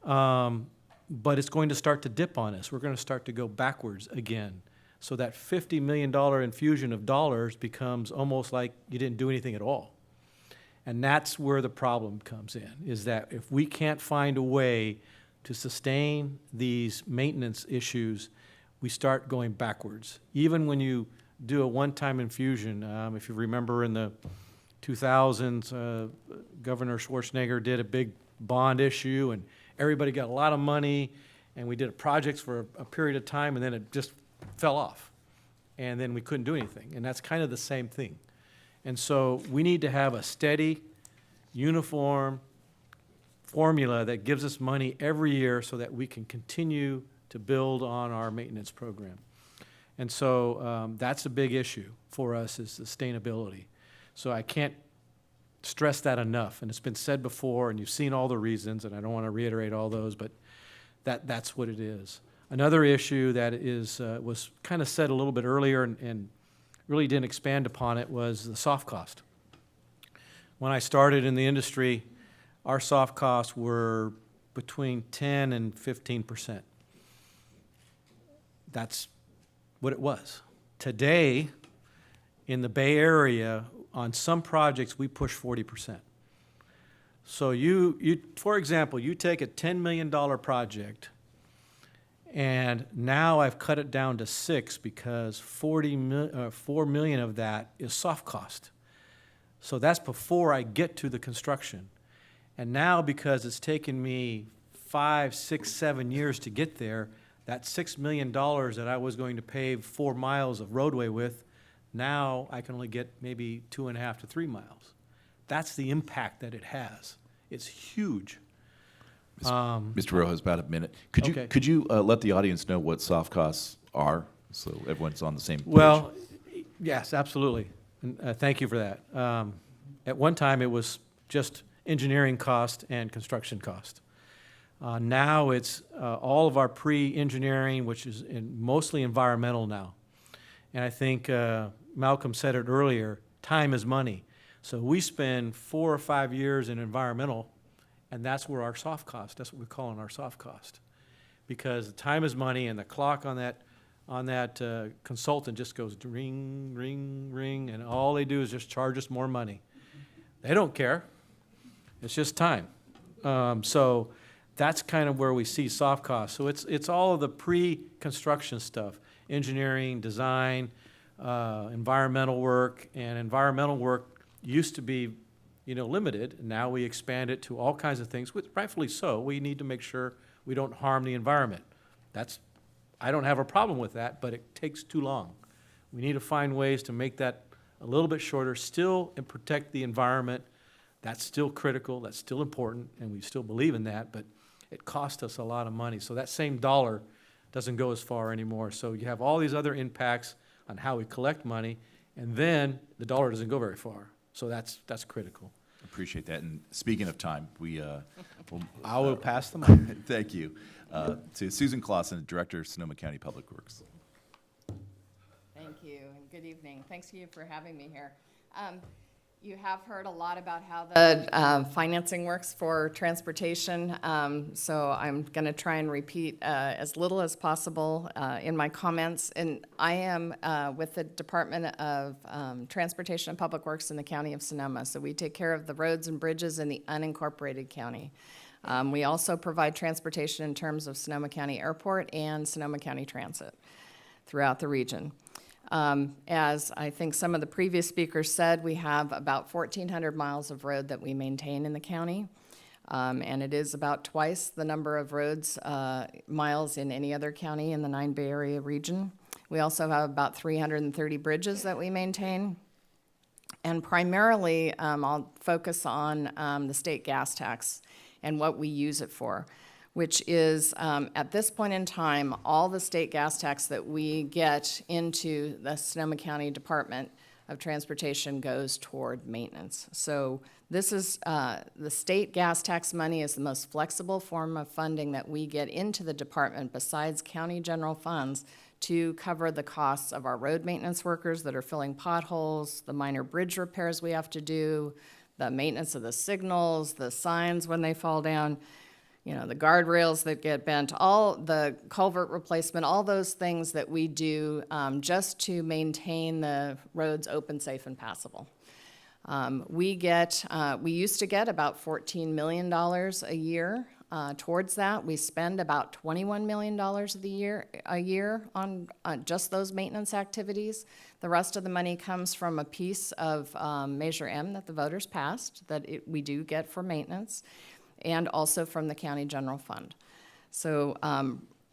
But it's going to start to dip on us. We're going to start to go backwards again. So that $50 million infusion of dollars becomes almost like you didn't do anything at all. And that's where the problem comes in, is that if we can't find a way to sustain these maintenance issues, we start going backwards. Even when you do a one-time infusion, if you remember in the 2000s, Governor Schwarzenegger did a big bond issue, and everybody got a lot of money, and we did projects for a period of time, and then it just fell off. And then we couldn't do anything. And that's kind of the same thing. And so we need to have a steady, uniform formula that gives us money every year so that we can continue to build on our maintenance program. And so that's a big issue for us, is sustainability. So I can't stress that enough. And it's been said before, and you've seen all the reasons, and I don't want to reiterate all those, but that's what it is. Another issue that was kind of said a little bit earlier and really didn't expand upon it was the soft cost. When I started in the industry, our soft costs were between 10 and 15%. That's what it was. Today, in the Bay Area, on some projects, we push 40%. So for example, you take a $10 million project, and now I've cut it down to 6 because 4 million of that is soft cost. So that's before I get to the construction. And now, because it's taken me 5, 6, 7 years to get there, that $6 million that I was going to pave 4 miles of roadway with, now I can only get maybe 2.5 to 3 miles. That's the impact that it has. It's huge. Mr. Rojas, about a minute. Could you let the audience know what soft costs are, so everyone's on the same page? Well, yes, absolutely. And thank you for that. At one time, it was just engineering cost and construction cost. Now it's all of our pre-engineering, which is mostly environmental now. And I think Malcolm said it earlier, time is money. So we spend 4 or 5 years in environmental, and that's where our soft cost, that's what we're calling our soft cost. Because the time is money, and the clock on that consultant just goes ring, ring, ring, and all they do is just charge us more money. They don't care. It's just time. So that's kind of where we see soft costs. So it's all of the pre-construction stuff, engineering, design, environmental work, and environmental work used to be, limited. And now we expand it to all kinds of things, which rightfully so. We need to make sure we don't harm the environment. I don't have a problem with that, but it takes too long. We need to find ways to make that a little bit shorter, still and protect the environment. That's still critical, that's still important, and we still believe in that, but it costs us a lot of money. So that same dollar doesn't go as far anymore. So you have all these other impacts on how we collect money, and then the dollar doesn't go very far. So that's critical. Appreciate that. And speaking of time, I will pass the mic. Thank you. To Susan Clausen, Director of Sonoma County Public Works. Thank you, and good evening. Thanks to you for having me here. You have heard a lot about how the financing works for transportation, so I'm going to try and repeat as little as possible in my comments. And I am with the Department of Transportation and Public Works in the County of Sonoma, so we take care of the roads and bridges in the unincorporated county. We also provide transportation in terms of Sonoma County Airport and Sonoma County Transit throughout the region. As I think some of the previous speakers said, we have about 1,400 miles of road that we maintain in the county, and it is about twice the number of roads miles in any other county in the 9 Bay Area region. We also have about 330 bridges that we maintain, and primarily I'll focus on the state gas tax and what we use it for, which is, at this point in time, all the state gas tax that we get into the Sonoma County Department of Transportation goes toward maintenance. So this is, the state gas tax money is the most flexible form of funding that we get into the department besides county general funds to cover the costs of our road maintenance workers that are filling potholes, the minor bridge repairs we have to do, the maintenance of the signals, the signs when they fall down, the guardrails that get bent, all the culvert replacement, all those things that we do just to maintain the roads open, safe, and passable. We used to get about $14 million a year towards that. We spend about $21 million a year on just those maintenance activities. The rest of the money comes from a piece of Measure M that the voters passed that we do get for maintenance, and also from the county general fund. So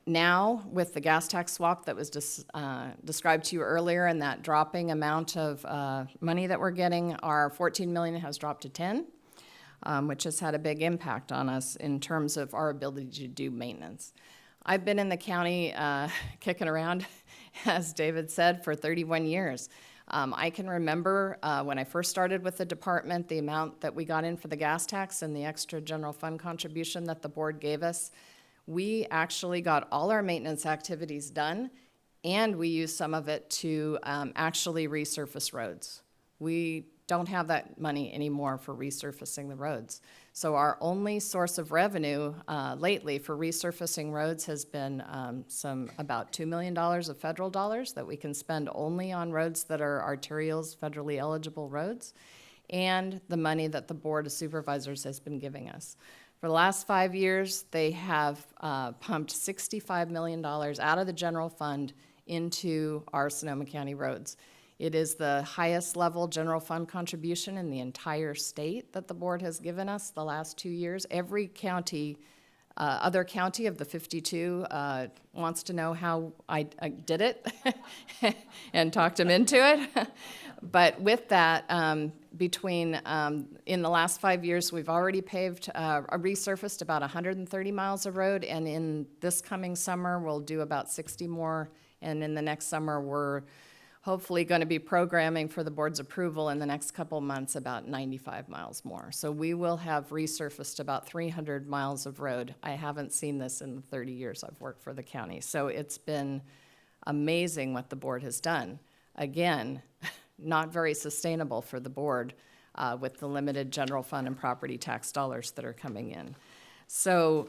now with the gas tax swap that was described to you earlier and that dropping amount of money that we're getting, our $14 million has dropped to 10, which has had a big impact on us in terms of our ability to do maintenance. I've been in the county kicking around, as David said, for 31 years. I can remember when I first started with the department, the amount that we got in for the gas tax and the extra general fund contribution that the board gave us. We actually got all our maintenance activities done, and we used some of it to actually resurface roads. We don't have that money anymore for resurfacing the roads. So our only source of revenue lately for resurfacing roads has been about $2 million of federal dollars that we can spend only on roads that are arterials, federally eligible roads, and the money that the Board of Supervisors has been giving us. For the last 5 years, they have pumped $65 million out of the general fund into our Sonoma County roads. It is the highest level general fund contribution in the entire state that the board has given us the last 2 years. Every county, other county of the 52 wants to know how I did it and talked them into it. But with that, in the last 5 years, we've already resurfaced about 130 miles of road, and in this coming summer, we'll do about 60 more, and in the next summer, we're hopefully going to be programming for the board's approval in the next couple months about 95 miles more. So we will have resurfaced about 300 miles of road. I haven't seen this in the 30 years I've worked for the county. So it's been amazing what the board has done. Again, not very sustainable for the board with the limited general fund and property tax dollars that are coming in. So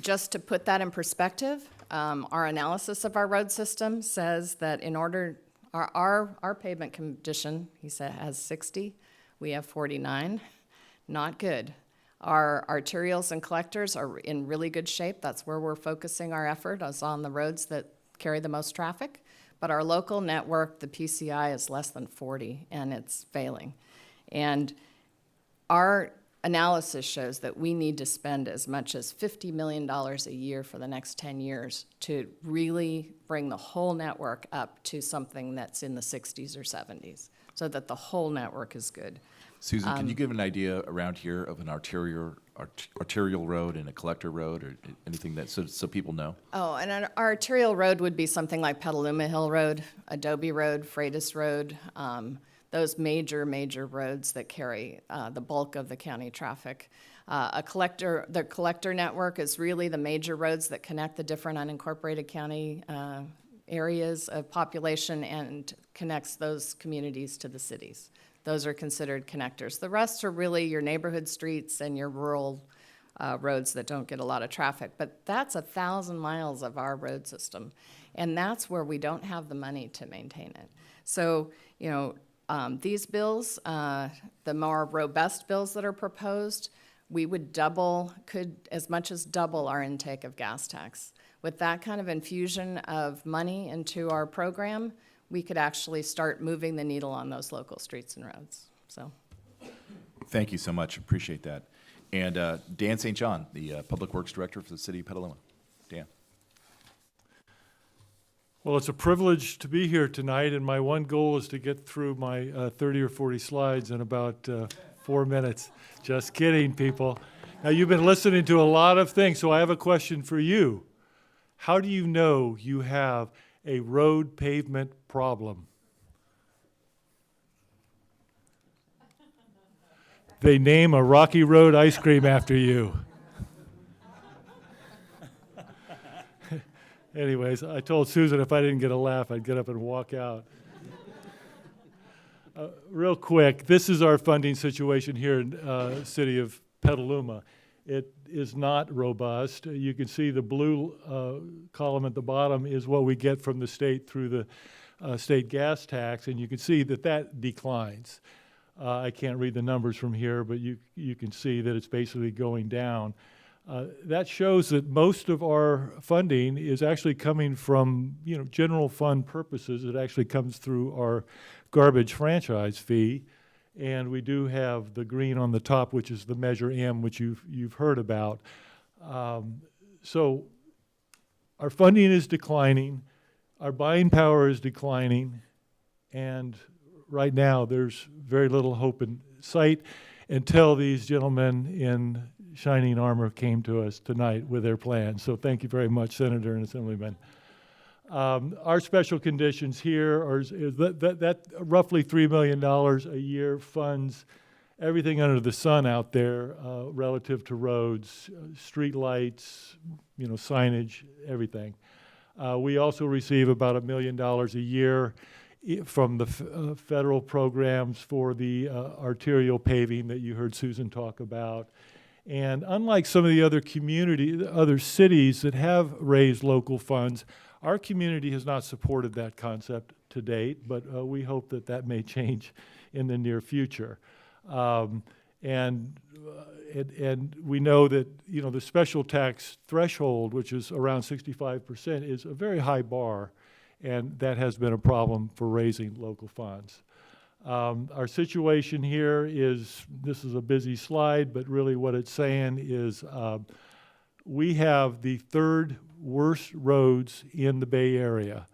just to put that in perspective, our analysis of our road system says that in order, our pavement condition, he said, has 60. We have 49. Not good. Our arterials and collectors are in really good shape. That's where we're focusing our effort, is on the roads that carry the most traffic. But our local network, the PCI, is less than 40, and it's failing. And our analysis shows that we need to spend as much as $50 million a year for the next 10 years to really bring the whole network up to something that's in the 60s or 70s, so that the whole network is good. Susan, can you give an idea around here of an arterial road and a collector road, or anything that so people know? Oh, and an arterial road would be something like Petaluma Hill Road, Adobe Road, Freitas Road, those major roads that carry the bulk of the county traffic. The collector network is really the major roads that connect the different unincorporated county areas of population and connects those communities to the cities. Those are considered connectors. The rest are really your neighborhood streets and your rural roads that don't get a lot of traffic. But that's 1,000 miles of our road system, and that's where we don't have the money to maintain it. So, you know, these bills, the more robust bills that are proposed, we would could as much as double our intake of gas tax. With that kind of infusion of money into our program, we could actually start moving the needle on those local streets and roads. So, Thank you so much. Appreciate that. And Dan St. John, the Public Works Director for the City of Petaluma. Dan. Well, it's a privilege to be here tonight, and my one goal is to get through my 30 or 40 slides in about 4 minutes. Just kidding, people. Now, you've been listening to a lot of things, so I have a question for you. How do you know you have a road pavement problem? They name a Rocky Road ice cream after you. Anyways, I told Susan if I didn't get a laugh, I'd get up and walk out. Real quick, this is our funding situation here in the city of Petaluma. It is not robust. You can see the blue column at the bottom is what we get from the state through the state gas tax, and you can see that that declines. I can't read the numbers from here, but you can see that it's basically going down. That shows that most of our funding is actually coming from, you know, general fund purposes. It actually comes through our garbage franchise fee, and we do have the green on the top, which is the Measure M, which you've heard about. So our funding is declining, our buying power is declining, and right now there's very little hope in sight until these gentlemen in shining armor came to us tonight with their plans. So thank you very much, Senator and Assemblyman. Our special conditions here are that roughly $3 million a year funds everything under the sun out there relative to roads, street lights, you know, signage, everything. We also receive about $1 million a year from the federal programs for the arterial paving that you heard Susan talk about. And unlike some of the other cities that have raised local funds, our community has not supported that concept to date, but we hope that that may change in the near future. And we know that, you know, the special tax threshold, which is around 65%, is a very high bar, and that has been a problem for raising local funds. Our situation here is, this is a busy slide, but really what it's saying is we have the third worst roads in the Bay Area.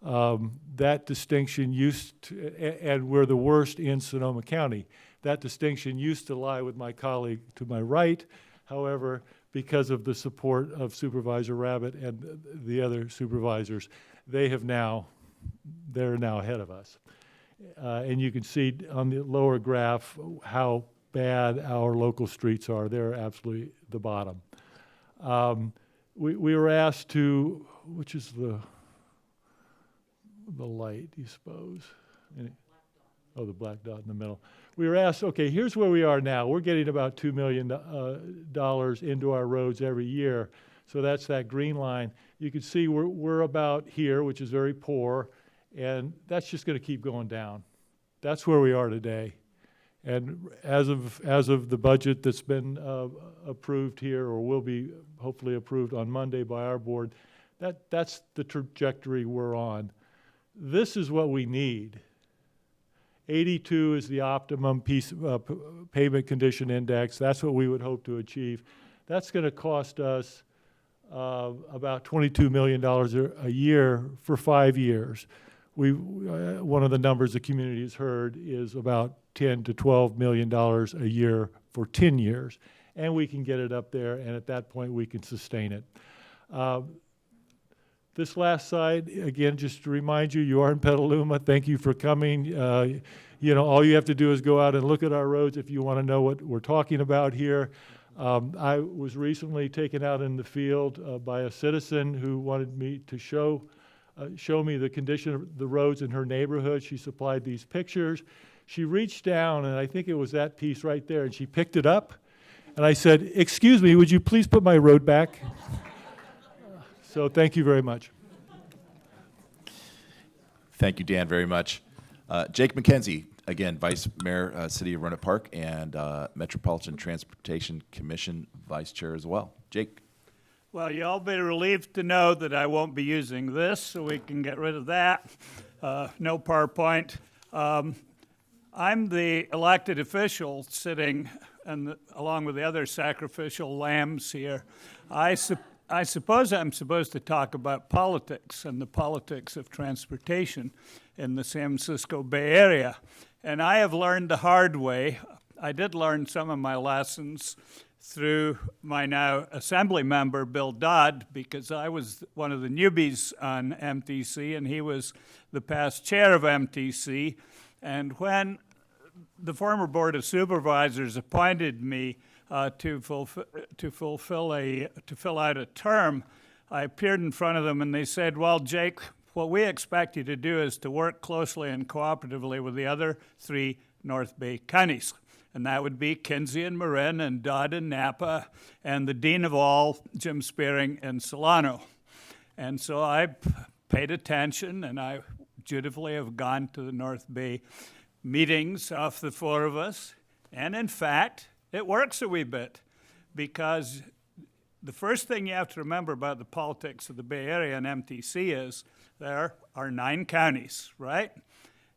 That distinction used to, and we're the worst in Sonoma County. That distinction used to lie with my colleague to my right. However, because of the support of Supervisor Rabbit and the other supervisors, they have now they're now ahead of us. And you can see on the lower graph how bad our local streets are. They're absolutely the bottom. We were asked to, which is the light, you suppose? Oh, the black dot in the middle. We were asked, okay, here's where we are now. We're getting about $2 million into our roads every year. So that's that green line. You can see we're about here, which is very poor, and that's just going to keep going down. That's where we are today. And as of the budget that's been approved here, or will be hopefully approved on Monday by our board, that's the trajectory we're on. This is what we need. 82 is the optimum pavement condition index. That's what we would hope to achieve. That's going to cost us about $22 million a year for 5 years. One of the numbers the community has heard is about $10 to $12 million a year for 10 years. And we can get it up there, and at that point we can sustain it. This last slide, again, just to remind you, you are in Petaluma. Thank you for coming. You know, all you have to do is go out and look at our roads if you want to know what we're talking about here. I was recently taken out in the field by a citizen who wanted me to show me the condition of the roads in her neighborhood. She supplied these pictures. She reached down, and I think it was that piece right there, and she picked it up. And I said, "Excuse me, would you please put my road back?" So thank you very much. Thank you, Dan, very much. Jake McKenzie, again, Vice Mayor, City of Roanoke Park, and Metropolitan Transportation Commission Vice Chair as well. Jake. Well, you all be relieved to know that I won't be using this, so we can get rid of that. No PowerPoint. I'm the elected official sitting along with the other sacrificial lambs here. I suppose I'm supposed to talk about politics and the politics of transportation in the San Francisco Bay Area. And I have learned the hard way. I did learn some of my lessons through my now Assembly member, Bill Dodd, because I was one of the newbies on MTC, and he was the past chair of MTC. And when the former Board of Supervisors appointed me to fill out a term, I appeared in front of them and they said, "Well, Jake, what we expect you to do is to work closely and cooperatively with the other 3 North Bay counties." And that would be Kinsey and Marin and Dodd and Napa and the dean of all, Jim Spearing and Solano. And so I paid attention, and I dutifully have gone to the North Bay meetings of the 4 of us. And in fact, it works a wee bit, because the first thing you have to remember about the politics of the Bay Area and MTC is there are 9 counties, right?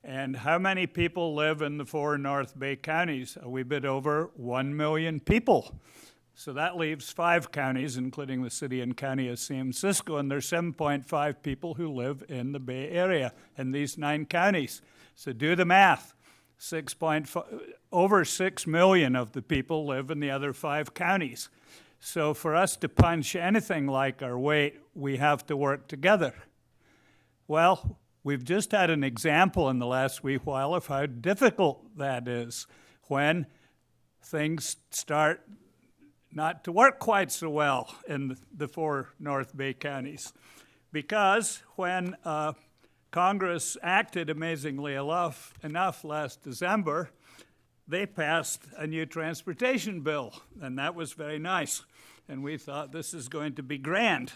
And how many people live in the 4 North Bay counties? A wee bit over 1 million people. So that leaves 5 counties, including the city and county of San Francisco, and there's 7.5 people who live in the Bay Area in these 9 counties. So do the math. Over 6 million of the people live in the other 5 counties. So for us to punch anything like our weight, we have to work together. Well, we've just had an example in the last wee while of how difficult that is when things start not to work quite so well in the 4 North Bay counties. Because when Congress acted amazingly enough last December, they passed a new transportation bill, and that was very nice. And we thought, this is going to be grand.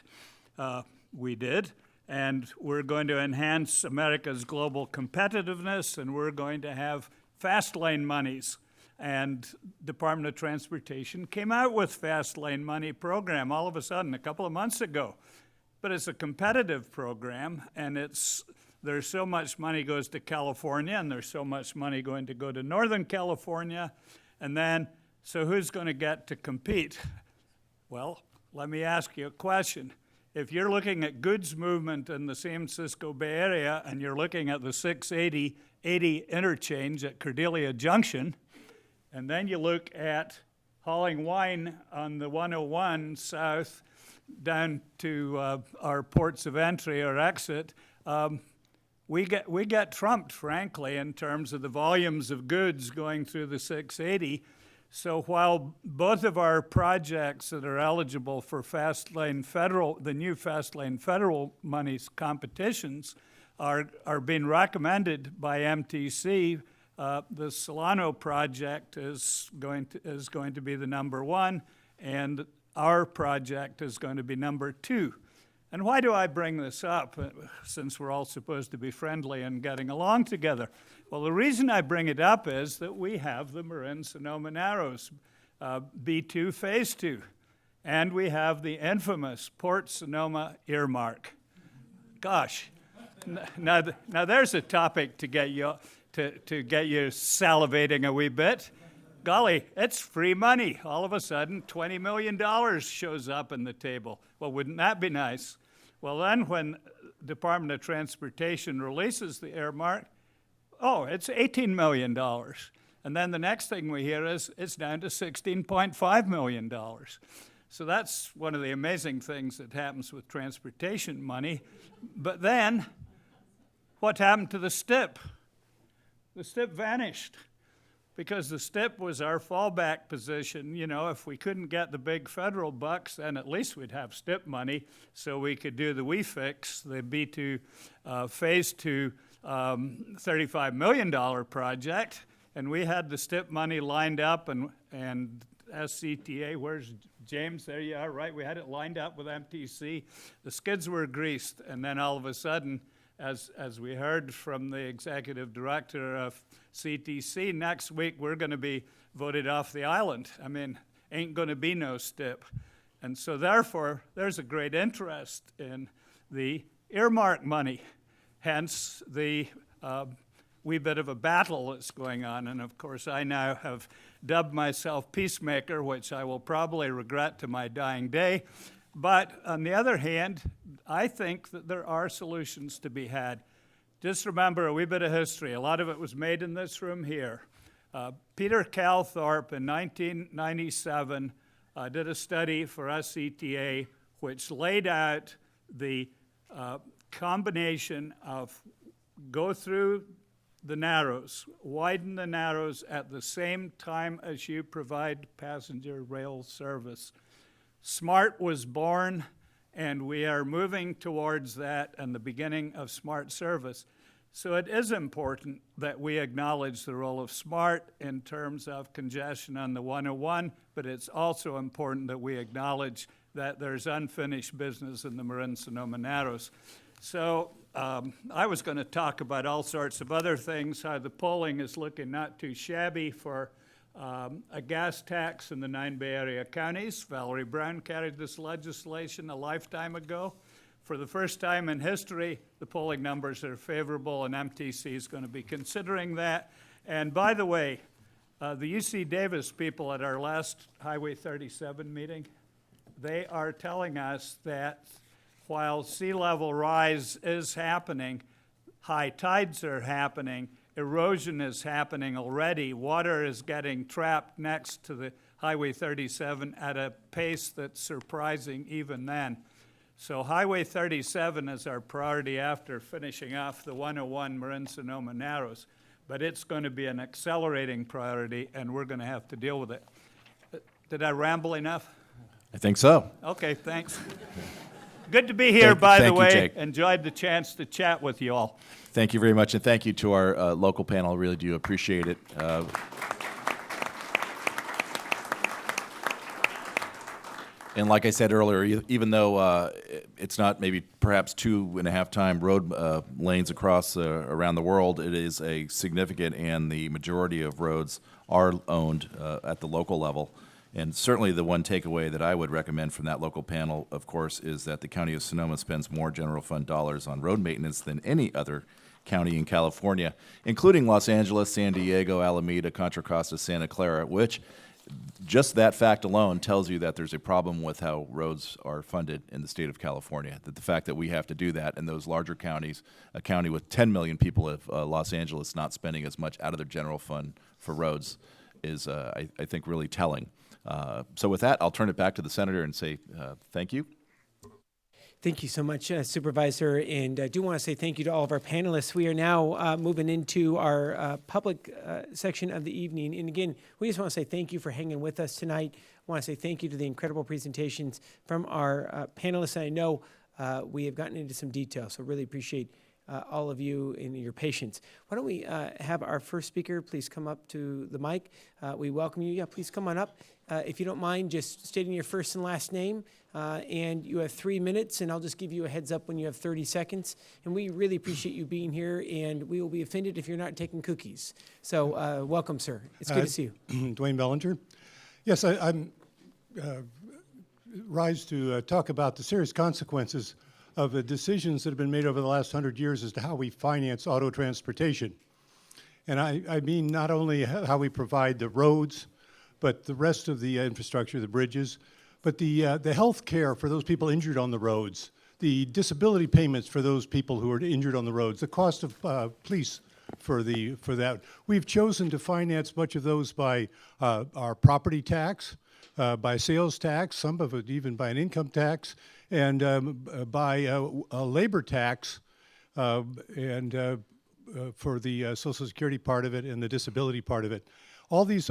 We did. And we're going to enhance America's global competitiveness, and we're going to have fast lane monies. And Department of Transportation came out with fast lane money program all of a sudden a couple of months ago. But it's a competitive program, and there's so much money goes to California, and there's so much money going to go to Northern California. And then, so who's going to get to compete? Well, let me ask you a question. If you're looking at goods movement in the San Francisco Bay Area and you're looking at the 680 interchange at Cordelia Junction, and then you look at hauling wine on the 101 south down to our ports of entry or exit, we get trumped, frankly, in terms of the volumes of goods going through the 680. So while both of our projects that are eligible for the new Fast Lane Federal monies competitions are being recommended by MTC, the Solano project is going to be the number one, and our project is going to be number two. And why do I bring this up, since we're all supposed to be friendly and getting along together? Well, the reason I bring it up is that we have the Marin-Sonoma Narrows, B2 Phase 2, and we have the infamous Port Sonoma earmark. Gosh, now there's a topic to get you salivating a wee bit. Golly, it's free money. All of a sudden, $20 million shows up on the table. Well, wouldn't that be nice? Well, then when Department of Transportation releases the earmark, oh, it's $18 million. And then the next thing we hear is it's down to $16.5 million. So that's one of the amazing things that happens with transportation money. But then, what happened to the STIP? The STIP vanished, because the STIP was our fallback position. You know, if we couldn't get the big federal bucks, then at least we'd have STIP money so we could do the WeFix, the B2 Phase 2 $35 million project. And we had the STIP money lined up, and SCTA, where's James? There you are, right? We had it lined up with MTC. The skids were greased, and then all of a sudden, as we heard from the executive director of CTC, next week we're going to be voted off the island. I mean, ain't going to be no STIP. And so therefore, there's a great interest in the earmark money, hence the wee bit of a battle that's going on. And of course, I now have dubbed myself peacemaker, which I will probably regret to my dying day. But on the other hand, I think that there are solutions to be had. Just remember a wee bit of history. A lot of it was made in this room here. Peter Calthorpe in 1997 did a study for SCTA which laid out the combination of go through the Narrows, widen the Narrows at the same time as you provide passenger rail service. SMART was born, and we are moving towards that and the beginning of SMART service. So it is important that we acknowledge the role of SMART in terms of congestion on the 101, but it's also important that we acknowledge that there's unfinished business in the Marin-Sonoma Narrows. So I was going to talk about all sorts of other things, how the polling is looking not too shabby for a gas tax in the 9 Bay Area counties. Valerie Brown carried this legislation a lifetime ago. For the first time in history, the polling numbers are favorable, and MTC is going to be considering that. And by the way, the UC Davis people at our last Highway 37 meeting, they are telling us that while sea level rise is happening, high tides are happening, erosion is happening already. Water is getting trapped next to the Highway 37 at a pace that's surprising even then. So Highway 37 is our priority after finishing off the 101 Marin-Sonoma Narrows. But it's going to be an accelerating priority, and we're going to have to deal with it. Did I ramble enough? I think so. Okay, thanks. Good to be here, by the way. Jake. Enjoyed the chance to chat with you all. Thank you very much, and thank you to our local panel. I really do appreciate it. And like I said earlier, even though it's not maybe perhaps 2.5 time road lanes across around the world, it is a significant, and the majority of roads are owned at the local level. And certainly the one takeaway that I would recommend from that local panel, of course, is that the County of Sonoma spends more general fund dollars on road maintenance than any other county in California, including Los Angeles, San Diego, Alameda, Contra Costa, Santa Clara, which just that fact alone tells you that there's a problem with how roads are funded in the state of California, that the fact that we have to do that in those larger counties, a county with 10 million people of Los Angeles not spending as much out of their general fund for roads is, I think, really telling. So with that, I'll turn it back to the Senator and say thank you. Thank you so much, Supervisor, and I do want to say thank you to all of our panelists. We are now moving into our public section of the evening, and again, we just want to say thank you for hanging with us tonight. I want to say thank you to the incredible presentations from our panelists. I know we have gotten into some detail, so really appreciate all of you and your patience. Why don't we have our first speaker please come up to the mic. We welcome you. Yeah, please come on up. If you don't mind just stating your first and last name, and you have 3 minutes, and I'll just give you a heads up when you have 30 seconds. And we really appreciate you being here, and we will be offended if you're not taking cookies. So welcome, sir. It's good to see you. Dwayne Bellinger. Yes, I'm rise to talk about the serious consequences of the decisions that have been made over the last 100 years as to how we finance auto transportation. And I mean not only how we provide the roads, but the rest of the infrastructure, the bridges, but the health care for those people injured on the roads, the disability payments for those people who are injured on the roads, the cost of police for that. We've chosen to finance much of those by our property tax, by sales tax, some of it even by an income tax, and by a labor tax, and for the Social Security part of it and the disability part of it. All these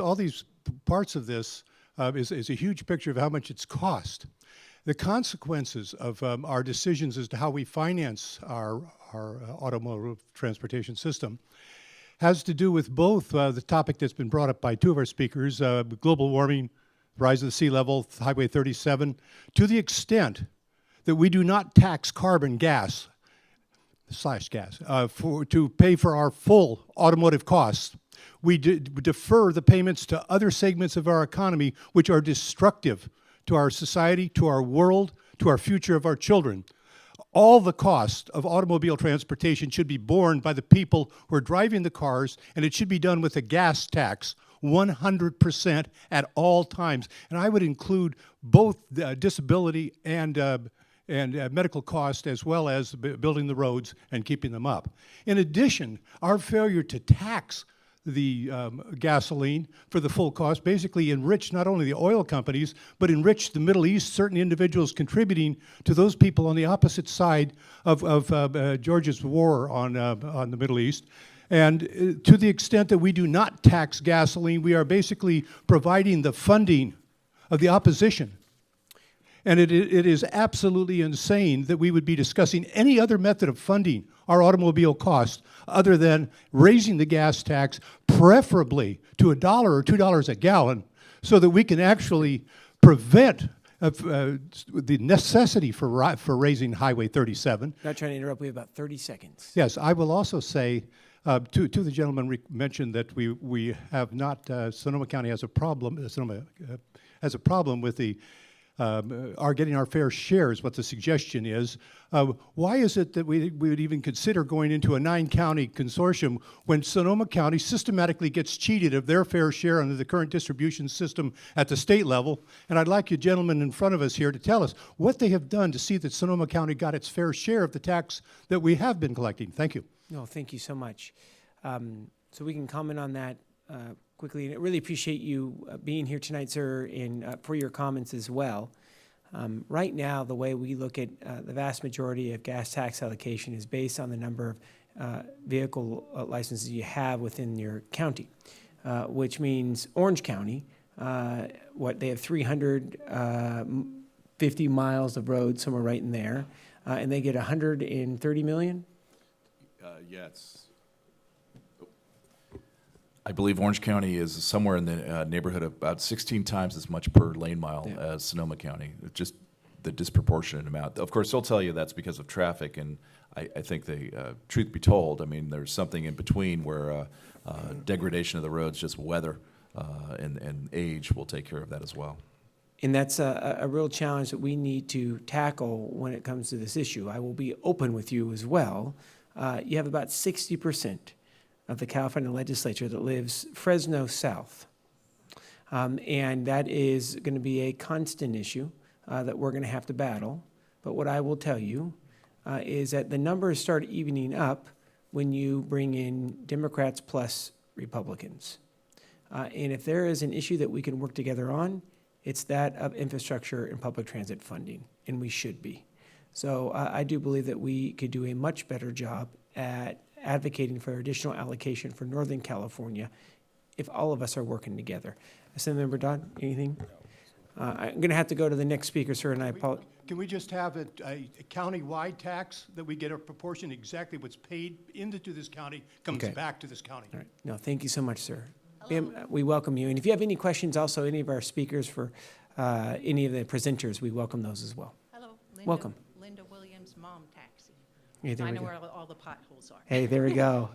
parts of this is a huge picture of how much it's cost. The consequences of our decisions as to how we finance our automotive transportation system has to do with both the topic that's been brought up by two of our speakers, global warming, rise of the sea level, Highway 37, to the extent that we do not tax carbon gas, to pay for our full automotive costs. We defer the payments to other segments of our economy which are destructive to our society, to our world, to our future of our children. All the cost of automobile transportation should be borne by the people who are driving the cars, and it should be done with a gas tax, 100% at all times. And I would include both disability and medical cost, as well as building the roads and keeping them up. In addition, our failure to tax the gasoline for the full cost basically enriched not only the oil companies, but enriched the Middle East, certain individuals contributing to those people on the opposite side of Georgia's war on the Middle East. And to the extent that we do not tax gasoline, we are basically providing the funding of the opposition. And it is absolutely insane that we would be discussing any other method of funding our automobile costs other than raising the gas tax, preferably to $1 or $2 a gallon, so that we can actually prevent the necessity for raising Highway 37. Not trying to interrupt, we have about 30 seconds. Yes, I will also say, to the gentleman mentioned that we have not, Sonoma County has a problem, has a problem with the are getting our fair share is what the suggestion is. Why is it that we would even consider going into a 9-county consortium when Sonoma County systematically gets cheated of their fair share under the current distribution system at the state level? And I'd like you gentlemen in front of us here to tell us what they have done to see that Sonoma County got its fair share of the tax that we have been collecting. Thank you. No, thank you so much. So we can comment on that quickly. And I really appreciate you being here tonight, sir, and for your comments as well. Right now, the way we look at the vast majority of gas tax allocation is based on the number of vehicle licenses you have within your county, which means Orange County, they have 350 miles of road, somewhere right in there, and they get 130 million? Yes. I believe Orange County is somewhere in the neighborhood of about 16 times as much per lane mile as Sonoma County. Just the disproportionate amount. Of course, they'll tell you that's because of traffic, and I think truth be told, I mean, there's something in between where degradation of the roads, just weather and age will take care of that as well. And that's a real challenge that we need to tackle when it comes to this issue. I will be open with you as well. You have about 60% of the California legislature that lives Fresno South. And that is going to be a constant issue that we're going to have to battle. But what I will tell you is that the numbers start evening up when you bring in Democrats plus Republicans. And if there is an issue that we can work together on, it's that of infrastructure and public transit funding, and we should be. So I do believe that we could do a much better job at advocating for additional allocation for Northern California if all of us are working together. Assemblymember Dodd, anything? I'm going to have to go to the next speaker, sir, and I apologize. Can we just have a county-wide tax that we get a proportion exactly what's paid into this county comes Okay. back to this county? All right. No, thank you so much, sir. Ma'am, we welcome you. And if you have any questions, also any of our speakers for any of the presenters, we welcome those as well. Hello, Linda. Welcome. Linda Williams, Mom Taxi. Hey, there I we know go. where all the potholes are. Hey, there we go.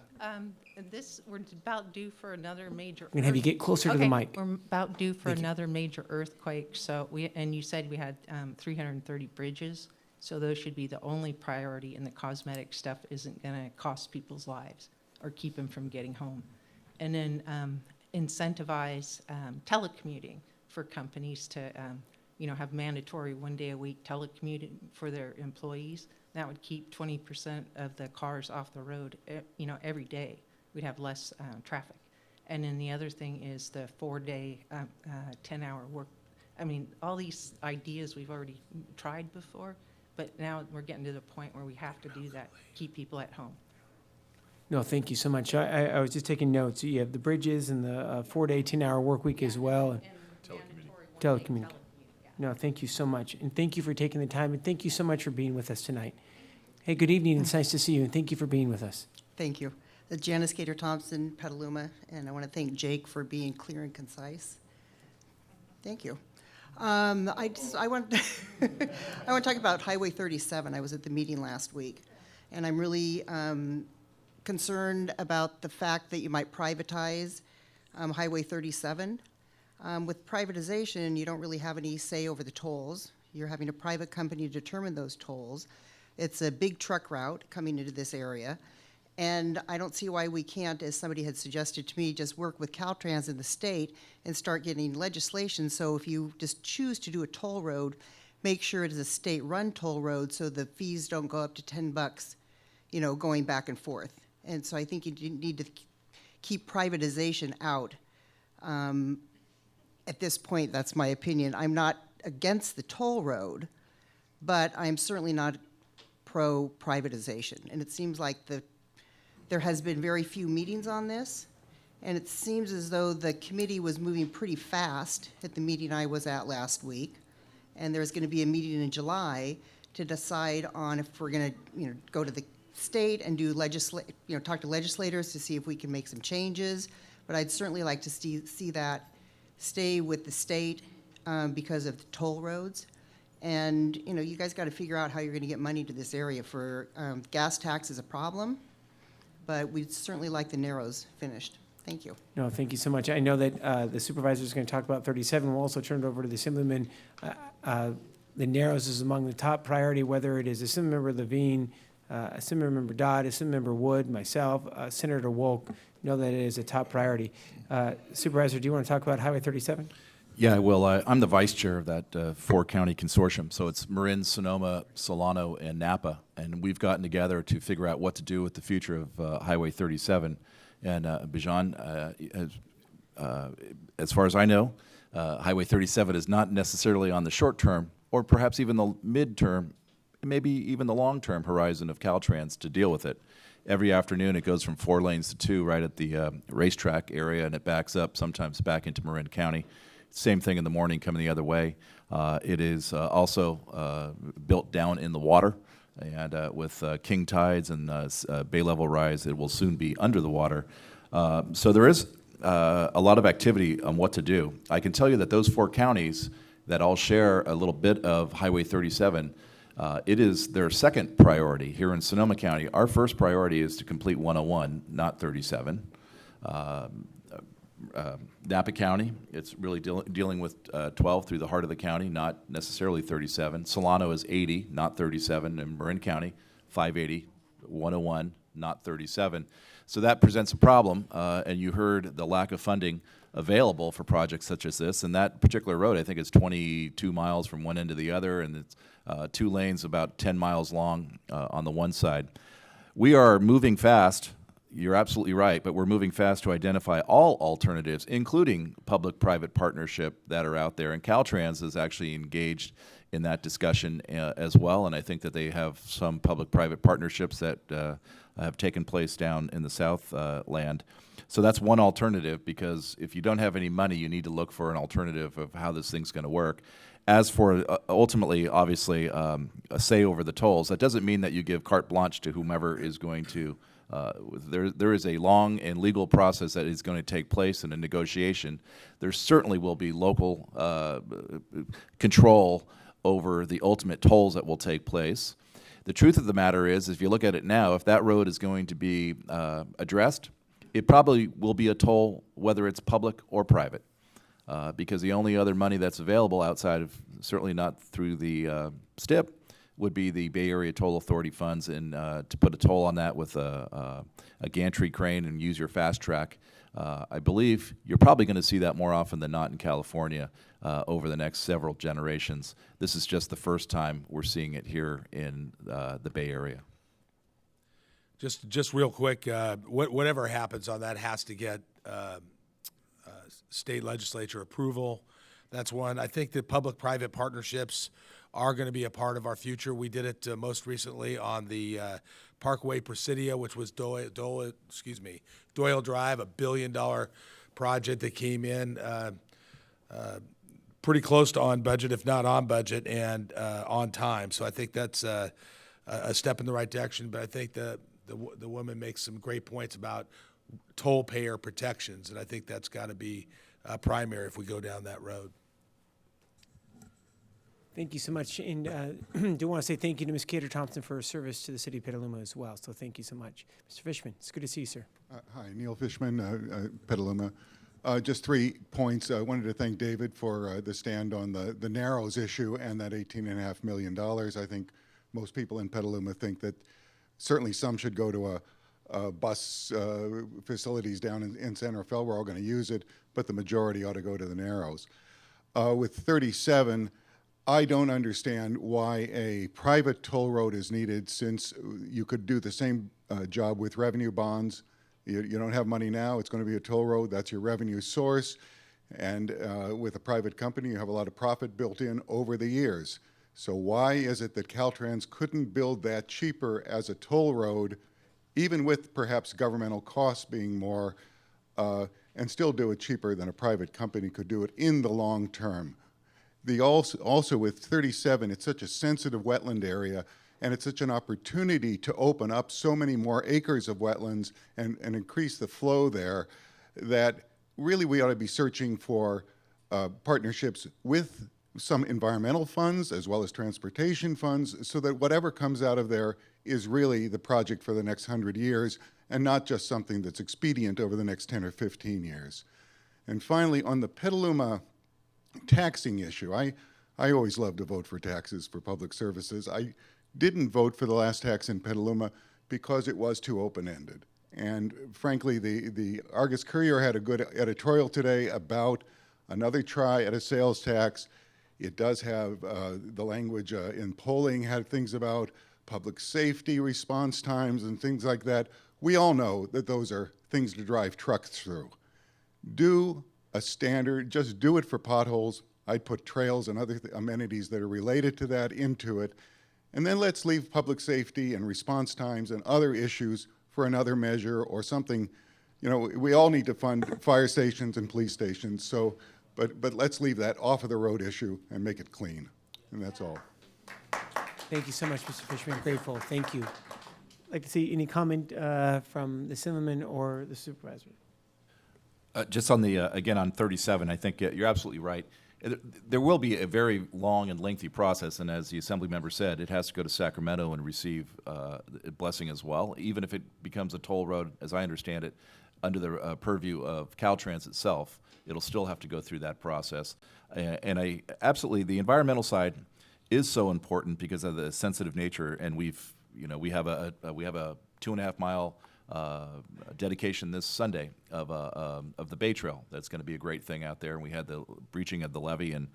We're about due for another major. I'm gonna have you get closer to the mic. We're about due for Thank you. another major earthquake. So and you said we had 330 bridges. So those should be the only priority, and the cosmetic stuff isn't going to cost people's lives or keep them from getting home. And then incentivize telecommuting for companies to, have mandatory 1 day a week telecommuting for their employees. That would keep 20% of the cars off the road, every day. We'd have less traffic. And then the other thing is the 4-day, 10-hour work. I mean, all these ideas we've already tried before, but now we're getting to the point where we have to do that, keep people at home. No, thank you so much. I was just taking notes. You have the bridges and the 4-day, 10-hour work week as well. And telecommuting. No, thank you so much. And thank you for taking the time, and thank you so much for being with us tonight. Hey, good evening. It's nice to see you, and thank you for being with us. Thank you. Janice Gator-Thompson, Petaluma, and I want to thank Jake for being clear and concise. Thank you. I want I want to talk about Highway 37. I was at the meeting last week, and I'm really concerned about the fact that you might privatize Highway 37. With privatization, you don't really have any say over the tolls. You're having a private company determine those tolls. It's a big truck route coming into this area, and I don't see why we can't, as somebody had suggested to me, just work with Caltrans in the state and start getting legislation. So if you just choose to do a toll road, make sure it is a state-run toll road so the fees don't go up to $10, going back and forth. And so I think you need to keep privatization out. At this point, that's my opinion. I'm not against the toll road, but I'm certainly not pro-privatization. And it seems like there has been very few meetings on this, and it seems as though the committee was moving pretty fast at the meeting I was at last week, and there's going to be a meeting in July to decide on if we're going to, go to the state and do talk to legislators to see if we can make some changes. But I'd certainly like to see that stay with the state because of the toll roads. And, you guys got to figure out how you're going to get money to this area. For gas tax is a problem, but we'd certainly like the Narrows finished. Thank you. No, thank you so much. I know that the supervisor is going to talk about 37. We'll also turn it over to the Assemblyman. The Narrows is among the top priority, whether it is Assemblymember Levine, Assemblymember Dodd, Assemblymember Wood, myself, Senator Wolk. Know that it is a top priority. Supervisor, do you want to talk about Highway 37? Yeah, well, I'm the vice chair of that four-county consortium. So it's Marin, Sonoma, Solano, and Napa. And we've gotten together to figure out what to do with the future of Highway 37. And Bijan, as far as I know, Highway 37 is not necessarily on the short term, or perhaps even the mid-term, maybe even the long-term horizon of Caltrans to deal with it. Every afternoon, it goes from 4 lanes to 2 right at the racetrack area, and it backs up, sometimes back into Marin County. Same thing in the morning coming the other way. It is also built down in the water, and with king tides and bay level rise, it will soon be under the water. So there is a lot of activity on what to do. I can tell you that those 4 counties that all share a little bit of Highway 37, it is their second priority. Here in Sonoma County, our first priority is to complete 101, not 37. Napa County, it's really dealing with 12 through the heart of the county, not necessarily 37. Solano is 80, not 37. And Marin County, 580, 101, not 37. So that presents a problem, and you heard the lack of funding available for projects such as this. And that particular road, I think, is 22 miles from one end to the other, and it's 2 lanes about 10 miles long on the one side. We are moving fast. You're absolutely right, but we're moving fast to identify all alternatives, including public-private partnership that are out there. And Caltrans is actually engaged in that discussion as well, and I think that they have some public-private partnerships that have taken place down in the South land. So that's one alternative, because if you don't have any money, you need to look for an alternative of how this thing's going to work. As for ultimately, obviously, a say over the tolls, that doesn't mean that you give carte blanche to whomever is going to. There is a long and legal process that is going to take place in a negotiation. There certainly will be local control over the ultimate tolls that will take place. The truth of the matter is, if you look at it now, if that road is going to be addressed, it probably will be a toll, whether it's public or private, because the only other money that's available outside of, certainly not through the STIP, would be the Bay Area Toll Authority funds, and to put a toll on that with a gantry crane and use your fast track. I believe you're probably going to see that more often than not in California over the next several generations. This is just the first time we're seeing it here in the Bay Area. Just real quick, whatever happens on that has to get state legislature approval. That's one. I think that public-private partnerships are going to be a part of our future. We did it most recently on the Parkway Presidio, which was Doyle Drive, $1 billion project that came in pretty close to on budget, if not on budget, and on time. So I think that's a step in the right direction. But I think the woman makes some great points about toll payer protections, and I think that's got to be primary if we go down that road. Thank you so much, and do want to say thank you to Ms. Cater Thompson for her service to the city of Petaluma as well. So thank you so much, Mr. Fishman. It's good to see you, sir. Hi, Neil Fishman, Petaluma. Just 3 points. I wanted to thank David for the stand on the Narrows issue and that $18.5 million. I think most people in Petaluma think that certainly some should go to a bus facilities down in San Rafael. We're all going to use it, but the majority ought to go to the Narrows. With 37, I don't understand why a private toll road is needed, since you could do the same job with revenue bonds. You don't have money now, it's going to be a toll road, that's your revenue source. And with a private company, you have a lot of profit built in over the years. So why is it that Caltrans couldn't build that cheaper as a toll road, even with perhaps governmental costs being more, and still do it cheaper than a private company could do it in the long term? Also with 37, it's such a sensitive wetland area, and it's such an opportunity to open up so many more acres of wetlands and increase the flow there, that really we ought to be searching for partnerships with some environmental funds as well as transportation funds, so that whatever comes out of there is really the project for the next 100 years and not just something that's expedient over the next 10 or 15 years. And finally, on the Petaluma taxing issue, I always love to vote for taxes for public services. I didn't vote for the last tax in Petaluma because it was too open-ended. And frankly, the Argus Courier had a good editorial today about another try at a sales tax. It does have the language in polling had things about public safety response times and things like that. We all know that those are things to drive trucks through. Do a standard, just do it for potholes. I'd put trails and other amenities that are related to that into it. And then let's leave public safety and response times and other issues for another measure or something. You know, we all need to fund fire stations and police stations, so, but let's leave that off of the road issue and make it clean. And that's all. Thank you so much, Mr. Fishman. Grateful. Thank you. I'd like to see any comment from the Assemblyman or the Supervisor. Just on the, again, on 37, I think you're absolutely right. There will be a very long and lengthy process, and as the Assembly member said, it has to go to Sacramento and receive a blessing as well, even if it becomes a toll road, as I understand it, under the purview of Caltrans itself. It'll still have to go through that process. And I absolutely, the environmental side is so important because of the sensitive nature, and we have a 2.5 mile dedication this Sunday of the Bay Trail. That's going to be a great thing out there. And we had the breaching of the levee, and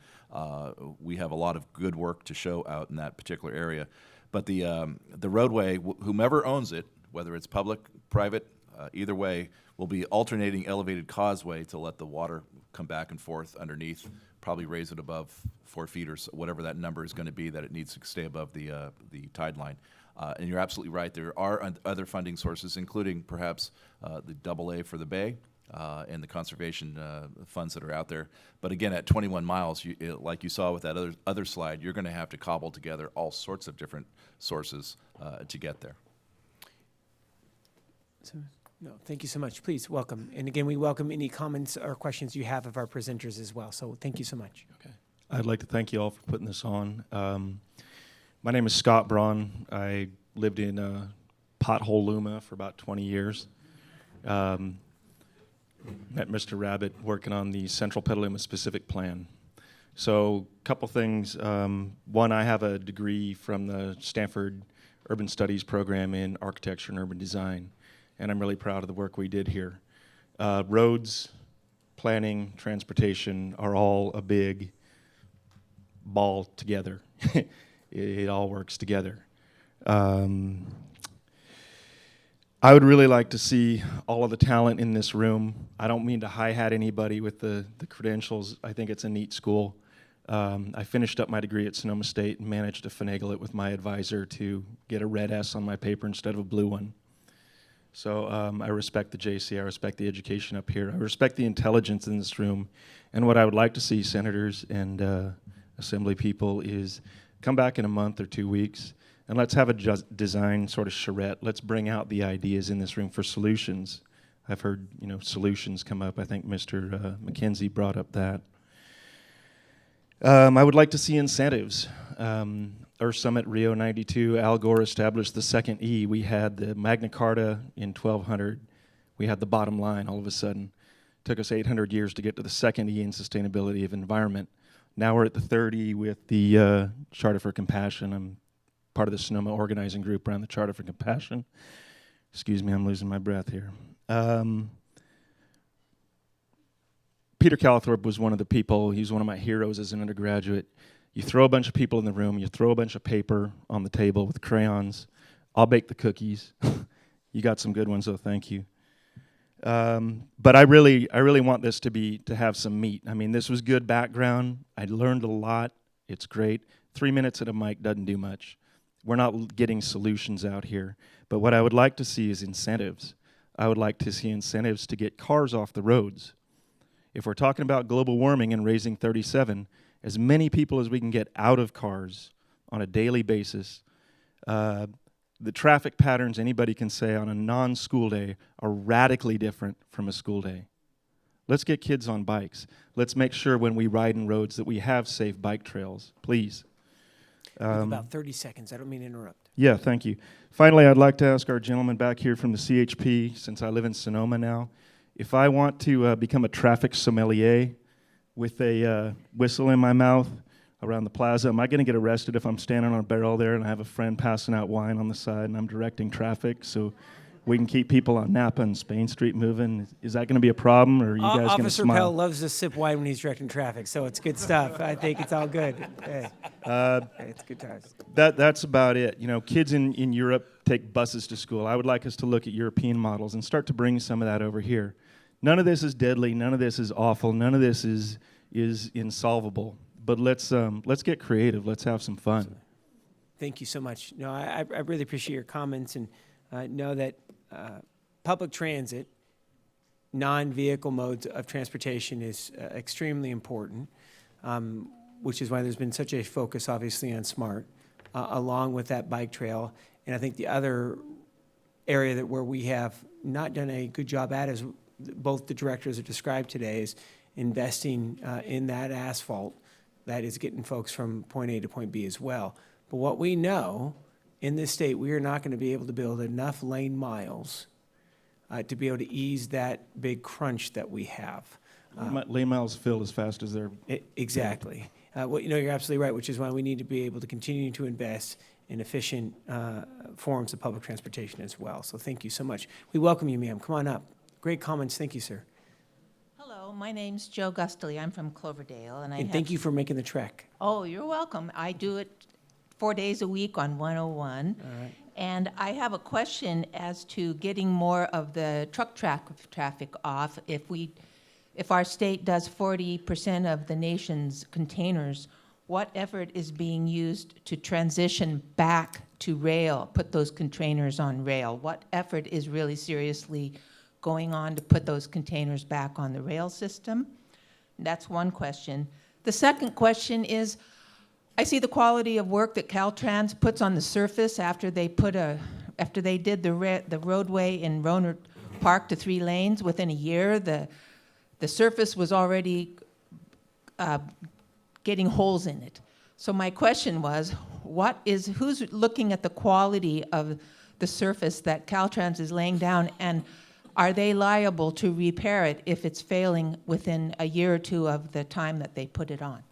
we have a lot of good work to show out in that particular area. But the roadway, whomever owns it, whether it's public, private, either way, will be alternating elevated causeway to let the water come back and forth underneath, probably raise it above 4 feet or so, whatever that number is going to be, that it needs to stay above the tide line. And you're absolutely right. There are other funding sources, including perhaps the AA for the bay and the conservation funds that are out there. But again, at 21 miles, like you saw with that other slide, you're going to have to cobble together all sorts of different sources to get there. No, thank you so much. Please, welcome. And again, we welcome any comments or questions you have of our presenters as well. So thank you so much. Okay. I'd like to thank you all for putting this on. My name is Scott Braun. I lived in Petaluma for about 20 years. Met Mr. Rabbit working on the Central Petaluma Specific Plan. So a couple things. One, I have a degree from the Stanford Urban Studies program in architecture and urban design, and I'm really proud of the work we did here. Roads, planning, transportation are all a big ball together. It all works together. I would really like to see all of the talent in this room. I don't mean to hi-hat anybody with the credentials. I think it's a neat school. I finished up my degree at Sonoma State and managed to finagle it with my advisor to get a red S on my paper instead of a blue one. So I respect the JC, I respect the education up here, I respect the intelligence in this room, and what I would like to see, senators and assembly people, is come back in a month or 2 weeks, and let's have a design sort of charrette. Let's bring out the ideas in this room for solutions. I've heard, solutions come up. I think Mr. McKenzie brought up that. I would like to see incentives. Earth Summit Rio 92, Al Gore established the second E. We had the Magna Carta in 1200. We had the bottom line all of a sudden. It took us 800 years to get to the second E in sustainability of environment. Now we're at the third E with the Charter for Compassion. I'm part of the Sonoma organizing group around the Charter for Compassion. Excuse me, I'm losing my breath here. Peter Calthorpe was one of the people, he was one of my heroes as an undergraduate. You throw a bunch of people in the room, you throw a bunch of paper on the table with crayons. I'll bake the cookies. You got some good ones, though, thank you. But I really want this to have some meat. I mean, this was good background. I learned a lot. It's great. 3 minutes at a mic doesn't do much. We're not getting solutions out here. But what I would like to see is incentives. I would like to see incentives to get cars off the roads. If we're talking about global warming and raising 37, as many people as we can get out of cars on a daily basis, the traffic patterns anybody can say on a non-school day are radically different from a school day. Let's get kids on bikes. Let's make sure when we ride in roads that we have safe bike trails, please. About 30 seconds. I don't mean to interrupt. Yeah, thank you. Finally, I'd like to ask our gentleman back here from the CHP, since I live in Sonoma now, if I want to become a traffic sommelier with a whistle in my mouth around the plaza, am I going to get arrested if I'm standing on a barrel there and I have a friend passing out wine on the side and I'm directing traffic so we can keep people on Napa and Spain Street moving? Is that going to be a problem, or are you guys going to Officer smile? Pell loves to sip wine when he's directing traffic, so it's good stuff. I think it's all good. Hey, it's good times. That's about it. Kids in Europe take buses to school. I would like us to look at European models and start to bring some of that over here. None of this is deadly. None of this is awful. None of this is insolvable. But let's get creative. Let's have some fun. Thank you so much. No, I really appreciate your comments, and know that public transit, non-vehicle modes of transportation is extremely important, which is why there's been such a focus, obviously, on SMART, along with that bike trail. And I think the other area where we have not done a good job at, as both the directors have described today, is investing in that asphalt that is getting folks from point A to point B as well. But what we know, in this state, we are not going to be able to build enough lane miles to be able to ease that big crunch that we have. Lane miles fill as fast as they're... Exactly. You're absolutely right, which is why we need to be able to continue to invest in efficient forms of public transportation as well. So thank you so much. We welcome you, ma'am. Come on up. Great comments. Thank you, sir. Hello, my name's Joe Gustily. I'm from Cloverdale. And thank you for making the trek. Oh, you're welcome. I do it 4 days a week on 101. All right. And I have a question as to getting more of the truck traffic off. If we if our state does 40% of the nation's containers, what effort is being used to transition back to rail, put those containers on rail? What effort is really seriously going on to put those containers back on the rail system? That's one question. The second question is, I see the quality of work that Caltrans puts on the surface after they did the roadway in Rohnert Park to 3 lanes. Within a year, the surface was already getting holes in it. So my question was, who's looking at the quality of the surface that Caltrans is laying down, and are they liable to repair it if it's failing within a year or two of the time that they put it on?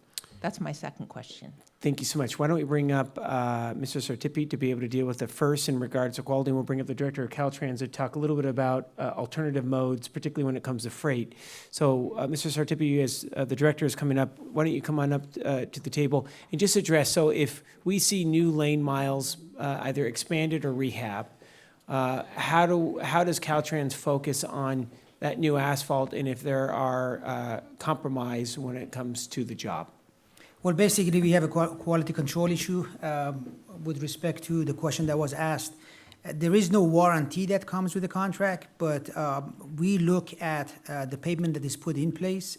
That's my second question. Thank you so much. Why don't we bring up Mr. Sartipi to be able to deal with the first in regards to quality, and we'll bring up the director of Caltrans to talk a little bit about alternative modes, particularly when it comes to freight. So, Mr. Sartipi, as the director is coming up, why don't you come on up to the table and just address, so if we see new lane miles either expanded or rehab, how does Caltrans focus on that new asphalt, and if there are compromise when it comes to the job? Well, basically, we have a quality control issue with respect to the question that was asked. There is no warranty that comes with the contract, but we look at the pavement that is put in place.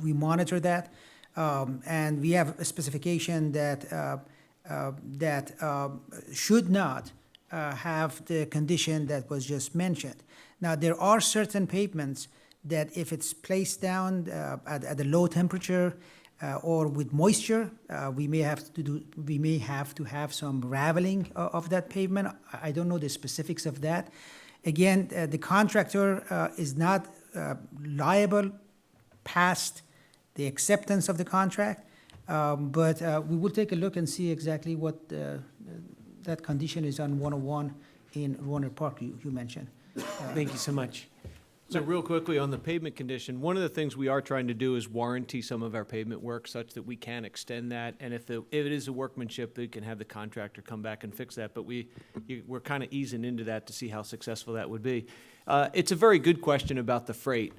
We monitor that, and we have a specification that should not have the condition that was just mentioned. Now, there are certain pavements that if it's placed down at a low temperature, or with moisture, we may have to have some raveling of that pavement. I don't know the specifics of that. Again, the contractor is not liable past the acceptance of the contract, but we will take a look and see exactly what that condition is on 101 in Rohnert Park you mentioned. Thank you so much. So real quickly on the pavement condition, one of the things we are trying to do is warranty some of our pavement work such that we can extend that. And if it is a workmanship, they can have the contractor come back and fix that. But we're kind of easing into that to see how successful that would be. It's a very good question about the freight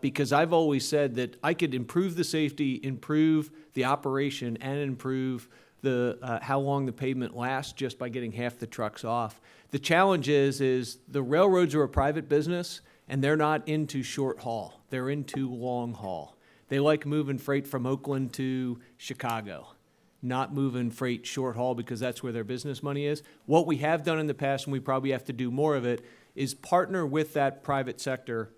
because I've always said that I could improve the safety, improve the operation, and improve the how long the pavement lasts just by getting half the trucks off. The challenge is the railroads are a private business, and they're not into short haul. They're into long haul. They like moving freight from Oakland to Chicago, not moving freight short haul because that's where their business money is. What we have done in the past, and we probably have to do more of it, is partner with that private sector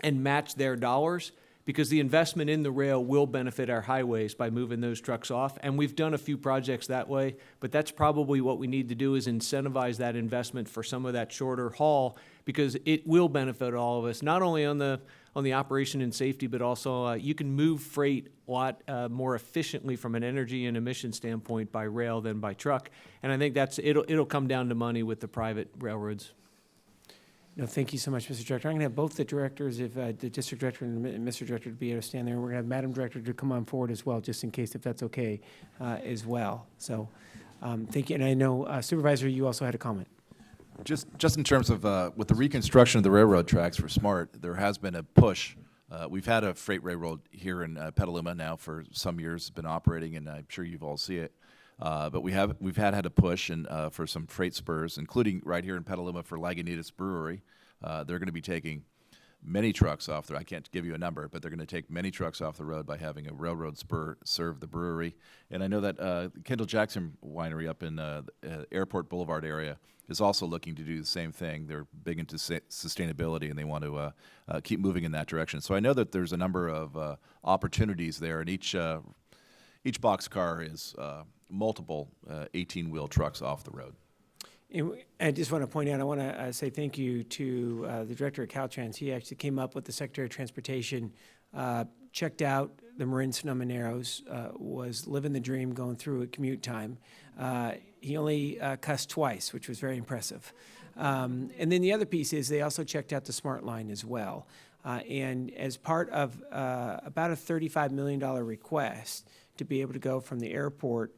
and match their dollars, because the investment in the rail will benefit our highways by moving those trucks off. And we've done a few projects that way, but that's probably what we need to do is incentivize that investment for some of that shorter haul, because it will benefit all of us, not only on the operation and safety, but also you can move freight a lot more efficiently from an energy and emission standpoint by rail than by truck. And I think it'll come down to money with the private railroads. No, thank you so much, Mr. Director. I'm going to have both the directors, if the district director and Mr. Director, to be able to stand there. And we're going to have Madam Director to come on forward as well, just in case, if that's okay, as well. So, thank you. And I know, Supervisor, you also had a comment. Just in terms of with the reconstruction of the railroad tracks for SMART, there has been a push. We've had a freight railroad here in Petaluma now for some years. It's been operating, and I'm sure you've all seen it. But we've had a push and for some freight spurs, including right here in Petaluma for Lagunitas Brewery. They're going to be taking many trucks off there. I can't give you a number, but they're going to take many trucks off the road by having a railroad spur serve the brewery. And I know that Kendall Jackson Winery up in Airport Boulevard area is also looking to do the same thing. They're big into sustainability, and they want to keep moving in that direction. So I know that there's a number of opportunities there, and each boxcar is multiple 18-wheel trucks off the road. I just want to point out, I want to say thank you to the director of Caltrans. He actually came up with the Secretary of Transportation, checked out the Marin-Sonoma Narrows, was living the dream going through at commute time. He only cussed twice, which was very impressive. And then the other piece is they also checked out the Smart Line as well. And as part of about a $35 million request to be able to go from the airport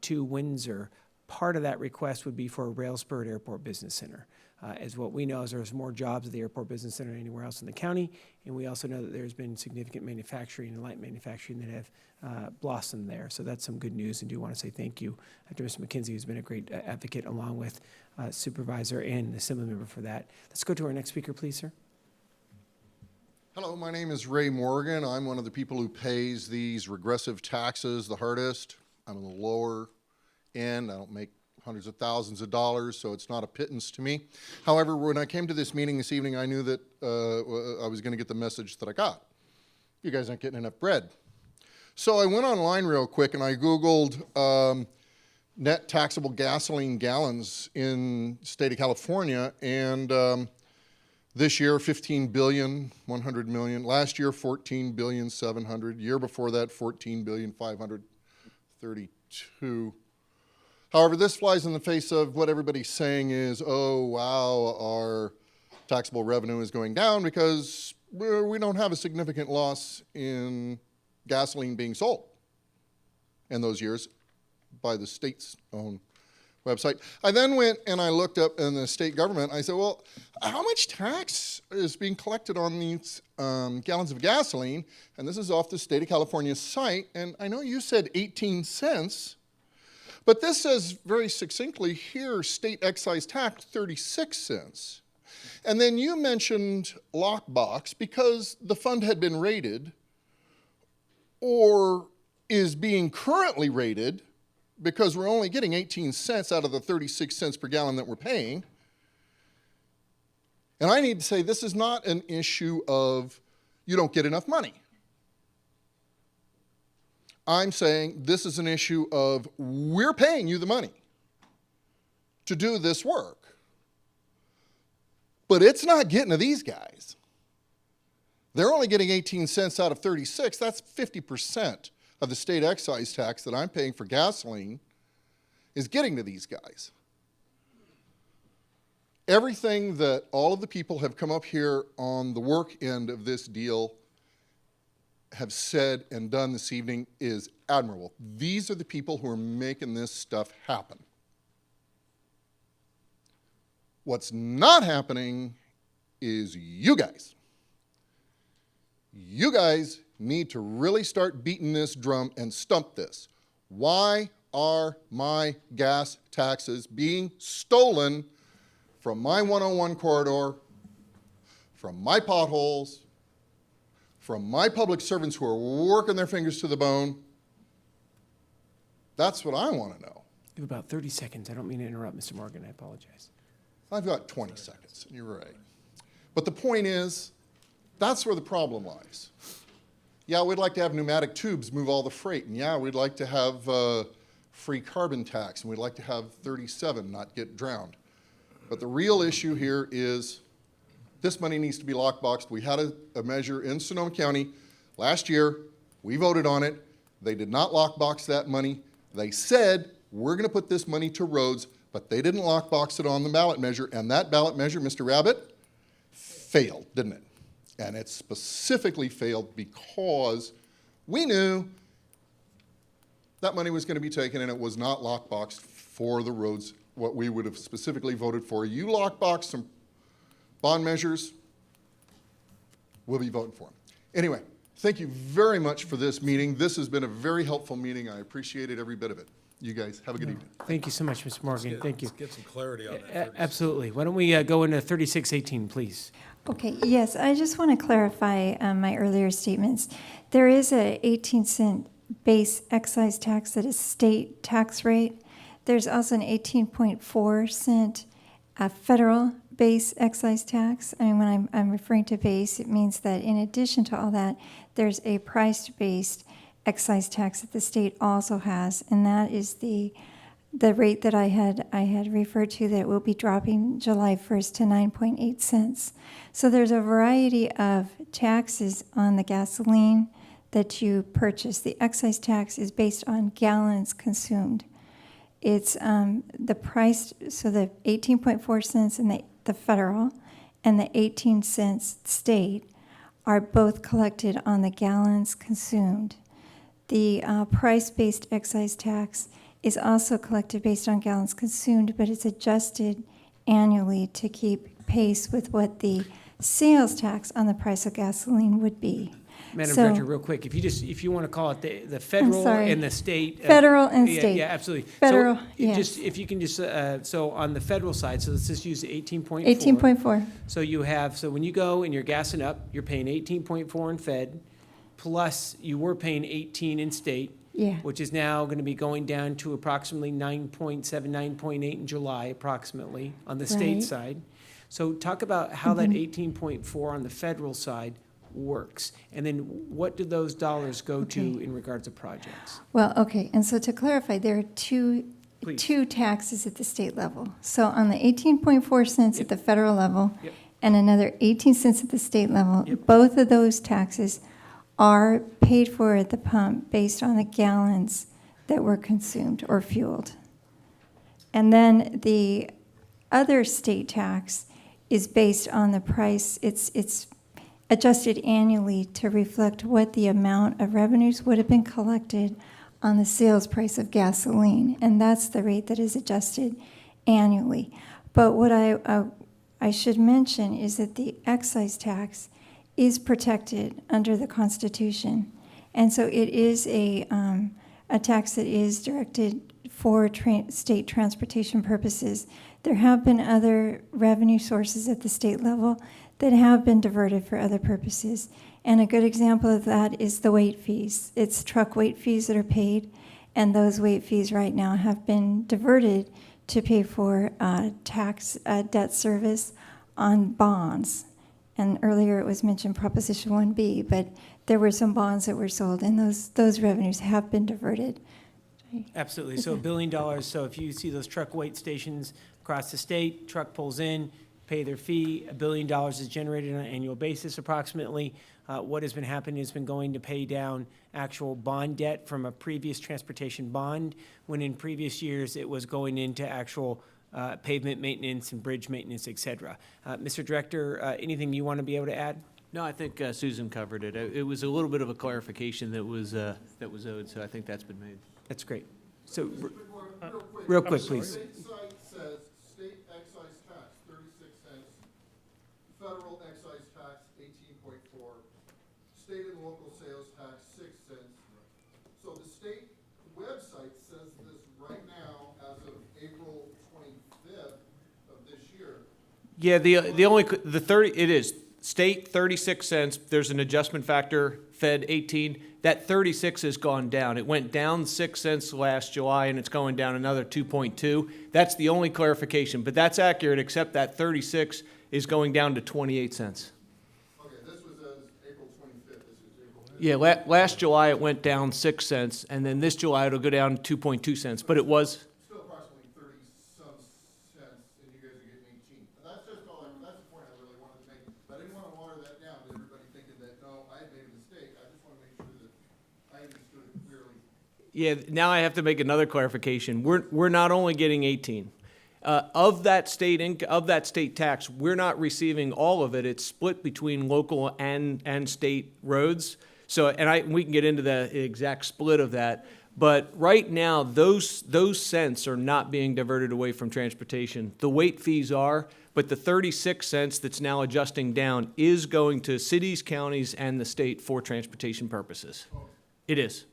to Windsor, part of that request would be for a rail spur at Airport Business Center. as what we know is there's more jobs at the Airport Business Center than anywhere else in the county, and we also know that there's been significant manufacturing and light manufacturing that have blossomed there. So that's some good news, and do want to say thank you to Mr. McKenzie, who's been a great advocate, along with Supervisor and Assembly Member for that. Let's go to our next speaker, please, sir. Hello, my name is Ray Morgan. I'm one of the people who pays these regressive taxes the hardest. I'm on the lower end. I don't make hundreds of thousands of dollars, so it's not a pittance to me. However, when I came to this meeting this evening, I knew that I was going to get the message that I got. You guys aren't getting enough bread. So I went online real quick and I Googled net taxable gasoline gallons in the state of California, and this year, 15 billion, 100 million. Last year, 14 billion, 700. Year before that, 14 billion, 532. However, this flies in the face of what everybody's saying is, oh, wow, our taxable revenue is going down because we don't have a significant loss in gasoline being sold in those years by the state's own website. I then went and I looked up in the state government. I said, well, how much tax is being collected on these gallons of gasoline? And this is off the state of California site. And I know you said 18 cents, but this says very succinctly here, state excise tax, 36 cents. And then you mentioned lockbox because the fund had been raided or is being currently raided because we're only getting 18 cents out of the 36 cents per gallon that we're paying. And I need to say this is not an issue of you don't get enough money. I'm saying this is an issue of we're paying you the money to do this work. But it's not getting to these guys. They're only getting 18 cents out of 36. That's 50% of the state excise tax that I'm paying for gasoline is getting to these guys. Everything that all of the people have come up here on the work end of this deal have said and done this evening is admirable. These are the people who are making this stuff happen. What's not happening is you guys. You guys need to really start beating this drum and stump this. Why are my gas taxes being stolen from my 101 corridor, from my potholes, from my public servants who are working their fingers to the bone? That's what I want to know. You have about 30 seconds. I don't mean to interrupt, Mr. Morgan. I apologize. I've got 20 seconds, and you're right. But the point is, that's where the problem lies. Yeah, we'd like to have pneumatic tubes move all the freight, and yeah, we'd like to have free carbon tax, and we'd like to have 37 not get drowned. But the real issue here is this money needs to be lockboxed. We had a measure in Sonoma County last year. We voted on it. They did not lockbox that money. They said, we're going to put this money to roads, but they didn't lockbox it on the ballot measure, and that ballot measure, Mr. Rabbit, failed, didn't it? And it specifically failed because we knew that money was going to be taken and it was not lockboxed for the roads, what we would have specifically voted for. You lockbox some bond measures, we'll be voting for them. Anyway, thank you very much for this meeting. This has been a very helpful meeting. I appreciated every bit of it. You guys have a good evening. Thank you so much, Mr. Morgan. Thank you. Let's get some clarity on that. Absolutely. Why don't we go into 3618, please? Okay, yes, I just want to clarify my earlier statements. There is a 18-cent base excise tax that is state tax rate. There's also an 18.4 cent federal base excise tax. I mean, when I'm referring to base, it means that in addition to all that, there's a price-based excise tax that the state also has, and that is the rate that I had referred to that will be dropping July 1st to 9.8 cents. So there's a variety of taxes on the gasoline that you purchase. The excise tax is based on gallons consumed. It's the price, so the 18.4 cents in the federal and the 18 cents state are both collected on the gallons consumed. The price-based excise tax is also collected based on gallons consumed, but it's adjusted annually to keep pace with what the sales tax on the price of gasoline would be. Madam So- Director, real quick, if you want to call it the federal sorry. and the state. Federal and yeah, state. Yeah, absolutely. Federal, So yes. if you can just, so on the federal side, so let's just use 18.4. 18.4. So you have, so when you go and you're gassing up, you're paying 18.4 in Fed, plus you were paying 18 in state. Yeah. Which is now going to be going down to approximately 9.7, 9.8 in July, approximately, on the state Right. side. So talk about how that 18.4 on the federal side works, and then what do those dollars go to in regards to projects? Well, okay, and so to clarify, there are two Please. taxes at the state level. So on the 18.4 cents at the federal level Yep. and another 18 cents at the state level, both of those taxes are paid for at the pump based on the gallons that were consumed or fueled. And then the other state tax is based on the price. It's adjusted annually to reflect what the amount of revenues would have been collected on the sales price of gasoline, and that's the rate that is adjusted annually. But what I should mention is that the excise tax is protected under the Constitution, and so it is a tax that is directed for state transportation purposes. There have been other revenue sources at the state level that have been diverted for other purposes. And a good example of that is the weight fees. It's truck weight fees that are paid, and those weight fees right now have been diverted to pay for tax debt service on bonds. And earlier it was mentioned Proposition 1B, but there were some bonds that were sold, and those revenues have been diverted. Absolutely. So $1 billion. So if you see those truck weight stations across the state, truck pulls in, pay their fee, $1 billion is generated on an annual basis approximately. What has been happening has been going to pay down actual bond debt from a previous transportation bond, when in previous years it was going into actual pavement maintenance and bridge maintenance, et cetera. Mr. Director, anything you want to be able to add? No, I think Susan covered it. It was a little bit of a clarification that was owed, so I think that's been made. That's great. So, real quick, please. State site says state excise tax, 36 cents, federal excise tax, 18.4, state and local sales tax, 6 cents. So the state website says this right now, as of April 25th of this year. Yeah, it is state 36 cents. There's an adjustment factor, Fed 18. That 36 has gone down. It went down 6 cents last July, and it's going down another 2.2. That's the only clarification, but that's accurate, except that 36 is going down to 28 cents. Okay, this was as April 25th. This is April 5th. Yeah, last July it went down 6 cents, and then this July it'll go down 2.2 cents, but it was. Still approximately 30-some cents, and you guys are getting 18. And that's just all. That's the point I really wanted to make. I didn't want to water that down to everybody thinking that no, I had made a mistake. I just want to make sure that I understood it clearly. Yeah, now I have to make another clarification. We're not only getting 18. Of that state tax, we're not receiving all of it. It's split between local and state roads. So, we can get into the exact split of that. But right now, those cents are not being diverted away from transportation. The weight fees are, but the 36 cents that's now adjusting down is going to cities, counties, and the state for transportation purposes. It is.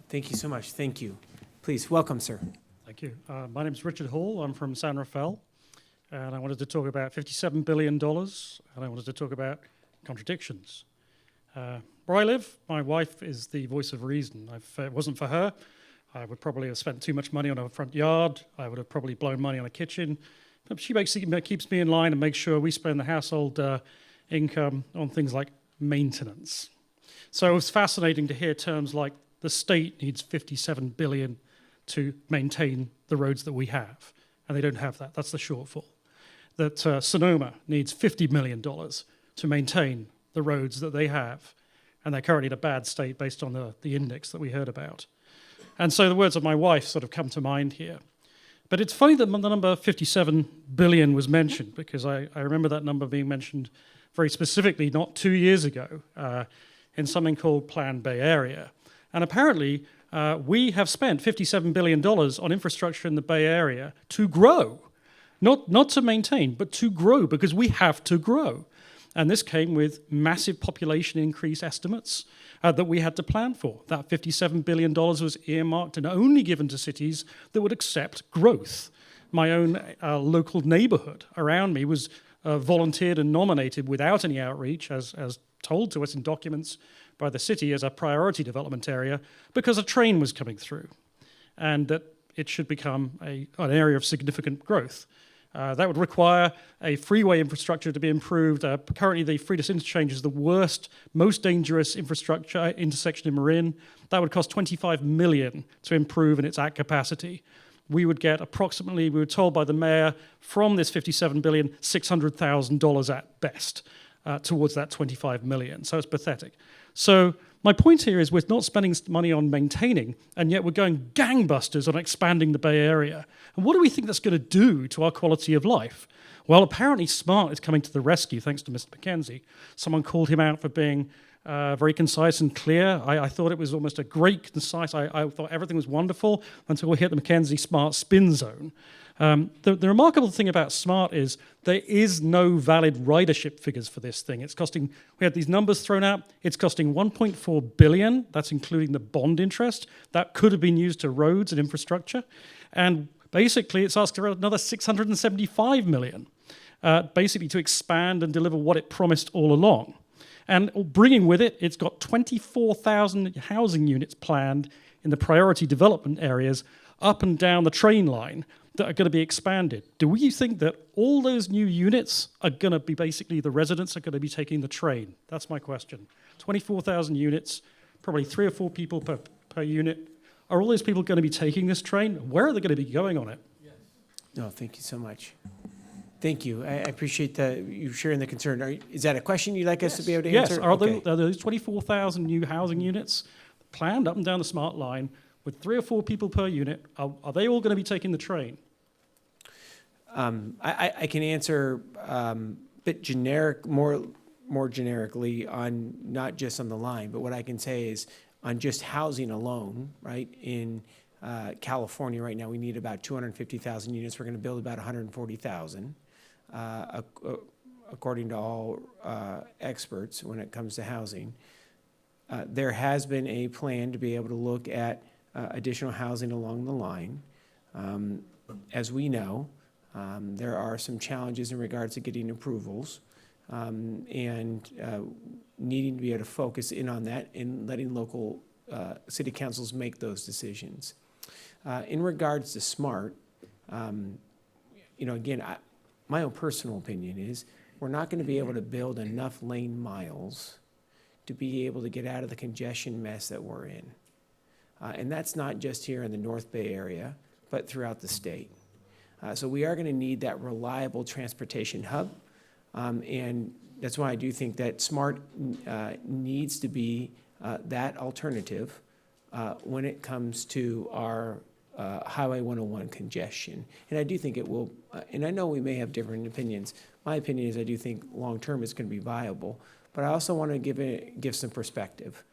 Thank you so much. Thank you. Please, welcome, sir. Thank you. My name is Richard Hall. I'm from San Rafael, and I wanted to talk about $57 billion, and I wanted to talk about contradictions. Where I live, my wife is the voice of reason. If it wasn't for her, I would probably have spent too much money on a front yard. I would have probably blown money on a kitchen. But she keeps me in line and makes sure we spend the household income on things like maintenance. So it was fascinating to hear terms like the state needs $57 billion to maintain the roads that we have, and they don't have that. That's the shortfall. That Sonoma needs $50 million to maintain the roads that they have, and they're currently in a bad state based on the index that we heard about. And so the words of my wife sort of come to mind here. But it's funny that the number 57 billion was mentioned, because I remember that number being mentioned very specifically not 2 years ago in something called Plan Bay Area. And apparently, We have spent $57 billion on infrastructure in the Bay Area to grow, not to maintain, but to grow, because we have to grow. And this came with massive population increase estimates that we had to plan for. That $57 billion was earmarked and only given to cities that would accept growth. My own local neighborhood around me was volunteered and nominated without any outreach, as told to us in documents by the city, as a priority development area because a train was coming through and that it should become an area of significant growth. That would require a freeway infrastructure to be improved. Currently, the Freitas Interchange is the worst, most dangerous infrastructure intersection in Marin. That would cost $25 million to improve in its at capacity. We would get approximately, we were told by the mayor, from this $57 billion, $600,000 at best towards that $25 million. So it's pathetic. So my point here is we're not spending money on maintaining, and yet we're going gangbusters on expanding the Bay Area. And what do we think that's going to do to our quality of life? Well, apparently SMART is coming to the rescue, thanks to Mr. McKenzie. Someone called him out for being very concise and clear. I thought it was almost a great concise. I thought everything was wonderful until we hit the McKenzie SMART spin zone. The remarkable thing about SMART is there is no valid ridership figures for this thing. It's costing, we had these numbers thrown out, it's costing $1.4 billion, that's including the bond interest. That could have been used to roads and infrastructure. And basically it's asking for another $675 million, basically to expand and deliver what it promised all along. And bringing with it, it's got 24,000 housing units planned in the priority development areas up and down the train line that are going to be expanded. Do we think that all those new units are going to be basically the residents are going to be taking the train? That's my question. 24,000 units, probably 3 or 4 people per unit. Are all those people going to be taking this train? Where are they going to be going on it? No, thank you so much. Thank you. I appreciate you sharing the concern. Is that a question you'd like us to be able to answer? Yes. Are those 24,000 new housing units planned up and down the SMART line with 3 or 4 people per unit? Are they all going to be taking the train? I can answer a bit generic, more generically on not just on the line, but what I can say is on just housing alone, right? In California right now, we need about 250,000 units. We're going to build about 140,000, according to all experts when it comes to housing. There has been a plan to be able to look at additional housing along the line. As we know, there are some challenges in regards to getting approvals and needing to be able to focus in on that and letting local city councils make those decisions. In regards to SMART, again, my own personal opinion is we're not going to be able to build enough lane miles to be able to get out of the congestion mess that we're in. And that's not just here in the North Bay area, but throughout the state. So we are going to need that reliable transportation hub. And that's why I do think that SMART needs to be that alternative when it comes to our Highway 101 congestion. And I do think it will, and I know we may have different opinions. My opinion is I do think long-term it's going to be viable, but I also want to give some perspective.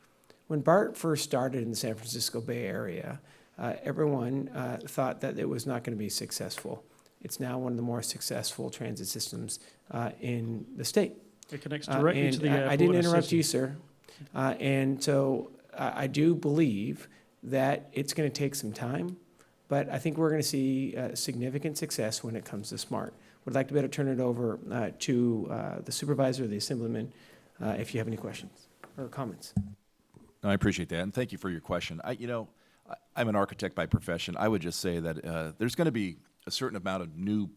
When BART first started in the San Francisco Bay Area, everyone thought that it was not going to be successful. It's now one of the more successful transit systems in the state. It connects directly to the airport. I didn't interrupt you, sir. And so I do believe that it's going to take some time, but I think we're going to see significant success when it comes to SMART. Would like to be able to turn it over to the supervisor, the assemblyman, if you have any questions or comments. No, I appreciate that, and thank you for your question. I'm an architect by profession. I would just say that there's going to be a certain amount of new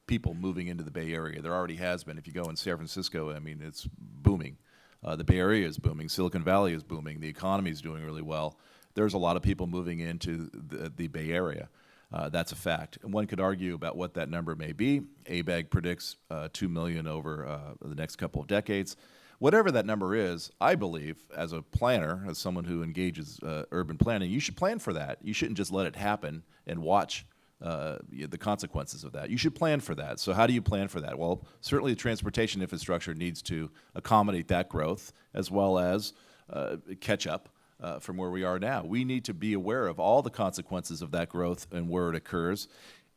people moving into the Bay Area. There already has been. If you go in San Francisco, I mean, it's booming. The Bay Area is booming. Silicon Valley is booming. The economy is doing really well. There's a lot of people moving into the Bay Area. That's a fact. And one could argue about what that number may be. ABAG predicts 2 million over the next couple of decades. Whatever that number is, I believe, as a planner, as someone who engages urban planning, you should plan for that. You shouldn't just let it happen and watch the consequences of that. You should plan for that. So how do you plan for that? Well, certainly the transportation infrastructure needs to accommodate that growth as well as catch up from where we are now. We need to be aware of all the consequences of that growth and where it occurs.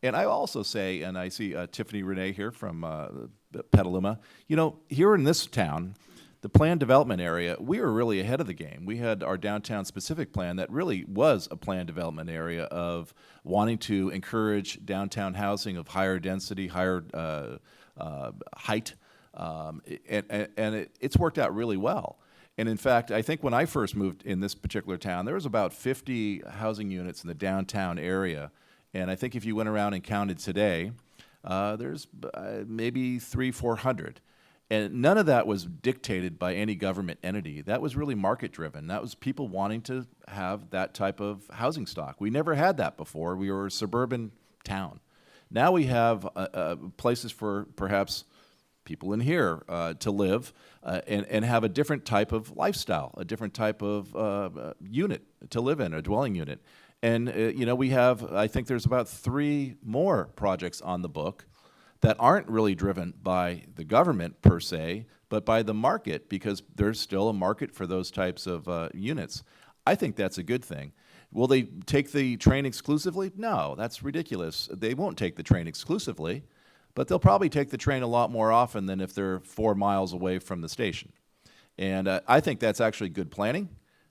And I also say, and I see Tiffany Renee here from Petaluma, you know, here in this town, the planned development area, we were really ahead of the game. We had our downtown specific plan that really was a planned development area of wanting to encourage downtown housing of higher density, higher height, and it's worked out really well. And in fact, I think when I first moved in this particular town, there was about 50 housing units in the downtown area. And I think if you went around and counted today, there's maybe 300-400. And none of that was dictated by any government entity. That was really market-driven. That was people wanting to have that type of housing stock. We never had that before. We were a suburban town. Now we have places for perhaps people in here to live and have a different type of lifestyle, a different type of unit to live in, a dwelling unit. And, you know, we have, I think there's about 3 more projects on the book that aren't really driven by the government per se, but by the market, because there's still a market for those types of units. I think that's a good thing. Will they take the train exclusively? No, that's ridiculous. They won't take the train exclusively, but they'll probably take the train a lot more often than if they're 4 miles away from the station. And I think that's actually good planning,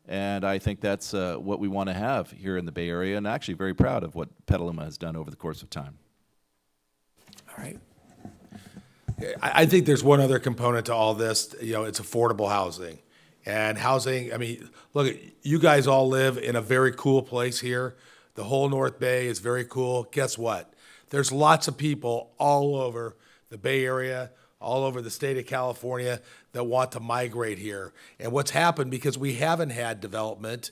and I think that's what we want to have here in the Bay Area, and actually very proud of what Petaluma has done over the course of time. All right. I think there's one other component to all this. You know, it's affordable housing. And housing, I mean, look, you guys all live in a very cool place here. The whole North Bay is very cool. Guess what? There's lots of people all over the Bay Area, all over the state of California that want to migrate here. And what's happened, because we haven't had development,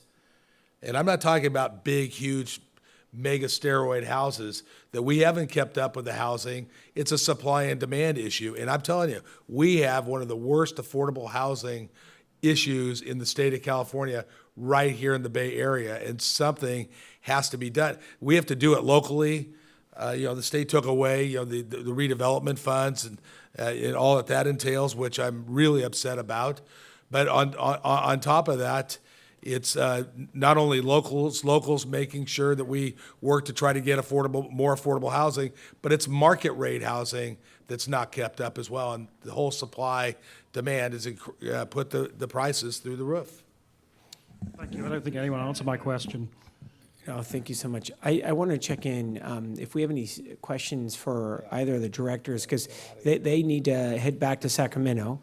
and I'm not talking about big, huge, mega steroid houses, that we haven't kept up with the housing. It's a supply and demand issue. And I'm telling you, we have one of the worst affordable housing issues in the state of California right here in the Bay Area, and something has to be done. We have to do it locally. You know, the state took away, you know, the redevelopment funds and all that entails, which I'm really upset about. But on top of that, it's not only locals making sure that we work to try to get more affordable housing, but it's market rate housing that's not kept up as well. And the whole supply demand has put the prices through the roof. Thank you. I don't think anyone answered my question. Oh, thank you so much. I want to check in if we have any questions for either of the directors, because they need to head back to Sacramento.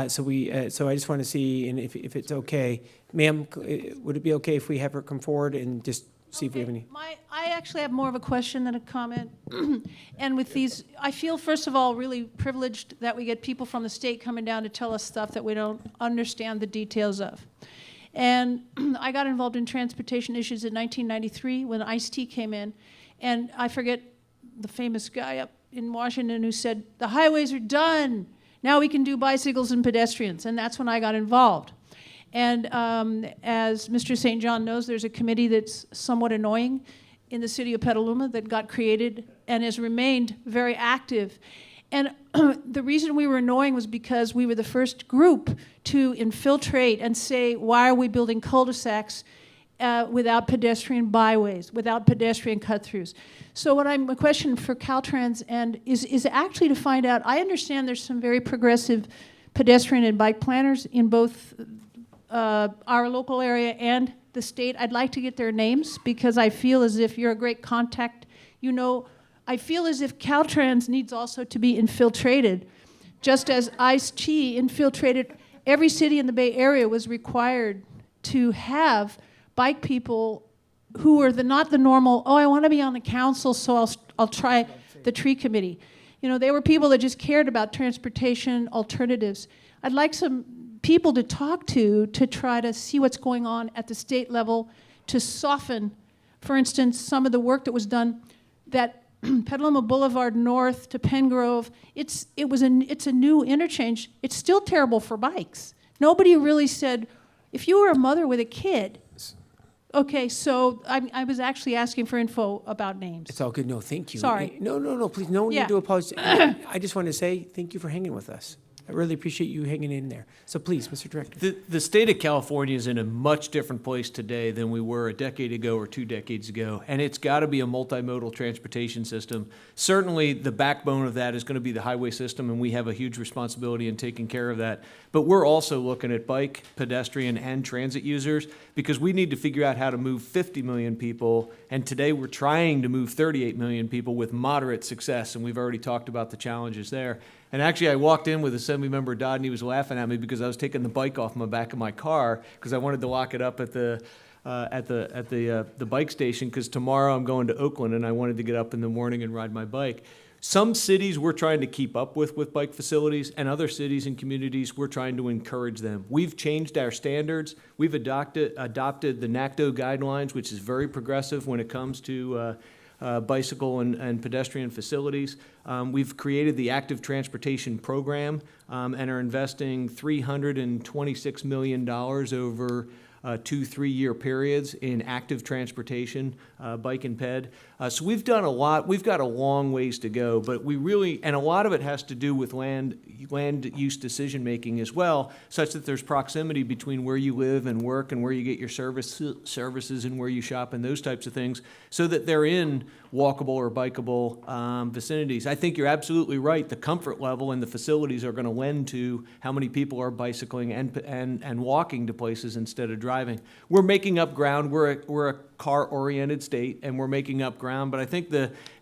So I just want to see, and if it's okay, ma'am, would it be okay if we have her come forward and just see if we have any? I actually have more of a question than a comment. And with these, I feel, first of all, really privileged that we get people from the state coming down to tell us stuff that we don't understand the details of. And I got involved in transportation issues in 1993 when Ice-T came in. And I forget the famous guy up in Washington who said, the highways are done. Now we can do bicycles and pedestrians. And that's when I got involved. And as Mr. St. John knows, there's a committee that's somewhat annoying in the city of Petaluma that got created and has remained very active. And the reason we were annoying was because we were the first group to infiltrate and say, why are we building cul-de-sacs without pedestrian byways, without pedestrian cut-throughs? So what I'm a question for Caltrans and is actually to find out, I understand there's some very progressive pedestrian and bike planners in both our local area and the state. I'd like to get their names because I feel as if you're a great contact. You know, I feel as if Caltrans needs also to be infiltrated, just as Ice-T infiltrated. Every city in the Bay Area was required to have bike people who were not the normal, oh, I want to be on the council, so I'll try the tree committee. You know, they were people that just cared about transportation alternatives. I'd like some people to talk to try to see what's going on at the state level to soften, for instance, some of the work that was done that Petaluma Boulevard North to Pengrove, it's a new interchange. It's still terrible for bikes. Nobody really said, if you were a mother with a kid, okay, so I was actually asking for info about names. It's all good. No, thank you. Sorry. No, please, no Yeah. need to apologize. I just want to say thank you for hanging with us. I really appreciate you hanging in there. So please, Mr. Director. The state of California is in a much different place today than we were a decade ago or 2 decades ago, and it's got to be a multimodal transportation system. Certainly, the backbone of that is going to be the highway system, and we have a huge responsibility in taking care of that. But we're also looking at bike, pedestrian, and transit users because we need to figure out how to move 50 million people, and today we're trying to move 38 million people with moderate success, and we've already talked about the challenges there. And actually, I walked in with Assemblymember Dodd, and he was laughing at me because I was taking the bike off my back of my car because I wanted to lock it up at the bike station because tomorrow I'm going to Oakland, and I wanted to get up in the morning and ride my bike. Some cities we're trying to keep up with bike facilities, and other cities and communities we're trying to encourage them. We've changed our standards. We've adopted the NACDO guidelines, which is very progressive when it comes to bicycle and pedestrian facilities. We've created the Active Transportation Program and are investing $326 million over 2-3 year periods in active transportation, bike and ped. So we've done a lot. We've got a long ways to go, but we really, and a lot of it has to do with land use decision making as well, such that there's proximity between where you live and work and where you get your services and where you shop and those types of things, so that they're in walkable or bikeable vicinities. I think you're absolutely right. The comfort level and the facilities are going to lend to how many people are bicycling and walking to places instead of driving. We're making up ground. We're a car-oriented state, and we're making up ground. But I think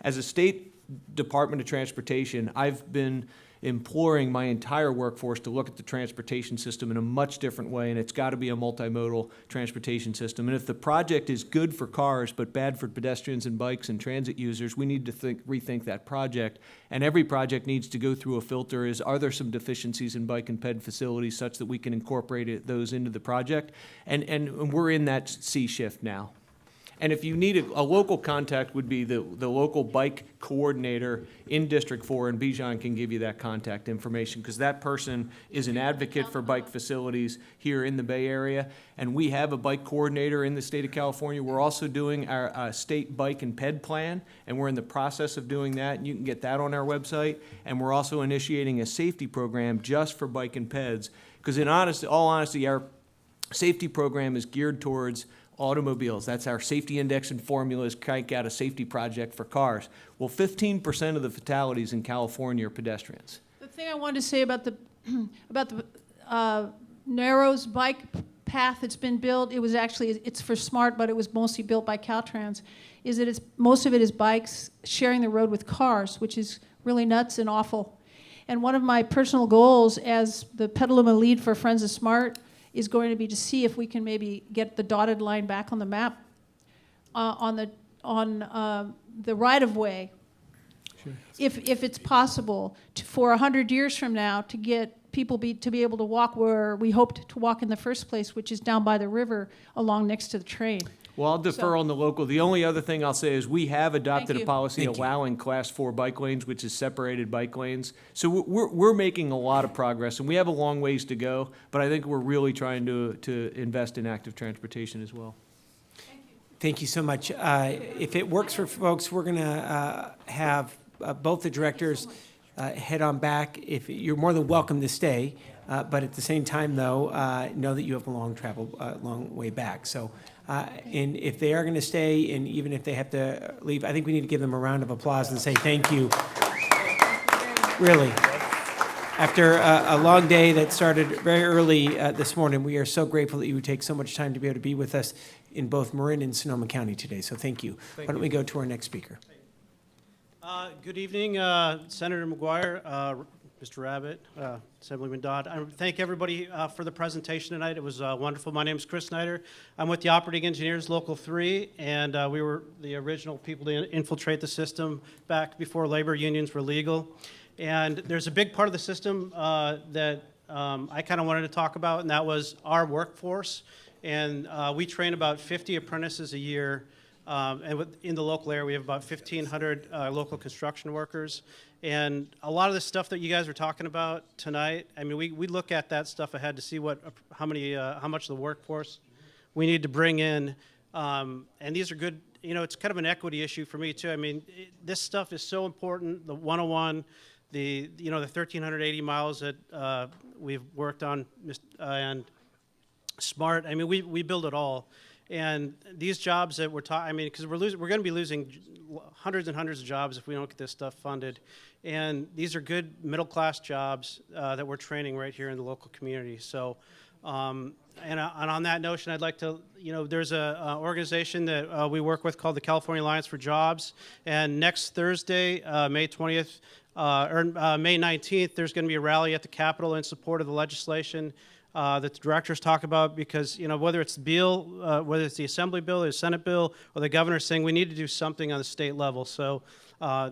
as a state Department of Transportation, I've been imploring my entire workforce to look at the transportation system in a much different way, and it's got to be a multimodal transportation system. And if the project is good for cars but bad for pedestrians and bikes and transit users, we need to rethink that project. And every project needs to go through a filter. Are there some deficiencies in bike and ped facilities such that we can incorporate those into the project? And we're in that sea shift now. And if you need a local contact, would be the local bike coordinator in District 4, and Bijan can give you that contact information, because that person is an advocate for bike facilities here in the Bay Area. And we have a bike coordinator in the state of California. We're also doing our state bike and ped plan, and we're in the process of doing that, and you can get that on our website. And we're also initiating a safety program just for bike and peds, because in all honesty, our safety program is geared towards automobiles. That's our safety index and formula is crank out a safety project for cars. Well, 15% of the fatalities in California are pedestrians. The thing I wanted to say about the Narrows bike path that's been built, it's for SMART, but it was mostly built by Caltrans, is that most of it is bikes sharing the road with cars, which is really nuts and awful. And one of my personal goals as the Petaluma lead for Friends of SMART is going to be to see if we can maybe get the dotted line back on the map on the right-of-way. Sure. If it's possible for 100 years from now to get people to be able to walk where we hoped to walk in the first place, which is down by the river along next to the train. Well, I'll defer on the local. The only other thing I'll say is we have adopted a policy allowing Class 4 bike lanes, which is separated bike lanes. So we're making a lot of progress, and we have a long ways to go, but I think we're really trying to invest in active transportation as well. Thank you so much. If it works for folks, we're going to have both the directors head on back. If you're more than welcome to stay, but at the same time, though, know that you have a long way back. So. And if they are going to stay, and even if they have to leave, I think we need to give them a round of applause and say thank you. Really. After a long day that started very early this morning, we are so grateful that you would take so much time to be able to be with us in both Marin and Sonoma County today. So thank you. Why don't we go to our next speaker? Good evening, Senator McGuire, Mr. Rabbit, Assemblyman Dodd. I thank everybody for the presentation tonight. It was wonderful. My name is Chris Snyder. I'm with the Operating Engineers Local 3, and we were the original people to infiltrate the system back before labor unions were legal. And there's a big part of the system that I kind of wanted to talk about, and that was our workforce. And we train about 50 apprentices a year. And in the local area, we have about 1,500 local construction workers. And a lot of the stuff that you guys are talking about tonight, I mean, we look at that stuff ahead to see how much the workforce we need to bring in. And these are good, it's kind of an equity issue for me too. I mean, this stuff is so important, the 101, the 1,380 miles that we've worked on, and SMART. I mean, we build it all. And these jobs that we're talking, I mean, because we're going to be losing hundreds and hundreds of jobs if we don't get this stuff funded. And these are good middle-class jobs that we're training right here in the local community. So, and on that notion, I'd like to, there's a organization that we work with called the California Alliance for Jobs. And next Thursday, May 20th, May 19th, there's going to be a rally at the Capitol in support of the legislation that the directors talk about, because whether it's the bill, whether it's the Assembly bill or the Senate bill, or the governor saying we need to do something on the state level. So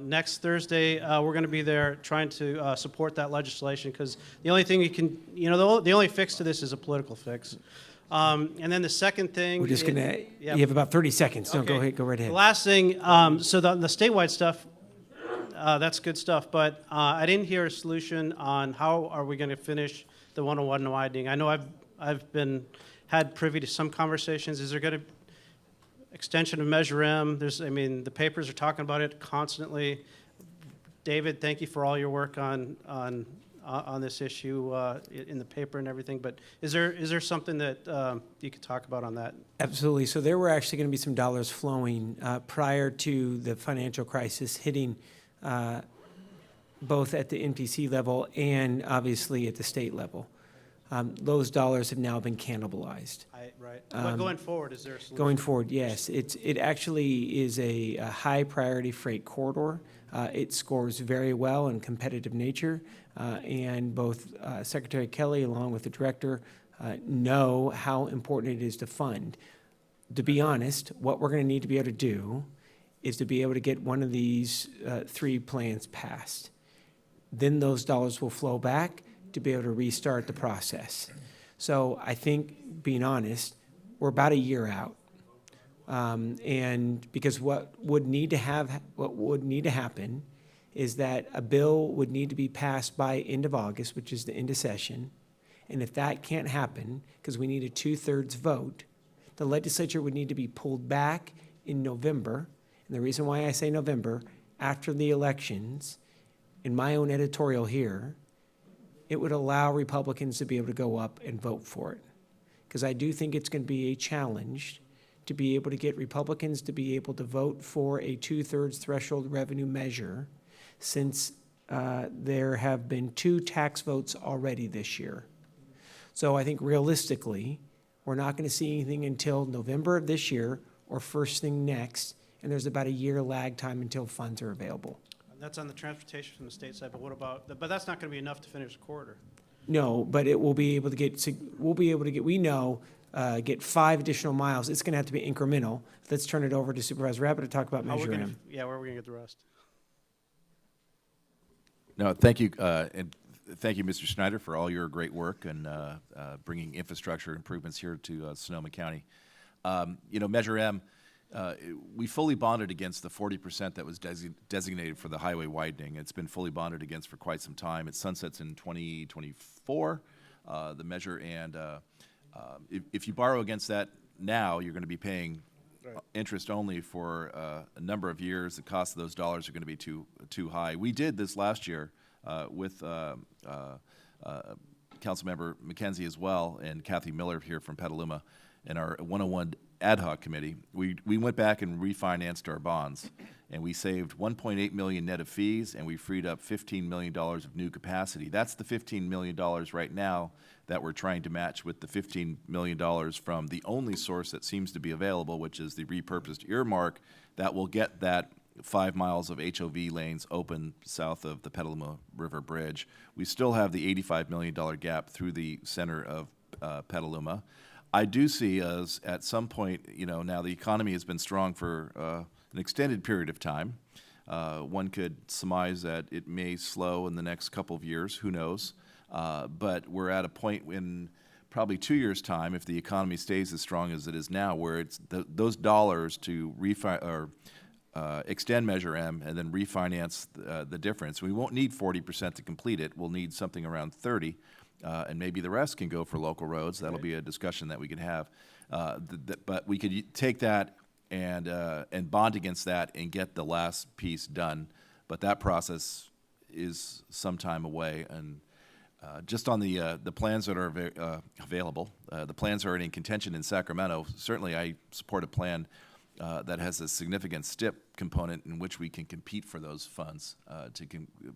next Thursday, we're going to be there trying to support that legislation, because the only thing you can, the only fix to this is a political fix. And then the second thing, We're just going to, you have about 30 seconds. No, go ahead, go right ahead. the last thing, so the statewide stuff, that's good stuff, but I didn't hear a solution on how are we going to finish the 101 widening. I know I've had privy to some conversations. Is there going to extension of Measure M? The papers are talking about it constantly. David, thank you for all your work on this issue in the paper and everything. But is there something that you could talk about on that? Absolutely. So there were actually going to be some dollars flowing prior to the financial crisis hitting both at the NPC level and obviously at the state level. Those dollars have now been cannibalized. Right. But going forward, is there a solution? Going forward, yes. It actually is a high priority freight corridor. It scores very well in competitive nature, and both Secretary Kelly along with the director know how important it is to fund. To be honest, what we're going to need to be able to do is to be able to get one of these three plans passed. Then those dollars will flow back to be able to restart the process. So I think, being honest, we're about a year out. And because what would need to happen is that a bill would need to be passed by end of August, which is the end of session. And if that can't happen, because we need a 2/3 vote, the legislature would need to be pulled back in November. And the reason why I say November, after the elections, in my own editorial here, it would allow Republicans to be able to go up and vote for it. Because I do think it's going to be a challenge to be able to get Republicans to be able to vote for a 2/3 threshold revenue measure, since there have been 2 tax votes already this year. So I think realistically, we're not going to see anything until November of this year or first thing next, and there's about a year lag time until funds are available. That's on the transportation from the state side, but what about, but that's not going to be enough to finish the corridor. No, but it will be able to get, we know, get 5 additional miles. It's going to have to be incremental. Let's turn it over to Supervisor Rabbit to talk about Measure M. Yeah, where are we going to get the rest? No, thank you, and thank you, Mr. Schneider, for all your great work and bringing infrastructure improvements here to Sonoma County. Measure M, we fully bonded against the 40% that was designated for the highway widening. It's been fully bonded against for quite some time. It sunsets in 2024, the measure, and if you borrow against that now, you're going to be paying interest only for a number of years. The cost of those dollars are going to be too high. We did this last year with Councilmember McKenzie as well, and Kathy Miller here from Petaluma, in our 101 ad hoc committee. We went back and refinanced our bonds, and we saved $1.8 million net of fees, and we freed up $15 million of new capacity. That's the $15 million right now that we're trying to match with the $15 million from the only source that seems to be available, which is the repurposed earmark that will get that 5 miles of HOV lanes open south of the Petaluma River Bridge. We still have the $85 million gap through the center of Petaluma. I do see us at some point, now the economy has been strong for an extended period of time. One could surmise that it may slow in the next couple of years, who knows? But we're at a point in probably 2 years' time, if the economy stays as strong as it is now, where it's those dollars to extend Measure M and then refinance the difference. We won't need 40% to complete it. We'll need something around 30%. And maybe the rest can go for local roads. That'll be a discussion that we can have. But we could take that and bond against that and get the last piece done. But that process is some time away. And just on the plans that are available, the plans are already in contention in Sacramento. Certainly, I support a plan that has a significant STIP component in which we can compete for those funds to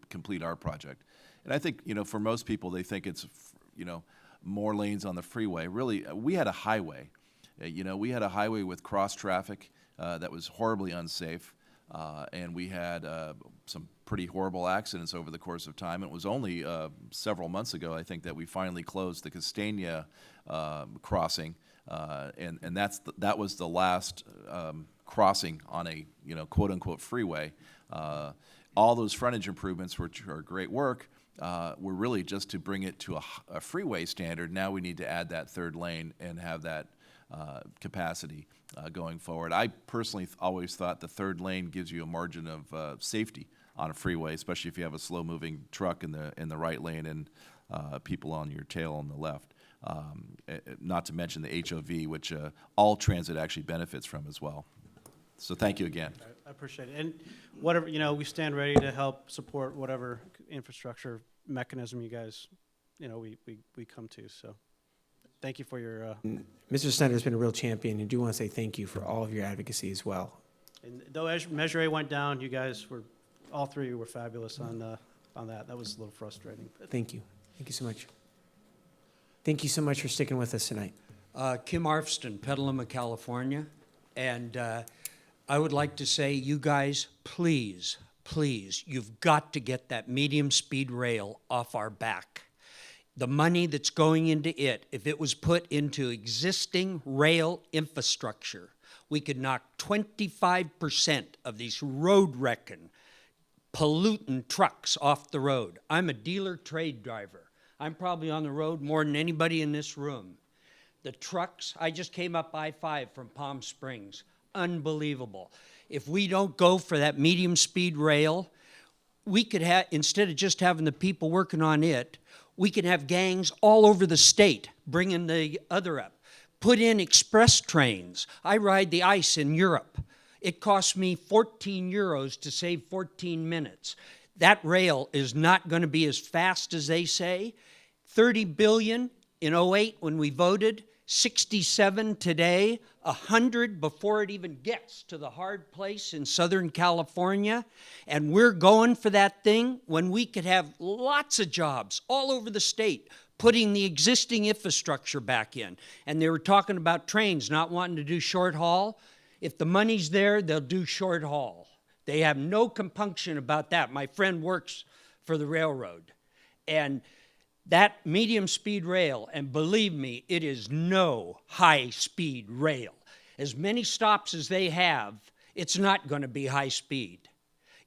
complete our project. And I think, for most people, they think it's, more lanes on the freeway. Really, we had a highway. We had a highway with cross traffic that was horribly unsafe, and we had some pretty horrible accidents over the course of time. It was only several months ago, I think, that we finally closed the Castaigne crossing, and that was the last crossing on a quote unquote freeway. All those frontage improvements, which are great work, were really just to bring it to a freeway standard. Now we need to add that third lane and have that capacity going forward. I personally always thought the third lane gives you a margin of safety on a freeway, especially if you have a slow-moving truck in the right lane and people on your tail on the left. Not to mention the HOV, which all transit actually benefits from as well. So thank you again. I appreciate it. And whatever, we stand ready to help support whatever infrastructure mechanism you guys, we come to. So thank you for your... Mr. Snyder's been a real champion, and do want to say thank you for all of your advocacy as well. And though Measure A went down, you guys were, all three of you were fabulous on that. That was a little frustrating. Thank you. Thank you so much. Thank you so much for sticking with us tonight. Kim Arfston, Petaluma, California. And I would like to say, you guys, please, you've got to get that medium speed rail off our back. The money that's going into it, if it was put into existing rail infrastructure, we could knock 25% of these road-wrecking, polluting trucks off the road. I'm a dealer trade driver. I'm probably on the road more than anybody in this room. The trucks, I just came up I-5 from Palm Springs. Unbelievable. If we don't go for that medium speed rail, we could have, instead of just having the people working on it, we can have gangs all over the state bringing the other up. Put in express trains. I ride the ice in Europe. It costs me 14 euros to save 14 minutes. That rail is not going to be as fast as they say. 30 billion in 08 when we voted, 67 today, 100 before it even gets to the hard place in Southern California. And we're going for that thing when we could have lots of jobs all over the state, putting the existing infrastructure back in. And they were talking about trains not wanting to do short haul. If the money's there, they'll do short haul. They have no compunction about that. My friend works for the railroad. And that medium speed rail, and believe me, it is no high speed rail. As many stops as they have, it's not going to be high speed.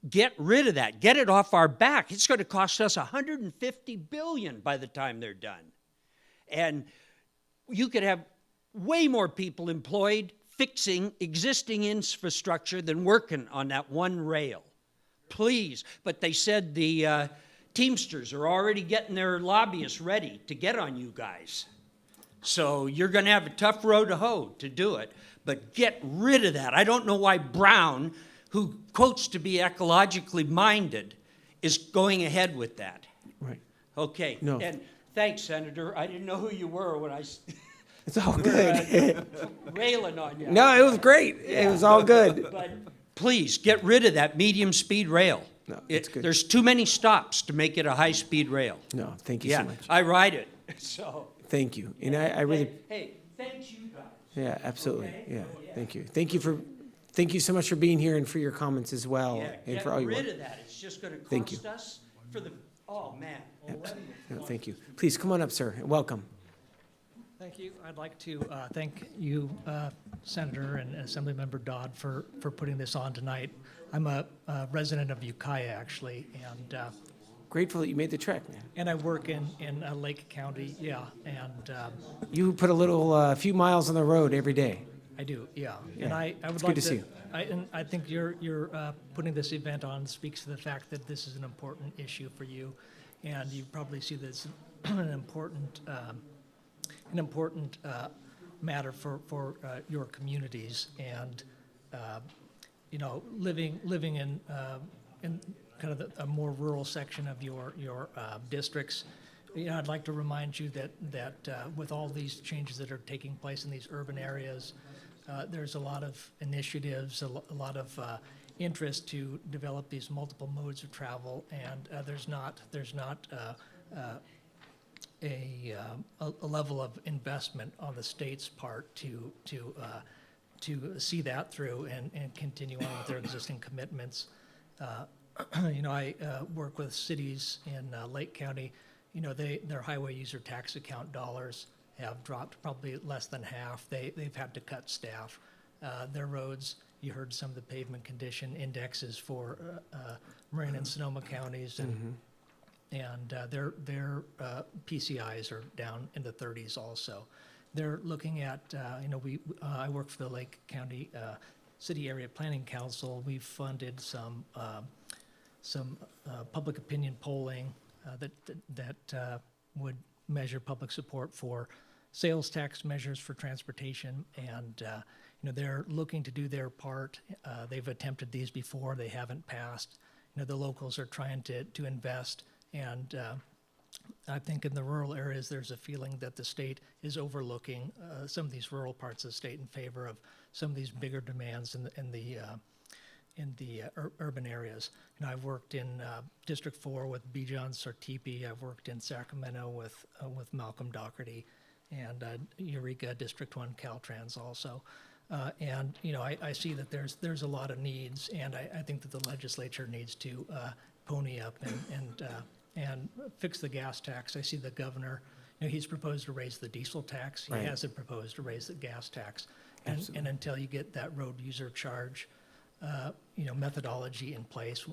Get rid of that. Get it off our back. It's going to cost us $150 billion by the time they're done. And you could have way more people employed fixing existing infrastructure than working on that one rail. Please. But they said the Teamsters are already getting their lobbyists ready to get on you guys. So you're going to have a tough row to hoe to do it. But get rid of that. I don't know why Brown, who quotes to be ecologically minded, is going ahead with that. Right. Okay. No. And thanks, Senator. I didn't know who you were when I... It's all good. Railing on you. No, it was great. It was all good. But please, get rid of that medium speed rail. No, it's good. There's too many stops to make it a high speed rail. No, thank you yeah, so much. I ride it. So. Thank you. And I really... Hey, thanks you guys. Yeah, absolutely. Okay? Yeah, thank you. Thank you so much for being here and for your comments as well. Yeah, and get for all your rid work. of that. It's just going to Thank you. cost us for the... Oh, man. No, thank you. Please come on up, sir, and welcome. Thank you. I'd like to thank you, Senator and Assemblymember Dodd, for putting this on tonight. I'm a resident of Ukiah, actually, and grateful that you made the trek, man. And I work in Lake County, yeah. And you put a few miles on the road every day. I do, yeah. Yeah. And I would It's like good to see you. And I think you're putting this event on speaks to the fact that this is an important issue for you, and you probably see this an important matter for your communities, and you know, living in kind of a more rural section of your districts. I'd like to remind you that with all these changes that are taking place in these urban areas, there's a lot of initiatives, a lot of interest to develop these multiple modes of travel, and there's not a level of investment on the state's part to see that through and continue on with their existing commitments. I work with cities in Lake County. Their highway user tax account dollars have dropped probably less than half. They've had to cut staff. Their roads, you heard some of the pavement condition indexes for Marin and Sonoma counties, and their PCIs are down in the 30s also. They're looking at, I work for the Lake County City Area Planning Council. We've funded some public opinion polling that would measure public support for sales tax measures for transportation, and they're looking to do their part. They've attempted these before; they haven't passed. The locals are trying to invest, and I think in the rural areas there's a feeling that the state is overlooking some of these rural parts of the state in favor of some of these bigger demands in the urban areas. I've worked in District 4 with Bijan Sartipi. I've worked in Sacramento with Malcolm Doherty, and Eureka District 1 Caltrans also. And I see that there's a lot of needs, and I think that the legislature needs to pony up and fix the gas tax. I see the governor, he's proposed to raise the diesel tax. He hasn't proposed to raise the gas tax. And until you get that road user charge methodology in place,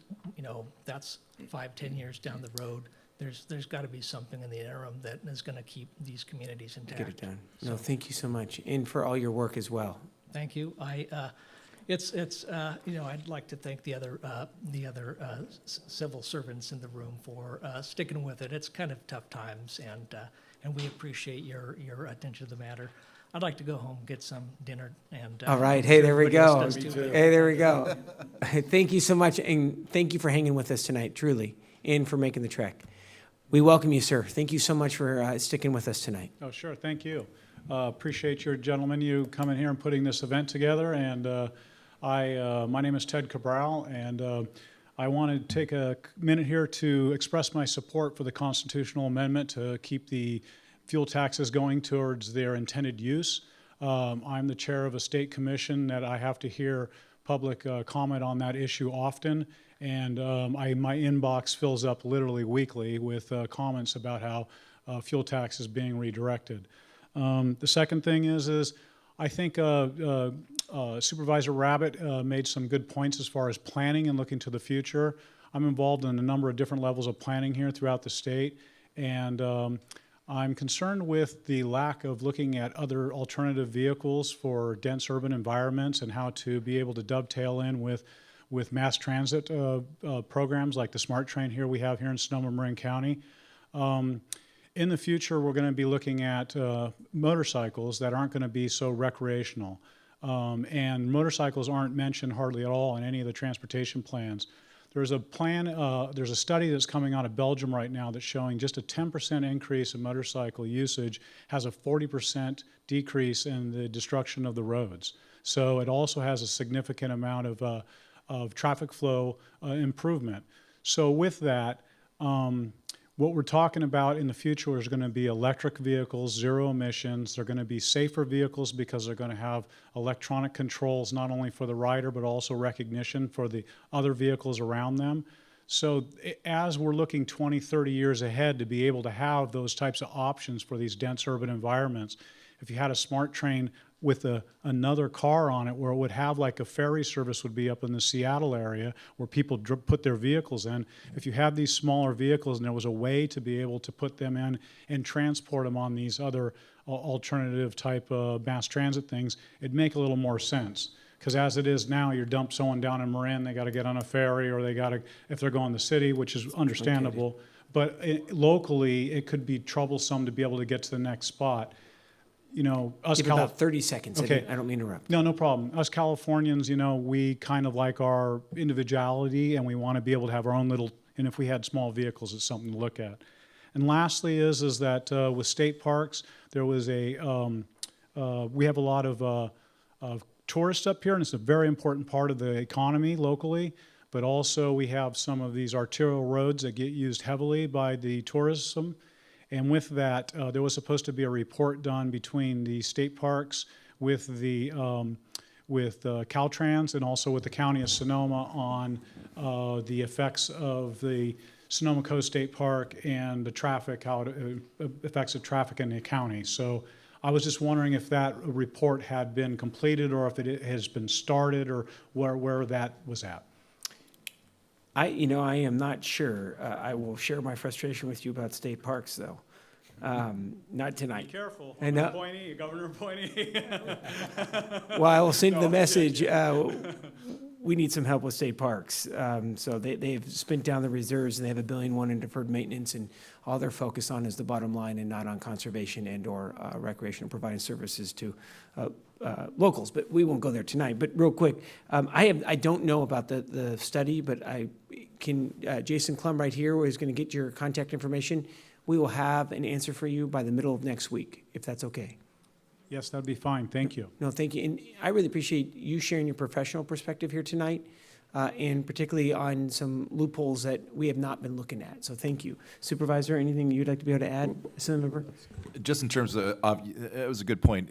that's 5-10 years down the road. There's got to be something in the interim that is going to keep these communities intact. Get it done. No, thank you so much, and for all your work as well. Thank you. I'd like to thank the other civil servants in the room for sticking with it. It's kind of tough times, and we appreciate your attention to the matter. I'd like to go home, get some dinner, and all right. Hey, there we go. Hey, there we go. Thank you so much, and thank you for hanging with us tonight, truly, and for making the trek. We welcome you, sir. Thank you so much for sticking with us tonight. Oh, sure. Thank you. Appreciate you coming here and putting this event together. And my name is Ted Cabral, and I want to take a minute here to express my support for the constitutional amendment to keep the fuel taxes going towards their intended use. I'm the chair of a state commission that I have to hear public comment on that issue often, and my inbox fills up literally weekly with comments about how fuel tax is being redirected. The second thing is I think Supervisor Rabbit made some good points as far as planning and looking to the future. I'm involved in a number of different levels of planning here throughout the state, and I'm concerned with the lack of looking at other alternative vehicles for dense urban environments and how to be able to dovetail in with mass transit programs like the SMART train we have here in Sonoma-Marin County. In the future, we're going to be looking at motorcycles that aren't going to be so recreational. And motorcycles aren't mentioned hardly at all in any of the transportation plans. There's a study that's coming out of Belgium right now that's showing just a 10% increase in motorcycle usage has a 40% decrease in the destruction of the roads. So it also has a significant amount of traffic flow improvement. So with that, what we're talking about in the future is going to be electric vehicles, zero emissions. They're going to be safer vehicles because they're going to have electronic controls not only for the rider but also recognition for the other vehicles around them. So as we're looking 20, 30 years ahead to be able to have those types of options for these dense urban environments, if you had a SMART train with another car on it where it would have like a ferry service would be up in the Seattle area where people put their vehicles in. If you have these smaller vehicles and there was a way to be able to put them in and transport them on these other alternative type of mass transit things, it'd make a little more sense. Because as it is now, you dump someone down in Marin, they got to get on a ferry, or they got to, if they're going to the city, which is understandable. But locally, it could be troublesome to be able to get to the next spot. you know, us Give about 30 seconds. Okay. I don't mean to interrupt. No, no problem. Us Californians, you know, we kind of like our individuality, and we want to be able to have our own little, and if we had small vehicles, it's something to look at. And lastly is that with state parks, there was we have a lot of tourists up here, and it's a very important part of the economy locally, but also we have some of these arterial roads that get used heavily by the tourism. And with that, there was supposed to be a report done between the state parks with the Caltrans and also with the County of Sonoma on the effects of the Sonoma Coast State Park and the traffic, how it affects the traffic in the county. So I was just wondering if that report had been completed or if it has been started or where that was at. I am not sure. I will share my frustration with you about state parks, though. Not tonight. Be careful. And, Governor appointee. Well, I will send the message. We need some help with state parks. So they've spent down the reserves, and they have $1.1 billion in deferred maintenance, and all they're focused on is the bottom line and not on conservation and or recreation and providing services to locals. But we won't go there tonight. But real quick, I don't know about the study, but I can Jason Klum right here is going to get your contact information. We will have an answer for you by the middle of next week, if that's okay. Yes, that'd be fine. Thank you. No, thank you. And I really appreciate you sharing your professional perspective here tonight, and particularly on some loopholes that we have not been looking at. So thank you. Supervisor, anything you'd like to be able to add, Assembly Member? Just in terms of, it was a good point.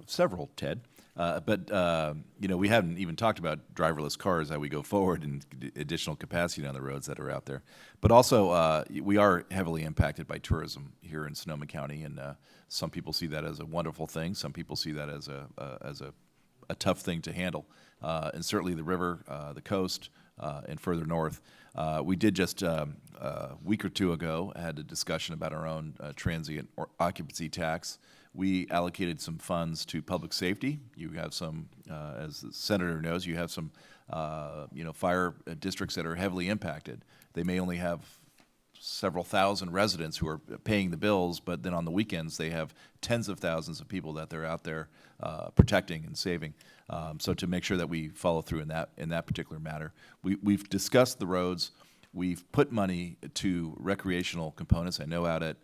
Several, Ted. But we haven't even talked about driverless cars as we go forward and additional capacity on the roads that are out there. But also, we are heavily impacted by tourism here in Sonoma County, and some people see that as a wonderful thing. Some people see that as a tough thing to handle. And certainly the river, the coast, and further north. We did just a week or two ago had a discussion about our own transient or occupancy tax. We allocated some funds to public safety. You have some, as the senator knows, you have some, fire districts that are heavily impacted. They may only have several thousand residents who are paying the bills, but then on the weekends they have tens of thousands of people that they're out there protecting and saving. So to make sure that we follow through in that particular matter, we've discussed the roads. We've put money to recreational components. I know out at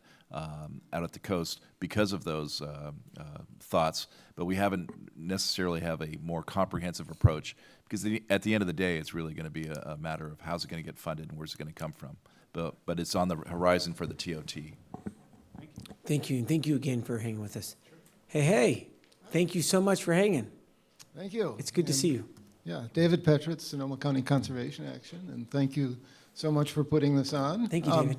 the coast because of those thoughts, but we haven't necessarily have a more comprehensive approach because at the end of the day, it's really going to be a matter of how's it going to get funded and where's it going to come from. But it's on the horizon for the TOT. Thank you, and thank you again for hanging with us. Hey, thank you so much for hanging. Thank you. It's good to see you. Yeah, David Petritz, Sonoma County Conservation Action, and thank you so much for putting this on. Thank you, David.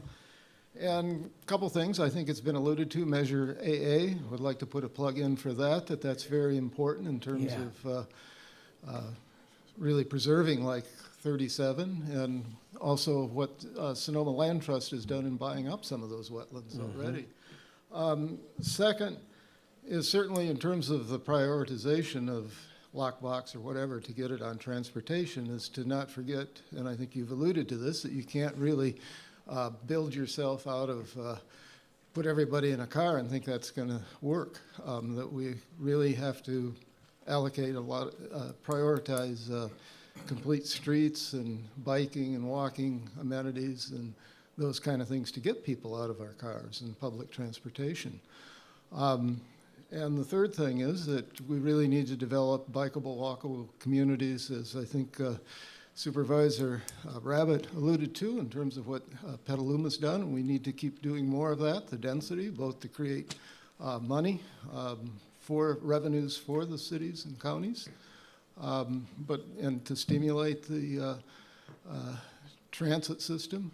And a couple things, I think it's been alluded to, Measure AA, would like to put a plug in for that's very important in terms of really preserving like 37, and also what Sonoma Land Trust has done in buying up some of those wetlands already. Second is certainly in terms of the prioritization of lockbox or whatever to get it on transportation is to not forget, and I think you've alluded to this, that you can't really build yourself out of put everybody in a car and think that's going to work. That we really have to allocate a lot, prioritize complete streets and biking and walking amenities and those kind of things to get people out of our cars and public transportation. And the third thing is that we really need to develop bikeable, walkable communities, as I think Supervisor Rabbit alluded to in terms of what Petaluma's done. We need to keep doing more of that, the density, both to create money for revenues for the cities and counties, and to stimulate the transit system,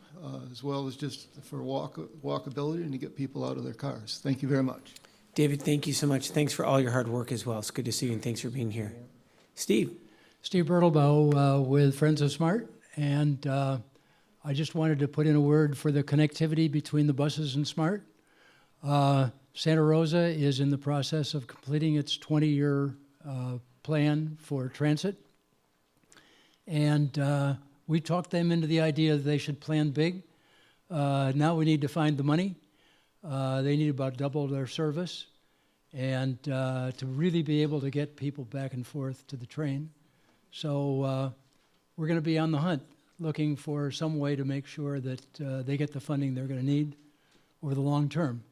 as well as just for walkability and to get people out of their cars. Thank you very much. David, thank you so much. Thanks for all your hard work as well. It's good to see you, and thanks for being here. Steve. Steve Bertelbaugh with Friends of Smart, and I just wanted to put in a word for the connectivity between the buses and Smart. Santa Rosa is in the process of completing its 20-year plan for transit, and we talked them into the idea that they should plan big. Now we need to find the money. They need about double their service, and to really be able to get people back and forth to the train. So we're going to be on the hunt, looking for some way to make sure that they get the funding they're going to need over the long term.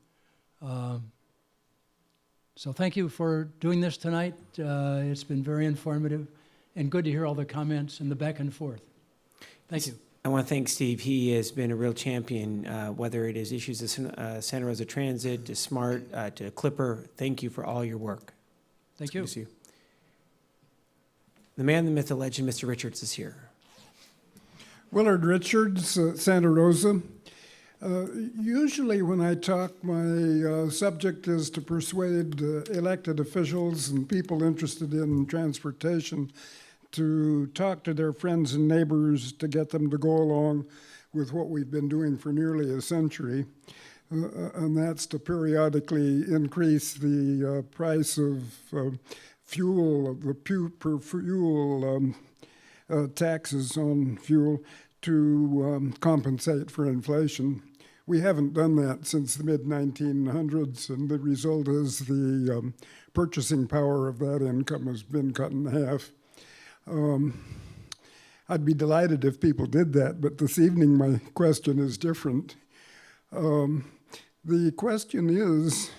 So thank you for doing this tonight. It's been very informative and good to hear all the comments and the back and forth. Thank you. I want to thank Steve. He has been a real champion, whether it is issues of Santa Rosa Transit, to SMART, to Clipper. Thank you for all your work. Thank It's you. good to see you. The man, the myth, the legend, Mr. Richards is here. Willard Richards, Santa Rosa. Usually when I talk, my subject is to persuade elected officials and people interested in transportation to talk to their friends and neighbors to get them to go along with what we've been doing for nearly a century. And that's to periodically increase the price of fuel, the per fuel taxes on fuel to compensate for inflation. We haven't done that since the mid-1900s, and the result is the purchasing power of that income has been cut in half. I'd be delighted if people did that, but this evening my question is different. The question is,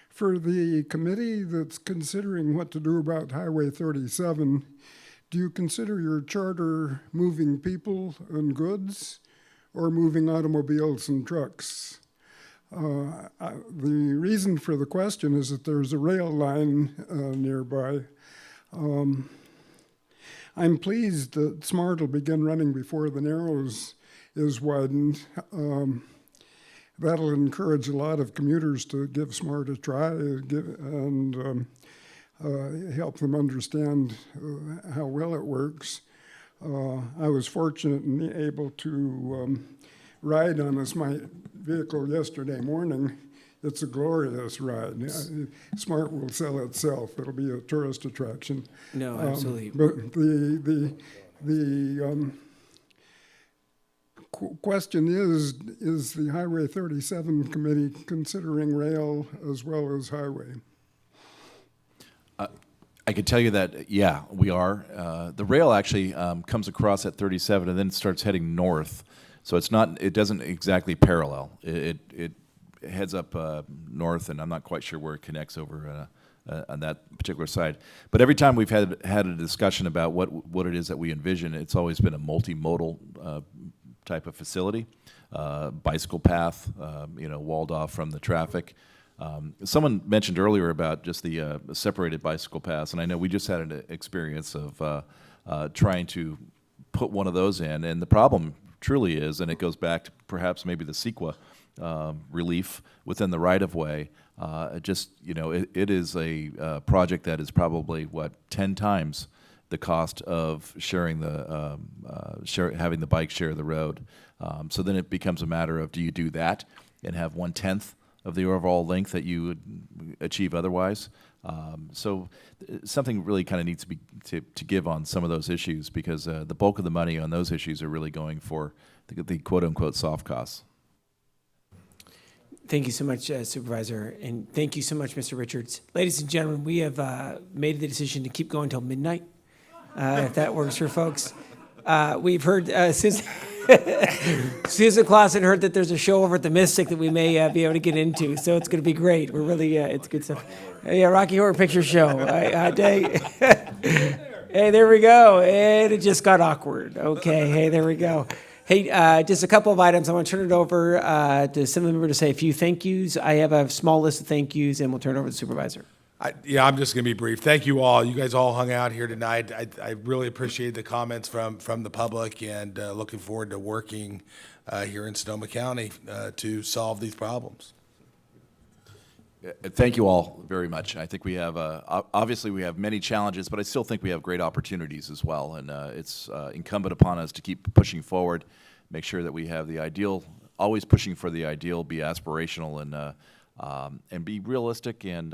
for the committee that's considering what to do about Highway 37, do you consider your charter moving people and goods or moving automobiles and trucks? The reason for the question is that there's a rail line nearby. I'm pleased that SMART will begin running before the Narrows is widened. That'll encourage a lot of commuters to give SMART a try and help them understand how well it works. I was fortunate and able to ride on my vehicle yesterday morning. It's a glorious ride. SMART will sell itself. It'll be a tourist attraction. No, absolutely. But the question is the Highway 37 committee considering rail as well as highway? I can tell you that, yeah, we are. The rail actually comes across at 37 and then starts heading north. So it doesn't exactly parallel. It heads up north, and I'm not quite sure where it connects over on that particular side. But every time we've had a discussion about what it is that we envision, it's always been a multimodal type of facility, bicycle path, walled off from the traffic. Someone mentioned earlier about just the separated bicycle paths, and I know we just had an experience of trying to put one of those in, and the problem truly is, and it goes back to perhaps maybe the CEQA relief within the right-of-way. It is a project that is probably 10 times the cost of sharing having the bike share the road. So then it becomes a matter of, do you do that and have 1/10 of the overall length that you would achieve otherwise? So something really kind of needs to give on some of those issues, because the bulk of the money on those issues are really going for the quote-unquote soft costs. Thank you so much, Supervisor, and thank you so much, Mr. Richards. Ladies and gentlemen, we have made the decision to keep going till midnight, if that works for folks. We've heard Susan Clausen heard that there's a show over at the Mystic that we may be able to get into, so it's going to be great. We're really, it's good stuff. Yeah, Rocky Horror Picture Show. Hey, there we go. And it just got awkward. Okay, hey, there we go. Hey, just a couple of items. I want to turn it over to Assembly Member to say a few thank yous. I have a small list of thank yous, and we'll turn it over to the Supervisor. I'm just going to be brief. Thank you all. You guys all hung out here tonight. I really appreciate the comments from the public, and looking forward to working here in Sonoma County to solve these problems. Thank you all very much. I think we have, obviously we have many challenges, but I still think we have great opportunities as well. And it's incumbent upon us to keep pushing forward, make sure that we have the ideal, always pushing for the ideal, be aspirational, and be realistic, and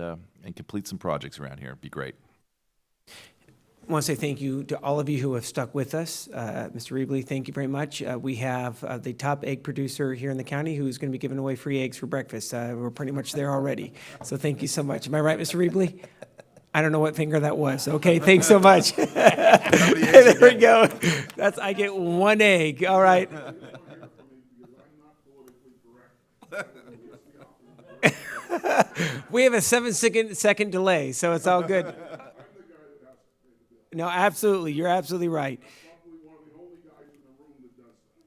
complete some projects around here. It'd be great. want to say thank you to all of you who have stuck with us. Mr. Reebley, thank you very much. We have the top egg producer here in the county who's going to be giving away free eggs for breakfast. We're pretty much there already. So thank you so much. Am I right, Mr. Reebley? I don't know what finger that was. Okay, thanks so much. There we go. I get one egg. All right. We have a 7-second delay, so it's all good. No, absolutely. You're absolutely right.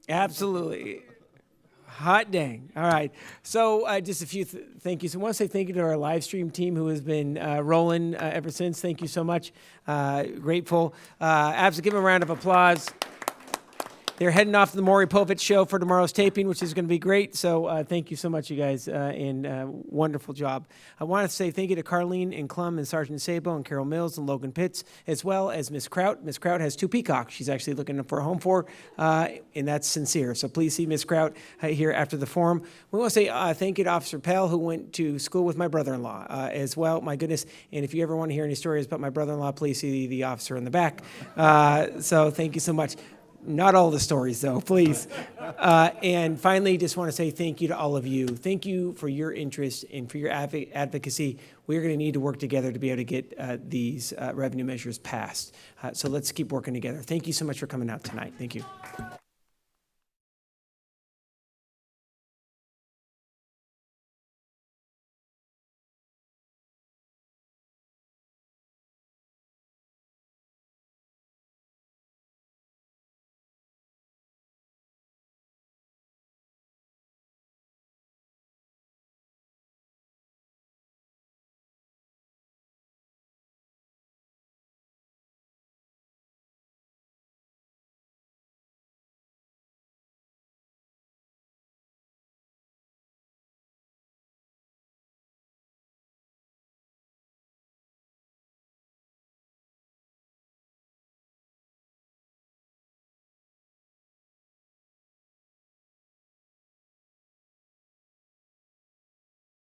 Absolutely. Hot dang. All right. So just a few thank yous. I want to say thank you to our live stream team who has been rolling ever since. Thank you so much. Grateful. Absolutely give them a round of applause. They're heading off to the Maury Povich show for tomorrow's taping, which is going to be great. So thank you so much, you guys, and wonderful job. I want to say thank you to Carlene and Clum and Sergeant Sabo and Carol Mills and Logan Pitts, as well as Miss Kraut. Miss Kraut has 2 peacocks she's actually looking for a home for, and that's sincere. So please see Miss Kraut here after the forum. We want to say thank you to Officer Pell, who went to school with my brother-in-law as well. My goodness. And if you ever want to hear any stories about my brother-in-law, please see the officer in the back. So thank you so much. Not all the stories, though, please. And finally, just want to say thank you to all of you. Thank you for your interest and for your advocacy. We're going to need to work together to be able to get these revenue measures passed. So let's keep working together. Thank you so much for coming out tonight. Thank you.